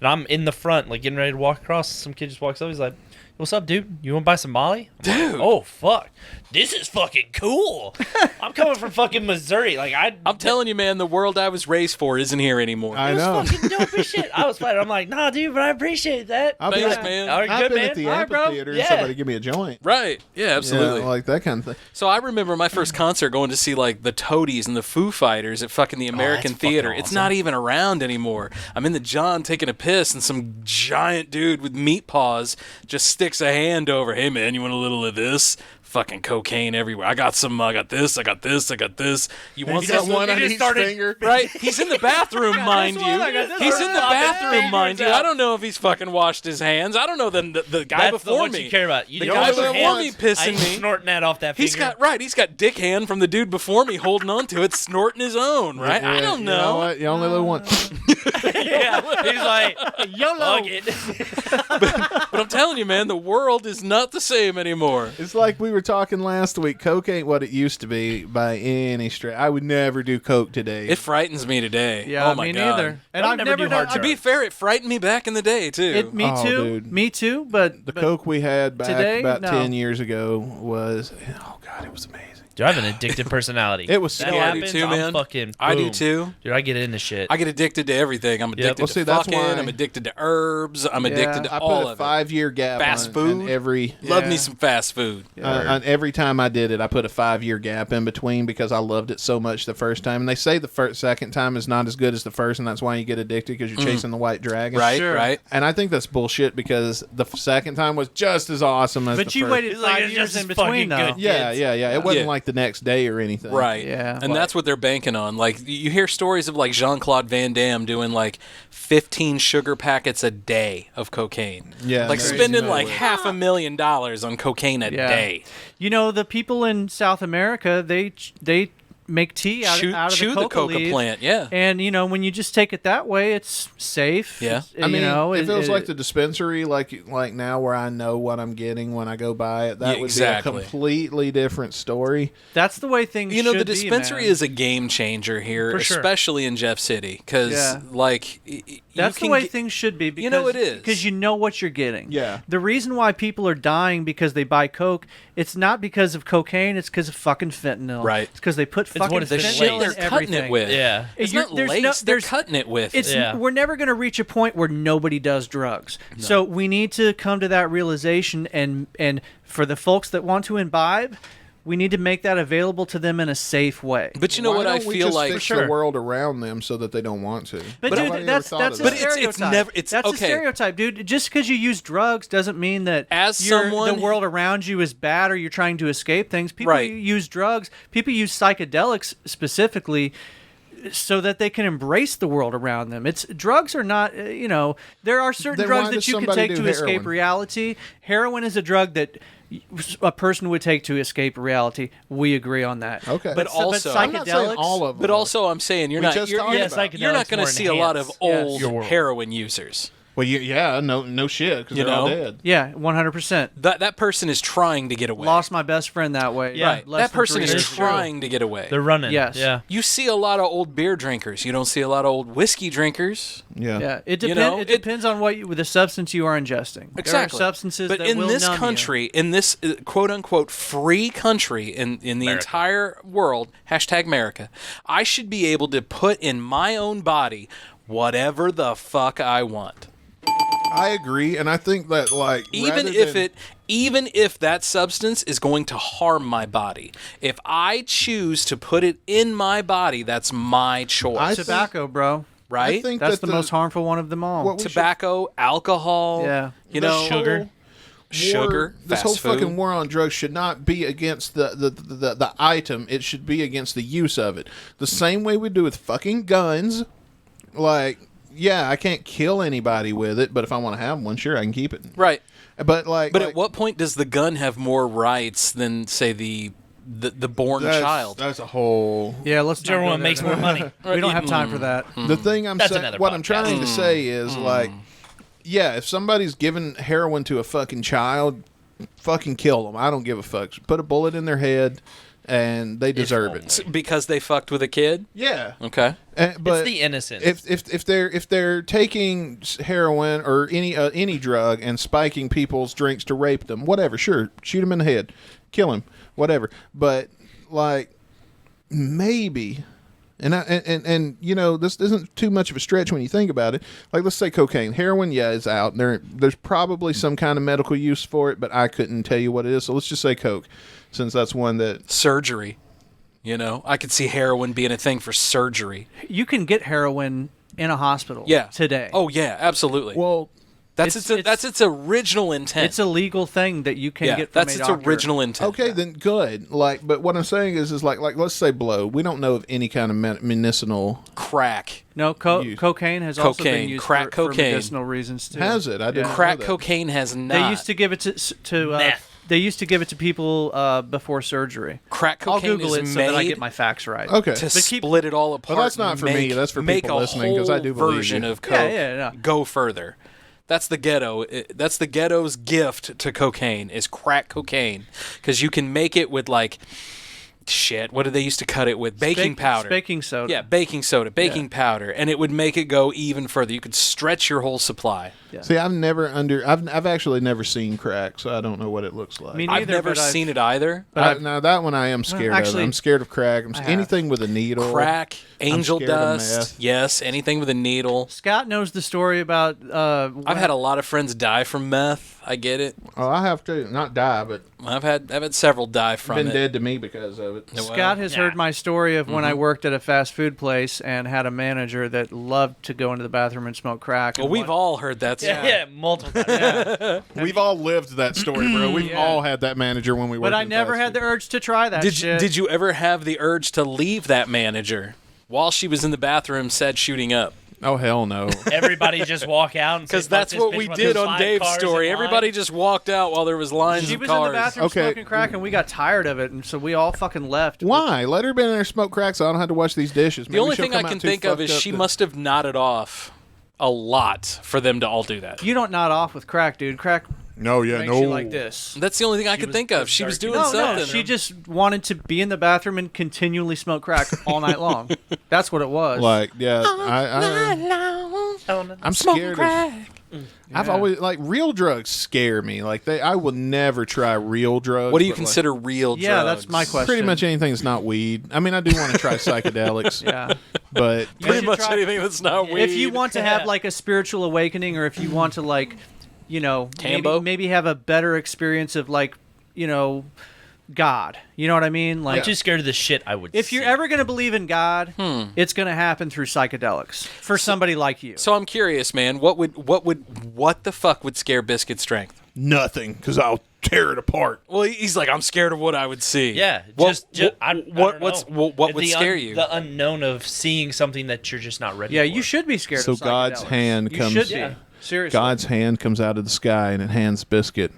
and I'm in the front, getting ready to walk across. Some kid just walks up. He's like, "What's up, dude? You want to buy some Molly?" Dude. Oh, fuck. This is fucking cool. I'm coming from fucking Missouri. I'm telling you, man, the world I was raised for isn't here anymore. I know. It was fucking dope as shit. I was flattered. I'm like, nah, dude, but I appreciate that. Thanks, man. All right, I've good, been man. at the All right, bro. amphitheater and Yeah. somebody give me a joint. Right. Yeah, absolutely. Like that kind of thing. So I remember my first concert going to see the Toadies and the Foo Fighters at fucking the American that's Theater. fucking It's awesome. not even around anymore. I'm in the John taking a piss and some giant dude with meat paws just sticks a hand over. Hey man, you want a little of this? Fucking cocaine everywhere. I got some. I got this. I got this. I got this. You want He's got some? one on each finger. Right? He's in the bathroom, mind you. He's in the bathroom, mind you. I don't know if he's fucking washed his hands. I don't know the guy That's before the one me. you care about. You The don't guy wash your before me hands. pissing I ain't me. snorting that off that finger. He's got dick hand from the dude before me holding on to it, snorting his own, right? I don't You know know. what? You only live once. Yeah. He's like, YOLO. fuck it. But I'm telling you, man, the world is not the same anymore. It's like we were talking last week. Coke ain't what it used to be by any stretch. I would never do coke today. It frightens me today. Yeah, oh my me God. neither. And I'll I've never never do done. hard To be fair, it frightened me back in the day too. Me Oh, too. dude. Me too. But the coke we had back today? about No. 10 years ago was, oh God, it was amazing. Dude, I have an addictive personality. It was that scary. I do happens, too, I'm man. fucking I do boom. too. Dude, I get into shit. I get addicted to everything. I'm addicted Well, to see, that's fucking. why- I'm addicted to herbs. I'm addicted to I all put a of it. 5-year gap Fast on food? every. Love Yeah. me some fast food. On every time I did it, I put a 5-year gap in between because I loved it so much the first time. And they say the second time is not as good as the first, and that's why you get addicted because you're chasing the white dragon. Right, Sure. right. And I think that's bullshit because the second time was just as awesome as but the you first. waited It's like, 5 it's years just in fucking between, though. good. Yeah, yeah. It wasn't Yeah. like the next day or anything. Right. Yeah. And that's what they're banking on. Like, you hear stories of, Jean-Claude Van Damme doing, 15 sugar packets a day of cocaine. Yeah. Like, that's spending, crazy. $500,000 on cocaine a Yeah. day. You know, the people in South America, they make tea out of Chew the the coca coca leaf. plant, yeah. And when you just take it that way, it's safe. Yeah. It's, I mean, if it was it- like the dispensary, like now where I know what I'm getting when I go buy it, that Yeah, would exactly. be a completely different story. that's the way things. You know, the should be, dispensary man. is a game changer here, For sure. especially in Jeff City, because Yeah. that's the way things should be. Because, You know it is. because you know what you're getting. Yeah. The reason why people are dying because they buy coke, it's not because of cocaine. It's because of fucking fentanyl. Right. It's because they put It's fucking what it's the been fentanyl shit in they're cutting everything. it with. Yeah. It's You're- not there's lace, no- they're there's- cutting it with. It's Yeah. We're never going to reach a point where nobody does drugs. So we need to come to that realization, and for the folks that want to imbibe, we need to make that available to them in a safe way. But you know Why what I don't we feel just like? fix the world around them so that they don't want to. But Nobody dude, ever that's thought of a that. But stereotype. it's never- it's- that's okay. a stereotype, dude. Just because you use drugs doesn't mean that As the someone- world around you is bad or you're trying to escape things. People Right. use drugs. People use psychedelics specifically so that they can embrace the world around them. Drugs are not, there are certain Then drugs why that does you can somebody take do to escape heroin? reality. Heroin is a drug that a person would take to escape reality. We agree on that. Okay. But also, psychedelics, I'm not saying all of them. But also, I'm saying you're We not just you're, talked you're, about it. you're not going to see a lot of old Your world. heroin users. Well, no shit, because You they're all know? dead. Yeah, 100%. That person is trying to get away. Lost my best friend that way. Yeah. Right. less That than person 3 is years ago. trying to get away. They're running. Yes. Yeah. You see a lot of old beer drinkers. You don't see a lot of old whiskey drinkers. Yeah. Yeah, it, You know, it depends on the substance you are ingesting. Exactly. There are substances but that in will this numb country, in this quote unquote free country in the entire world, hashtag America, I should be able to put in my own body whatever the fuck I want. I agree, and I think that Even if that substance is going to harm my body, if I choose to put it in my body, that's my choice. Tobacco, bro. Right? I think That's that the most harmful one of them all. What we Tobacco, alcohol, Yeah. you The know, Sugar. sugar, This fast whole food. fucking war on drugs should not be against the item. It should be against the use of it. The same way we do with fucking guns. Like, yeah, I can't kill anybody with it, but if I want to have one, sure, I can keep it. Right. But at what point does the gun have more rights than, say, the born child? That's a whole. Yeah, let's. Whichever one makes more money. We don't have time for that. The thing I'm That's saying, another what I'm podcast. trying to say is yeah, if somebody's giving heroin to a fucking child, fucking kill them. I don't give a fuck. Put a bullet in their head, and they deserve it. Because they fucked with a kid? Yeah. Okay. But It's the innocence. if they're taking heroin or any drug and spiking people's drinks to rape them, whatever, sure, shoot him in the head, kill him, whatever. But maybe, and you know, this isn't too much of a stretch when you think about it. Like, let's say cocaine, heroin, is out. There's probably some kind of medical use for it, but I couldn't tell you what it is. So let's just say coke, since that's one that surgery. You know, I could see heroin being a thing for surgery. You can get heroin in a hospital. Today. Oh yeah, absolutely. Well, that's its original intent. It's a legal thing that you can get from that's a its doctor. original intent. Okay, then good. But what I'm saying is like let's say blow. We don't know of any kind of medicinal crack. No, cocaine has also been used crack for cocaine. medicinal reasons too. Has it? I didn't know Crack that. cocaine has not. They used to give it to Meth. They used to give it to people before surgery. Crack I'll cocaine Google is it so that I made get my facts right. Okay. to split it all apart. Well, that's not for me. That's for people listening, 'cause I do believe version you. of coke. Yeah. Go further. That's the ghetto. That's the ghetto's gift to cocaine is crack cocaine, because you can make it with shit. What did they used to cut it with? Baking powder. Baking soda. Yeah, baking soda, baking powder, and it would make it go even further. You could stretch your whole supply. Yeah. See, I've actually never seen crack, so I don't know what it looks like. Me I've neither, never but seen it either. Now that one I am scared actually, of. I'm scared of crack. I have. Anything with a needle. Crack, angel scared of dust, meth. yes, anything with a needle. Scott knows the story about. I've had a lot of friends die from meth. I get it. Oh, I have to not die, but I've had several die from been it. dead to me because of it. Scott has heard my story of when I worked at a fast food place and had a manager that loved to go into the bathroom and smoke crack. Well, we've all heard that. Yeah, multiple times. We've all lived that story, bro. We've all had that manager when we worked. But I in never fast had the food. urge to try that shit. Did you ever have the urge to leave that manager while she was in the bathroom, said shooting up? Oh hell no! Everybody just walk out Because that's what we did on Dave's story. Everybody just walked out while there was lines She of was cars. in the bathroom smoking crack, and we got tired of it, and so we all fucking left. Why? Let her be in there smoke crack, so I don't have to wash these dishes. The only thing I can think of is she must have nodded off a lot for them to all do that. You don't nod off with crack, dude. Crack No, yeah, makes no. you like this. That's the only thing I could think of. She was doing No, something. she just wanted to be in the bathroom and continually smoke crack all night long. That's what it was. Like, yeah, I'm scared of. I've always real drugs scare me. I will never try real drugs. What do you but, consider real drugs? Yeah, that's my question. Pretty much anything that's not weed. I mean, I do want to try psychedelics. Yeah. But You Pretty should much try- anything that's not weed. If you want to have a spiritual awakening, or if you want to Tambo? maybe have a better experience of God. You know what I mean? I'm too scared of the shit I would If you're ever going to believe in God, it's going to happen through psychedelics for somebody like you. So I'm curious, man. What the fuck would scare Biscuit Strength? nothing, because I'll tear it apart. Well, he's like, I'm scared of what I would see. Yeah, what what would scare you? The unknown of seeing something that you're just not ready Yeah, for. you should be scared So of psychedelics. God's hand You comes. should be. Seriously. God's hand comes out of the sky and it hands Biscuit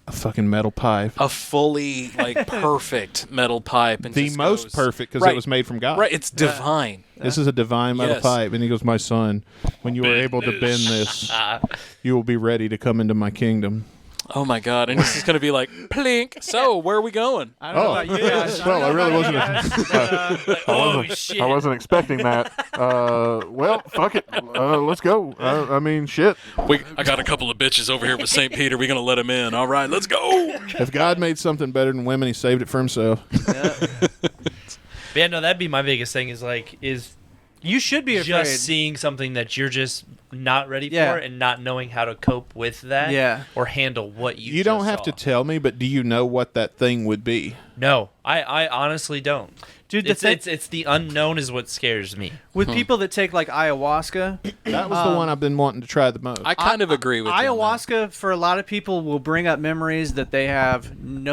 A fucking metal pipe. A fully like perfect metal pipe, and the just most goes, perfect because right, it was made from God. Right, it's divine. This is a divine metal pipe, and he goes, "My son, when you are able to bend this, you will be ready to come into my kingdom." Oh my God! And this is going to be like plink. So where are we going? I don't know about you guys. Well, I really wasn't. Shit. I wasn't expecting that. Well, fuck it. Let's go. I mean, shit. I got a couple of bitches over here with St. Peter. We're going to let them in. All right, let's go. If God made something better than women, he saved it for himself. But yeah, no, that'd be my biggest thing is you should be afraid. Just seeing something that you're just not ready for and not knowing how to cope with that or handle what you don't have to tell me, but do you know what that thing would be? No, I honestly don't. Dude, it's the unknown is what scares me. With people that take like ayahuasca. That was the one I've been wanting to try the most. I kind of agree with ayahuasca for a lot of people will bring up memories that they have don't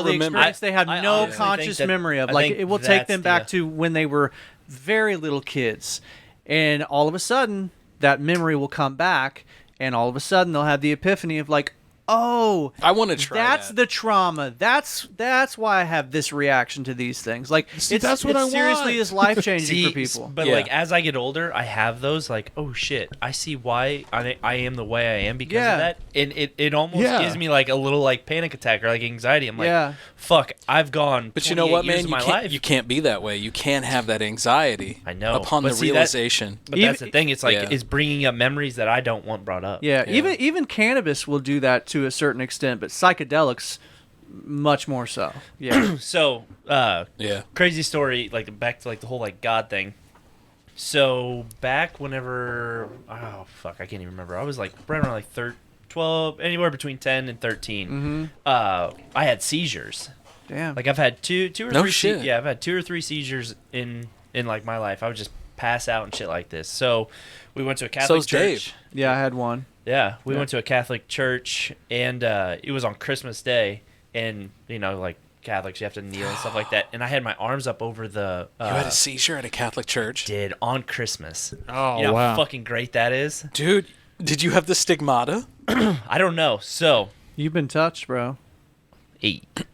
remember. They have no conscious memory of. Like it will take them back to when they were very little kids, and all of a sudden that memory will come back, and all of a sudden they'll have the epiphany of like, oh, I want to try. That's the trauma. That's why I have this reaction to these things. Like that's what I want. Seriously is life changing for people. But like as I get older, I have those like, oh shit, I see why I am the way I am because of that, and it almost gives me like a little like panic attack or like anxiety. I'm like, fuck, I've gone. But you know what, man, you can't be that way. You can't have that anxiety. I know. Upon the realization. But that's the thing. It's like it's bringing up memories that I don't want brought up. Yeah, even cannabis will do that to a certain extent, but psychedelics much more so. Yeah. So, crazy story, like back to like the whole like God thing. So back whenever, I can't even remember. I was like right around like 12, anywhere between 10 and 13. I had seizures. Damn. Like I've had two or no three. Shit. I've had 2 or 3 seizures in like my life. I would just pass out and shit like this. So we went to a Catholic church. Dave. Yeah, I had one. Yeah, we went to a Catholic church, and it was on Christmas Day, and you know, like Catholics, you have to kneel and stuff like that. And I had my arms up over the. You had a seizure at a Catholic church? Did on Christmas. Oh, you know wow! How fucking great that is, dude. Did you have the stigmata? I don't know. So you've been touched, bro. 8.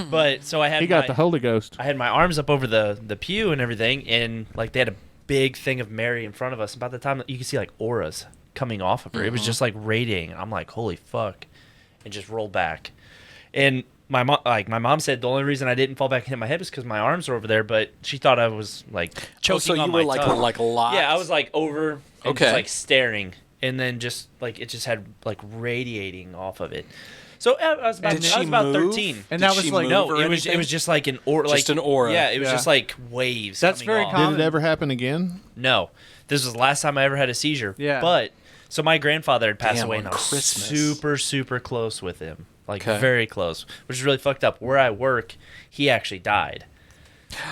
But so I had. He got the Holy Ghost. I had my arms up over the pew and everything, and like they had a big thing of Mary in front of us. About the time you could see like auras coming off of her. It was just like radiating. I'm like, holy fuck, and just roll back. And my mom said the only reason I didn't fall back and hit my head was because my arms were over there, but she thought I was like choking so you on were my like tongue. like a lot. Yeah, I was like over and just like staring, and then just like it just had like radiating off of it. So I was about 13, and that was like it was just like an aura, just an aura. Yeah, it was just like waves. That's very common. Did it ever happen again? No, this was the last time I ever had a seizure. Yeah, but so my grandfather had passed away, and I was Christmas. super close with him, like very close, which is really fucked up. Where I work, he actually died.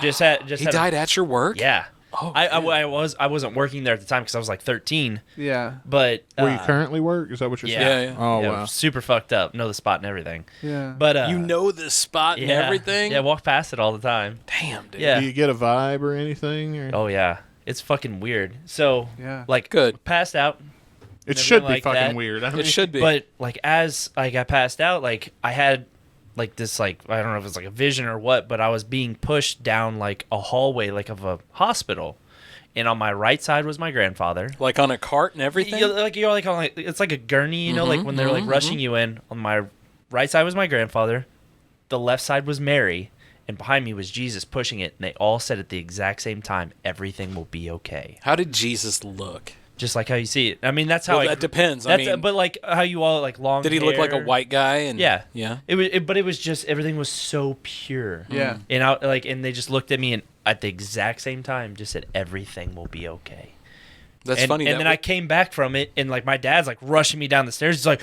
He died at your work? Yeah. Oh, I wasn't working there at the time because I was like 13. Yeah. But where you currently work? Is that what you're saying? Yeah. Oh, yeah, wow. Super fucked up. Know the spot and everything. Yeah. But you know the spot and everything? Yeah, walk past it all the time. Damn, dude. Yeah. Do you get a vibe or anything? Or? Oh yeah. It's fucking weird. So like good. Passed out. It should be like fucking that. weird. I mean, it should be. But like as I got passed out, like I had like this like I don't know if it's like a vision or what, but I was being pushed down like a hallway like of a hospital. And on my right side was my grandfather, like on a cart and everything. You're like on like it's like a gurney, you know, like when they're like rushing you in. On my right side was my grandfather, the left side was Mary, and behind me was Jesus pushing it. And they all said at the exact same time, "Everything will be okay." How did Jesus look? Just like how you see it. I mean, that's how. That depends. I mean, but like how you all like long. Did he look like a white guy? And yeah. But it was just everything was so pure. Yeah. And they just looked at me and at the exact same time just said everything will be okay. That's funny. And then I came back from it and like my dad's like rushing me down the stairs. He's like,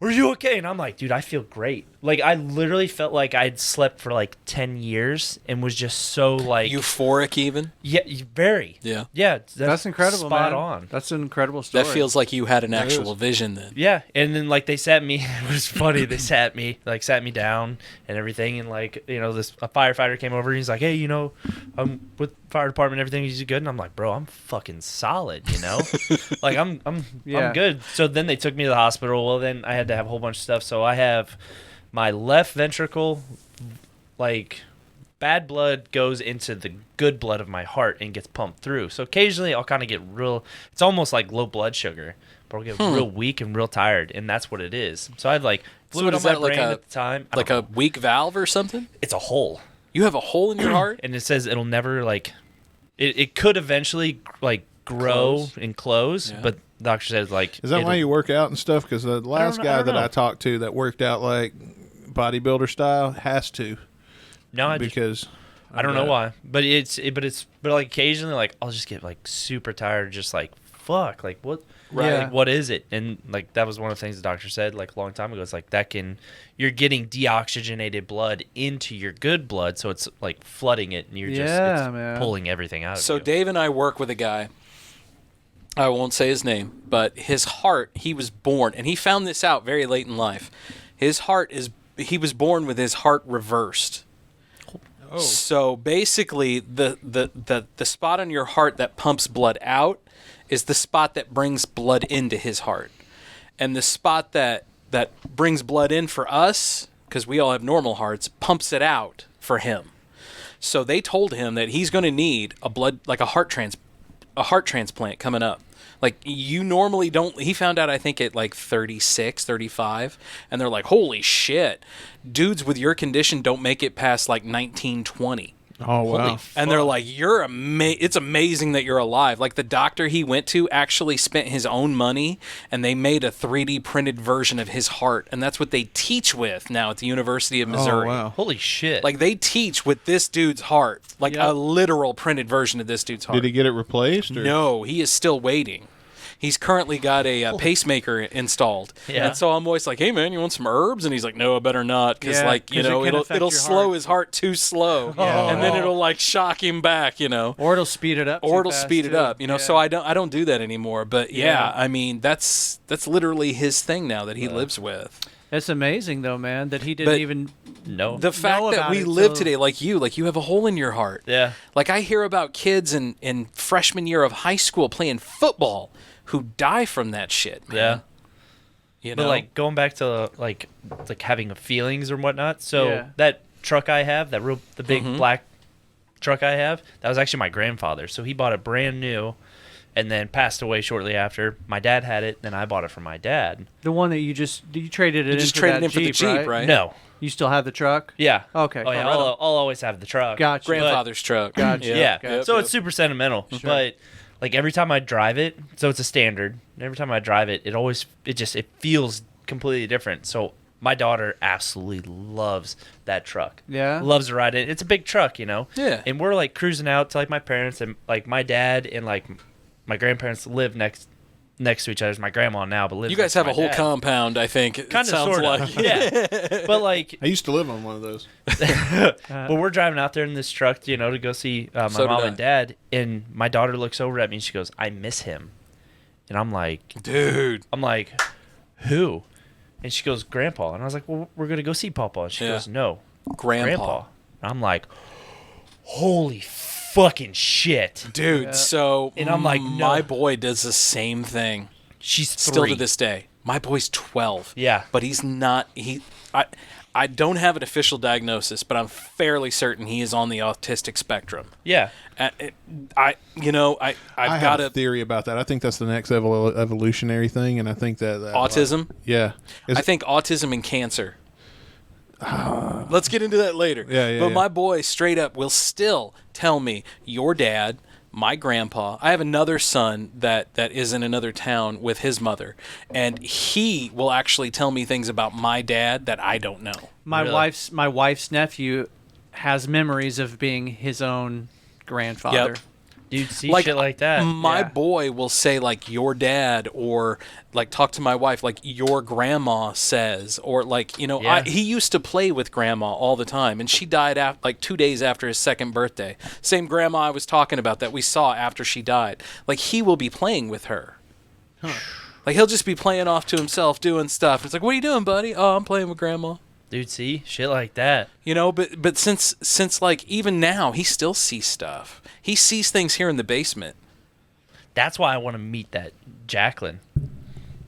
"Are you okay?" And I'm like, "Dude, I feel great." Like I literally felt like I'd slept for like 10 years and was just so like euphoric even. Yeah, very. Yeah. Yeah, that's incredible, spot man. on. That's an incredible story. That feels like you had an actual vision then. Yeah, and then like they sat me. It was funny. They sat me down and everything, and like you know, a firefighter came over and he's like, "Hey, you know, I'm with fire department, everything's good. And I'm like, bro, I'm fucking solid, you know? Like, I'm good. So then they took me to the hospital. Well, then I had to have a whole bunch of stuff. So I have my left ventricle, like, bad blood goes into the good blood of my heart and gets pumped through. So occasionally I'll kind of get it's almost like low blood sugar, but I'll get real weak and real tired, and that's what it is. So I have like fluid on my brain at the time. Like a weak valve or something? It's a hole. You have a hole in your heart? And it says it'll never like, it could eventually like grow and close, but the doctor says like. Is that why you work out and stuff? Because the last guy that know. I talked to that worked out like bodybuilder style has to. No, I don't know why, but but like occasionally, like I'll just get like super tired, just like fuck, like what, right? Like, what is it? And like that was one of the things the doctor said like a long time ago. It's like you're getting deoxygenated blood into your good blood, so it's like flooding it, and you're just pulling everything out of So you. Dave and I work with a guy. I won't say his name, but his heart. He was born, and he found this out very late in life. He was born with his heart reversed. Oh. So basically, the spot on your heart that pumps blood out is the spot that brings blood into his heart. And the spot that brings blood in for us, because we all have normal hearts, pumps it out for him. So they told him that he's going to need a heart transplant coming up. Like, you normally don't. He found out, I think, at like 36, 35. And they're like, holy shit. Dudes with your condition don't make it past like 19, 20. Oh, wow. And they're like, it's amazing that you're alive. Like, the doctor he went to actually spent his own money, and they made a 3D printed version of his heart. And that's what they teach with now at the University of Missouri. Oh, wow. Holy shit. Like, they teach with this dude's heart. Like, a literal printed version of this dude's heart. Did he get it replaced? Or? No, he is still waiting. He's currently got a pacemaker installed. Yeah. And so I'm always like, hey, man, you want some herbs? And he's like, no, I better not. Because, it'll slow his heart too slow. And then it'll, like, shock him back, Or it'll speed it up. So I don't do that anymore. But, I mean, that's literally his thing now that he lives with. It's amazing, though, man, that he didn't even know. The fact that we live today, like you have a hole in your heart. Yeah. Like, I hear about kids in freshman year of high school playing football who die from that shit, man. Yeah. But like going back to like having feelings or whatnot. So that truck I have, the big black truck I have, that was actually my grandfather. So he bought it brand new and then passed away shortly after. My dad had it, then I bought it from my dad. The one that you traded it in for that for the Jeep, right? No. You still have the truck? Yeah. Okay. Oh, yeah. I'll always have the truck. Gotcha. Grandfather's truck. Gotcha. Yeah. So it's super sentimental. Sure. But like every time I drive it, so it's a standard. Every time I drive it, it feels completely different. So my daughter absolutely loves that truck. Yeah. Loves to ride it. It's a big truck, Yeah. And we're like cruising out to like my parents, and like my dad and like my grandparents live next to each other. My grandma now, but lives. You guys have a whole dad. compound, I think. Kind of, sort of. Yeah. But like, I used to live on one of those. But we're driving out there in this truck, to go see my mom and dad, and my daughter looks over at me and she goes, "I miss him," and I'm like, "Dude," I'm like, "Who?" And she goes, "Grandpa," and I was like, "Well, we're gonna go see Papa," and she goes, "No, Grandpa." And I'm like, "Holy fucking shit, dude!" Yeah. So, and I'm like, my boy does the same thing. She's still to this day. My boy's 12. Yeah, but he's not. I don't have an official diagnosis, but I'm fairly certain he is on the autistic spectrum. Yeah. I've got a theory about that. I think that's the next evolutionary thing, and I think that autism. I think autism and cancer. Let's get into that later. But my boy straight up will still tell me, your dad, my grandpa. I have another son that is in another town with his mother, and he will actually tell me things about my dad that I don't know. My wife's nephew has memories of being his own grandfather. Yep. Dude, see shit like that. My boy will say, like, your dad, or, like, talk to my wife, like, your grandma says, or, like, he used to play with grandma all the time, and she died 2 days after his second birthday. Same grandma I was talking about that we saw after she died. Like, he will be playing with her. Huh. Like, he'll just be playing off to himself, doing stuff. It's like, what are you doing, buddy? Oh, I'm playing with grandma. Dude, see? Shit like that. You know, but since like even now, he still sees stuff. He sees things here in the basement. That's why I want to meet that Jacqueline.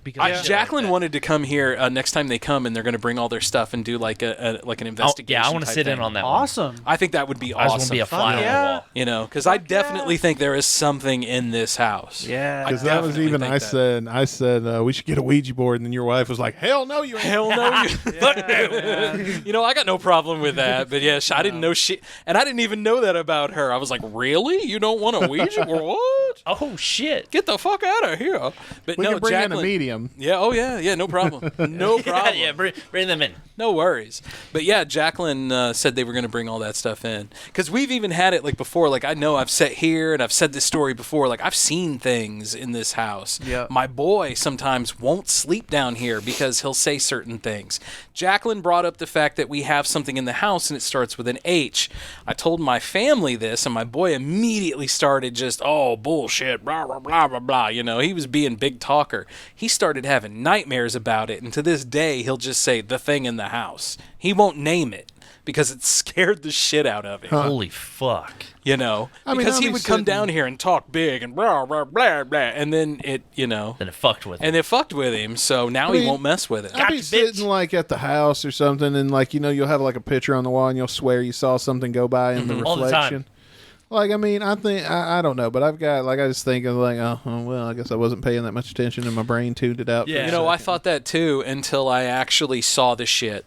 Because Jacqueline wanted to come here next time they come, and they're going to bring all their stuff and do like an investigation. I want to sit in on that. Awesome. I think that would be awesome. I just want to be a fly on the wall. You know, because I definitely think there is something in this house. Yeah. Because that was even I said we should get a Ouija board, and then your wife was like, "Hell no, you ain't." Hell no, you. Fuck no. You know, I got no problem with that, but yeah, I didn't know shit, and I didn't even know that about her. I was like, really? You don't want a Ouija board? What? Oh shit! Get the fuck out of here! But we no, can bring Jacqueline, in a medium. Yeah. Oh yeah. No problem. No problem. Yeah. Bring them in. No worries. But yeah, Jacqueline said they were going to bring all that stuff in. Because we've even had it like before. Like I know I've sat here and I've said this story before. Like I've seen things in this house. Yeah. My boy sometimes won't sleep down here because he'll say certain things. Jacqueline brought up the fact that we have something in the house and it starts with an H. I told my family this and my boy immediately started just, oh, bullshit, blah, blah, blah, blah, blah. You know, he was being big talker. He started having nightmares about it. And to this day, he'll just say the thing in the house. He won't name it because it scared the shit out of him. Holy fuck. You know, because he would come down here and talk big and blah, blah, blah, blah. And then it, you know. Then it fucked with him. And it fucked with him. So now he won't mess with it. I'll be sitting like at the house or something, and like, you know, you'll have like a picture on the wall and you'll swear you saw something go by in the All the reflection. time. Like, I mean, I think, I don't know, but I've got, like, I just think of, like, oh, well, I guess I wasn't paying that much attention and my brain tuned it out. Yeah. You know, I thought that too until I actually saw the shit.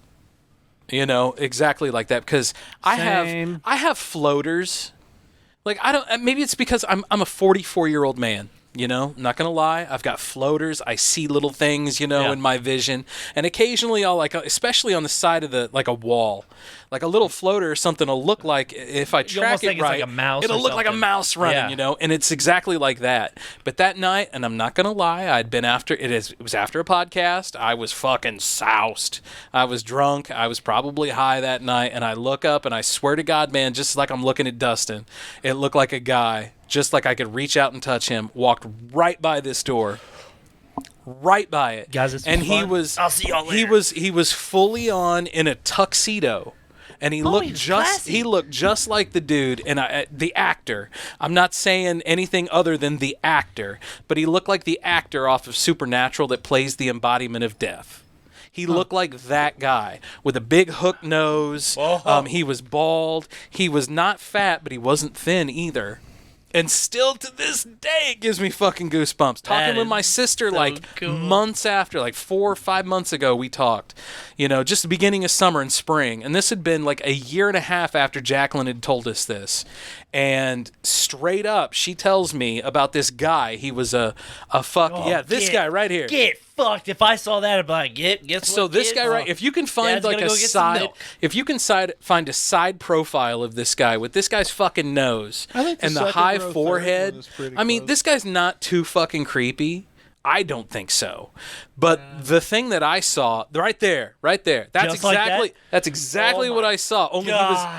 You know, exactly like that. Because I have floaters. Like, I don't, maybe it's because I'm a 44-year-old man. You know, I'm not going to lie. I've got floaters. I see little things, you know, in my vision. And occasionally I'll like, especially on the side of the, like a wall, like a little floater or something will look like, if I track it right, like a mouse it'll look like a mouse running, you know, and it's exactly like that. But that night, and I'm not going to lie, I'd been after, it was after a podcast. I was fucking soused. I was drunk. I was probably high that night. And I look up and I swear to God, man, just like I'm looking at Dustin, it looked like a guy, just like I could reach out and touch him, walked right by this door, right by it. Guys, it's and fun. he was, I'll see y'all later. He was fully on in a tuxedo. And he looked just like the dude and the actor. I'm not saying anything other than the actor, but he looked like the actor off of Supernatural that plays the embodiment of death. He looked like that guy with a big hook nose. He was bald. He was not fat, but he wasn't thin either. And still to this day, it gives me fucking goosebumps. Talking with my sister months after, like 4 or 5 months ago, we talked. You know, just the beginning of summer and spring. And this had been like a year and a half after Jacqueline had told us this. And straight up, she tells me about this guy. He was this guy right here. Get fucked. If I saw that, I'd be like, guess so what, this kid? guy, right? If you can find like a side, find a side profile of this guy with this guy's fucking nose and the high forehead. I mean, this guy's not too fucking creepy. I don't think so. But the thing that I saw right there. That's exactly what I saw. Only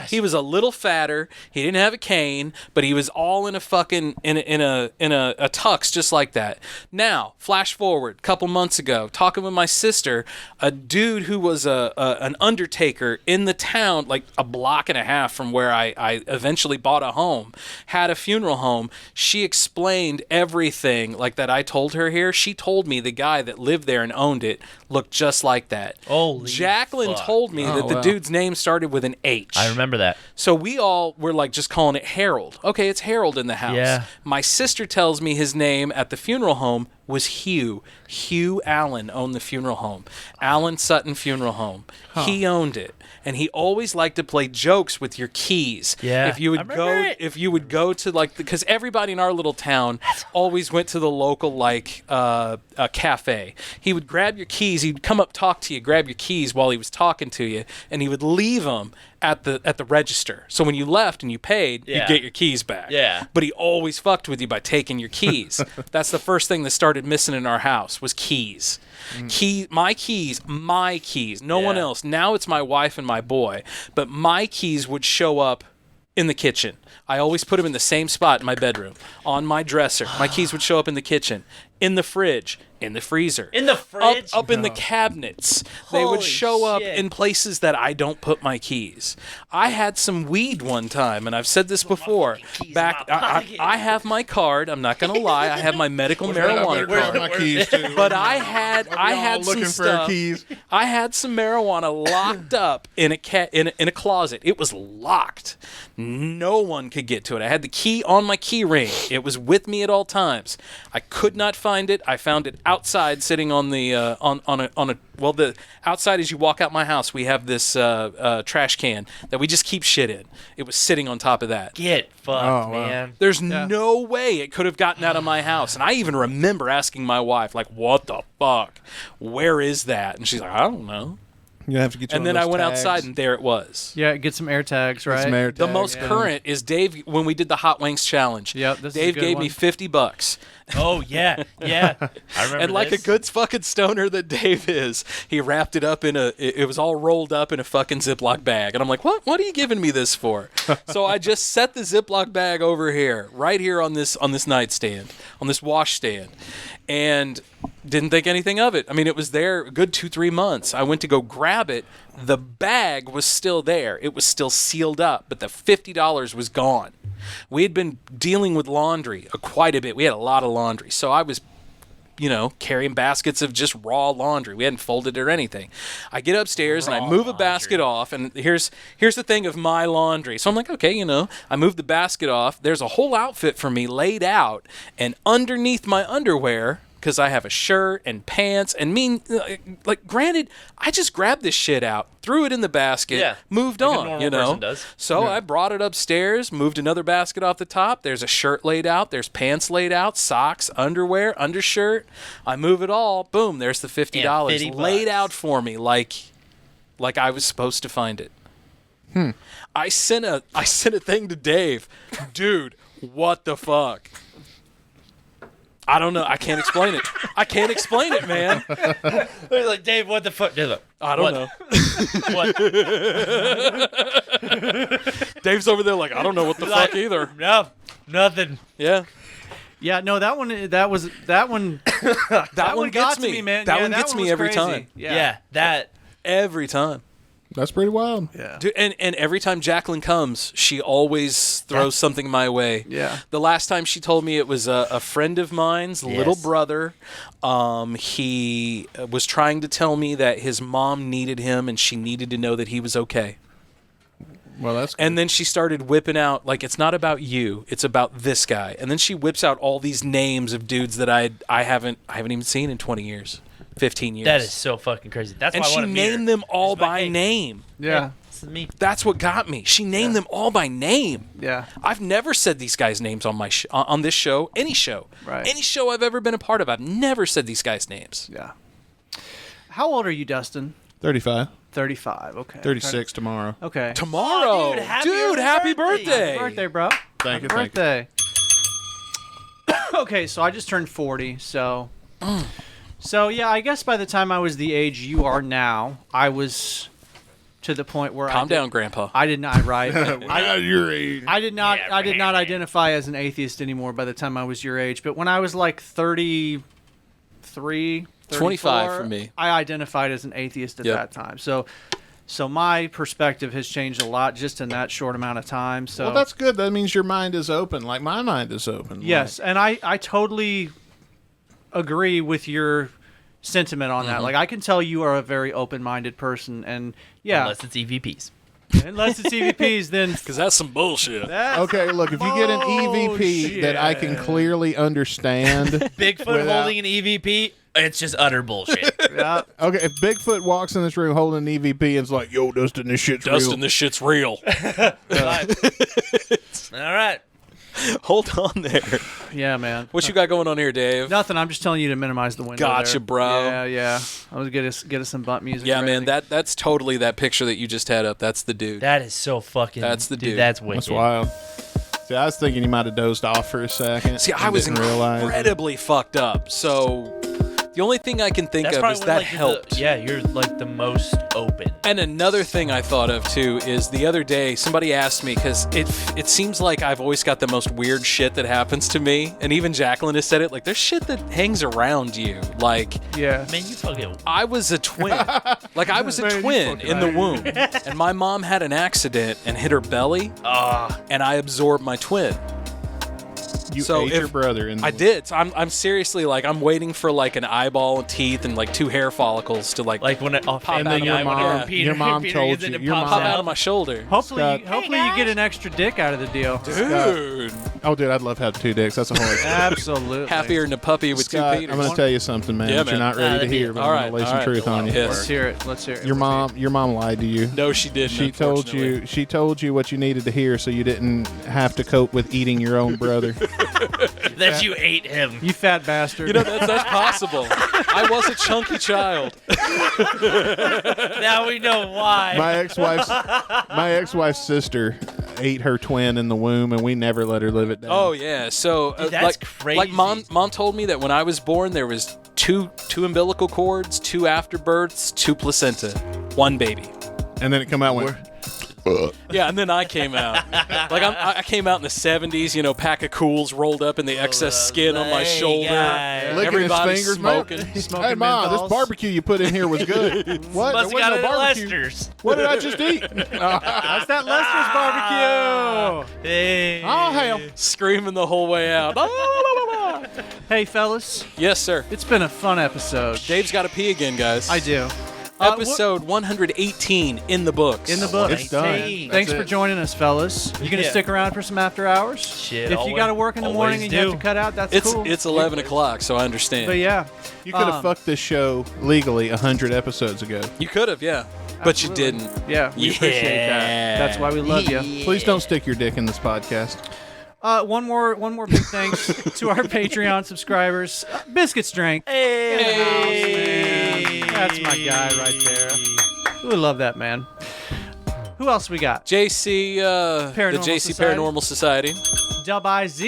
he was a little fatter. He didn't have a cane, but he was all in a fucking in a tux just like that. Now, flash forward a couple months ago, talking with my sister, a dude who was an undertaker in the town, like a block and a half from where I eventually bought a home, had a funeral home. She explained everything like that I told her here. She told me the guy that lived there and owned it looked just like that. Jacqueline told me that the dude's name started with an H. I remember that. So we all were like just calling it Harold. Okay, it's Harold in the house. Yeah. My sister tells me his name at the funeral home was Hugh. Hugh Allen owned the funeral home. Allen Sutton Funeral Home. He owned it. And he always liked to play jokes with your keys. Yeah. If you would go to like, because everybody in our little town always went to the local like a cafe. He would grab your keys. He'd come up, talk to you, grab your keys while he was talking to you, and he would leave them at the register. So when you left and you paid, you'd get your keys back. Yeah. But he always fucked with you by taking your keys. That's the first thing that started missing in our house was keys. My keys. No one else. Now it's my wife and my boy. But my keys would show up in the kitchen. I always put them in the same spot in my bedroom, on my dresser. My keys would show up in the kitchen. in the fridge, in the freezer, In the fridge? up in the cabinets. They would Holy show up shit. in places that I don't put my keys. I had some weed one time, and I've said this before. I have my card. I'm not gonna lie. I have my medical marijuana card. my keys too. But I had some looking for stuff. keys. I had some marijuana locked up in a closet. It was locked. No one could get to it. I had the key on my key ring. It was with me at all times. I could not find it. I found it outside, sitting on the the outside as you walk out my house. We have this trash can that we just keep shit in. It was sitting on top of that. Get fucked, man. There's no way it could have gotten out of my house. And I even remember asking my wife, like, what the fuck? Where is that? And she's like, I don't know. You have to get. And then I went outside, and there it was. Yeah, get some air tags, right? Some air The tags, most current is Dave when we did the Hot Wings challenge. Yep, this is a Dave good gave one. me $50. Oh, yeah. I remember And like this. a good fucking stoner that Dave is, he wrapped it up it was all rolled up in a fucking Ziploc bag. And I'm like, what are you giving me this for? So I just set the Ziploc bag over here, right here on this nightstand, on this wash stand. And didn't think anything of it. I mean, it was there a good 2-3 months. I went to go grab it. The bag was still there. It was still sealed up, but the $50 was gone. We had been dealing with laundry quite a bit. We had a lot of laundry. So I was, carrying baskets of just raw laundry. We hadn't folded it or anything. I get upstairs and I move a basket off, and here's the thing of my laundry. So I'm like, okay, I move the basket off. There's a whole outfit for me laid out, and underneath my underwear, because I have a shirt and pants, and granted, I just grabbed this shit out, threw it in the basket, moved like a on, normal person does. So I brought it upstairs, moved another basket off the top. There's a shirt laid out, there's pants laid out, socks, underwear, undershirt. I move it all, boom, there's the $50 $50 laid out for me like I was supposed to find it. I sent a thing to Dave. Dude, what the fuck? I don't know. I can't explain it. I can't explain it, man. They're like, Dave, what the fuck? Like, I don't know. What? Dave's over there like, I don't know what the fuck either. No, nothing. Yeah. Yeah, no, that one gets to me, man. That Yeah, one gets me was every crazy. time. Yeah. That every time. That's pretty wild. Yeah. Dude, and every time Jacqueline comes, she always throws something my way. Yeah. The last time she told me it was a friend of mine's little brother. He was trying to tell me that his mom needed him and she needed to know that he was okay. Well, that's good. And then she started whipping out, like, it's not about you, it's about this guy. And then she whips out all these names of dudes that I haven't even seen in 20 years. 15 years. That is so fucking crazy. That's and why I she want to meet her. named them all by name. Yeah. This is me. That's what got me. She named them all by name. Yeah. I've never said these guys' names on my on this show, any show. Right. Any show I've ever been a part of, I've never said these guys' names. Yeah. How old are you, Dustin? 35. 35. Okay. 36 tomorrow. Okay. Tomorrow. Oh, dude, happy birthday. Happy birthday, bro. Thank you. Happy birthday. Okay, so I just turned 40, so... So, yeah, I guess by the time I was the age you are now, I was to the point where Calm down, Grandpa. I did not, right? At your age. I did not identify as an atheist anymore by the time I was your age, but when I was like 33, 25 for me. I identified as an atheist at that time. So my perspective has changed a lot just in that short amount of time. So Well, that's good. That means your mind is open, like my mind is open. Yes, and I totally agree with your sentiment on that. Like, I can tell you are a very open-minded person, and Unless it's EVPs. Unless it's EVPs, then... Because that's some bullshit. Okay, look, if you get an EVP that I can clearly understand... Bigfoot holding an EVP, it's just utter bullshit. Yeah. Okay, if Bigfoot walks in this room holding an EVP and it's like, yo, Dustin, this shit's real. This shit's real. All right. Hold on there. Yeah, man. What you got going on here, Dave? Nothing. I'm just telling you to minimize the window. Gotcha, there. bro. Yeah. I was get us some butt music. Yeah, ready. man. That's totally that picture that you just had up. That's the dude. That is so fucking... That's the dude. That's wicked. That's wild. See, I was thinking you might have dozed off for a second. See, I was didn't realize. incredibly fucked up. So The only thing I can think That's of probably is when, that like, helped. you're like the most open. And another thing I thought of too is the other day somebody asked me, because it seems like I've always got the most weird shit that happens to me, and even Jacqueline has said it. Like, there's shit that hangs around you. Like, yeah, man, you fucking. I was a twin. Like, I was a twin in the womb, and my mom had an accident and hit her belly, and I absorbed my twin. You ate your brother in the I did. So I'm seriously like, I'm waiting for like an eyeball and teeth and like 2 hair follicles to like when it pop and out then of your my mom, your mom told you, your pop mom out of my shoulder. Hopefully you get an extra dick out of the deal. Dude. Oh, dude, I'd love to have 2 dicks. That's a whole Absolutely. Happier than a puppy with Scott, 2 Peters. I'm going to tell you something, man, that you're not ready to hear, but I'm going to lay some truth on you. Let's hear it. Let's hear it. Your mom lied to you. No, she didn't. She told you what you needed to hear, so you didn't have to cope with eating your own brother. That you ate him. You fat bastard. You know, that's possible. I was a chunky child. Now we know why. My ex-wife's sister ate her twin in the womb, and we never let her live it down. Oh yeah, so Dude, that's crazy. Like mom told me that when I was born there was two umbilical cords, 2 afterbirths, 2 placenta, 1 baby. And then it come out when. Yeah, and then I came out. Like I came out in the 70s, you know, pack of Cools rolled up in the excess skin on my shoulder. Licking his fingers, smoking. Hey, Ma, this barbecue you put in here was good. What? Must There have got wasn't it no at barbecue. Lester's. What did I just eat? That's that Lester's barbecue. Hey. Oh, hell. Screaming the whole way out. Hey, fellas. Yes, sir. It's been a fun episode. Dave's got to pee again, guys. I do. Episode 118 in the books. In the books. It's done. Thanks for joining us, fellas. You gonna stick around for some after hours? Shit. If you got to work in the morning and you have to cut out, that's cool. It's 11 o'clock, so I understand. But yeah, You could have fucked this show legally 100 episodes ago. You could have, yeah. But you didn't. Yeah, we appreciate that. That's why we love you. Please don't stick your dick in this podcast. One more big thanks to our Patreon subscribers. Biscuit Strength. Hey. That's my guy right there. We love that man. Who else we got? JC, the JC Paranormal Society. Dub IZ.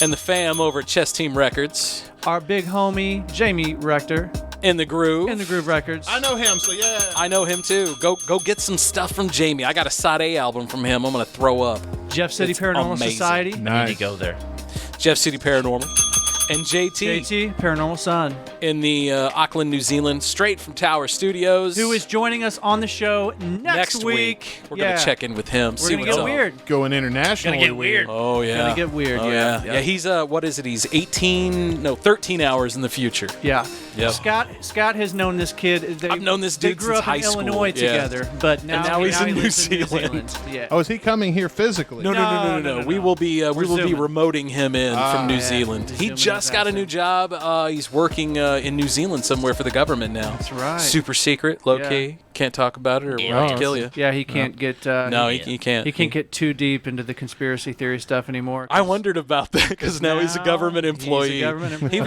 And the fam over at Chess Team Records. Our big homie, Jamie Rector. In the Groove. In the Groove Records. I know him, so yeah. I know him too. Go get some stuff from Jamie. I got a Side A album from him. I'm going to throw up. Jeff City Paranormal Society. I need to go there. Jeff City Paranormal. And JT. Paranormal Son. In the Auckland, New Zealand, straight from Tower Studios. Who is joining us on the show next week. We're going to check in with him. We're going to get weird. Going internationally. Gonna get weird. Oh, yeah. Going to get weird, yeah. Yeah, he's, what is it? He's 13 hours in the future. Yeah. Yep. Scott has known this kid. I've known this dude They grew since up high in school. Illinois together, but now he's in New lives in Zealand. Yeah. Oh, is he coming here physically? No. We will be remoting him in from New Zealand. He just got a new job. He's working in New Zealand somewhere for the government now. That's right. Super secret, low key. Can't talk about it or we'll kill you. Yeah, he can't get. He can't. He can't get too deep into the conspiracy theory stuff anymore. I wondered about that because now he's a government employee. He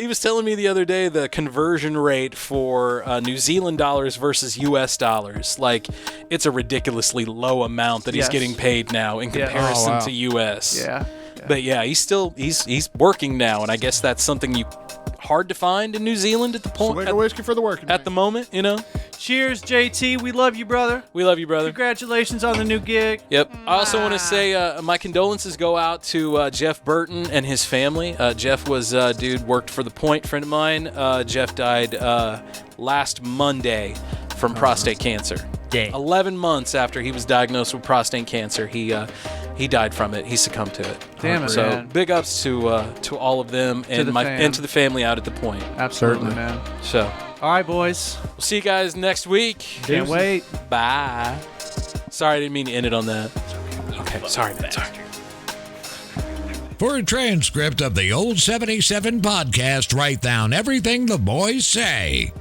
was telling me the other day the conversion rate for New Zealand dollars versus U.S. dollars. Like, it's a ridiculously low amount that he's getting paid now in comparison to U.S. Yeah. But yeah, he's working now, and I guess that's something hard to find in New Zealand at the point. Whiskey for the working at the moment, you know. Cheers, JT. We love you, brother. We love you, brother. Congratulations on the new gig. Yep. I also want to say my condolences go out to Jeff Burton and his family. Jeff was worked for The Point, friend of mine. Jeff died last Monday from prostate cancer. Dang. 11 months after he was diagnosed with prostate cancer, he died from it. He succumbed to it. Damn it, so man. big ups to all of them and to the family out at The Point. Absolutely, man. So, all right, boys. We'll see you guys next week. Can't wait. Bye. Sorry, I didn't mean to end it on that. Okay, sorry, man. Sorry. For a transcript of the Old 77 podcast, write down everything the boys say.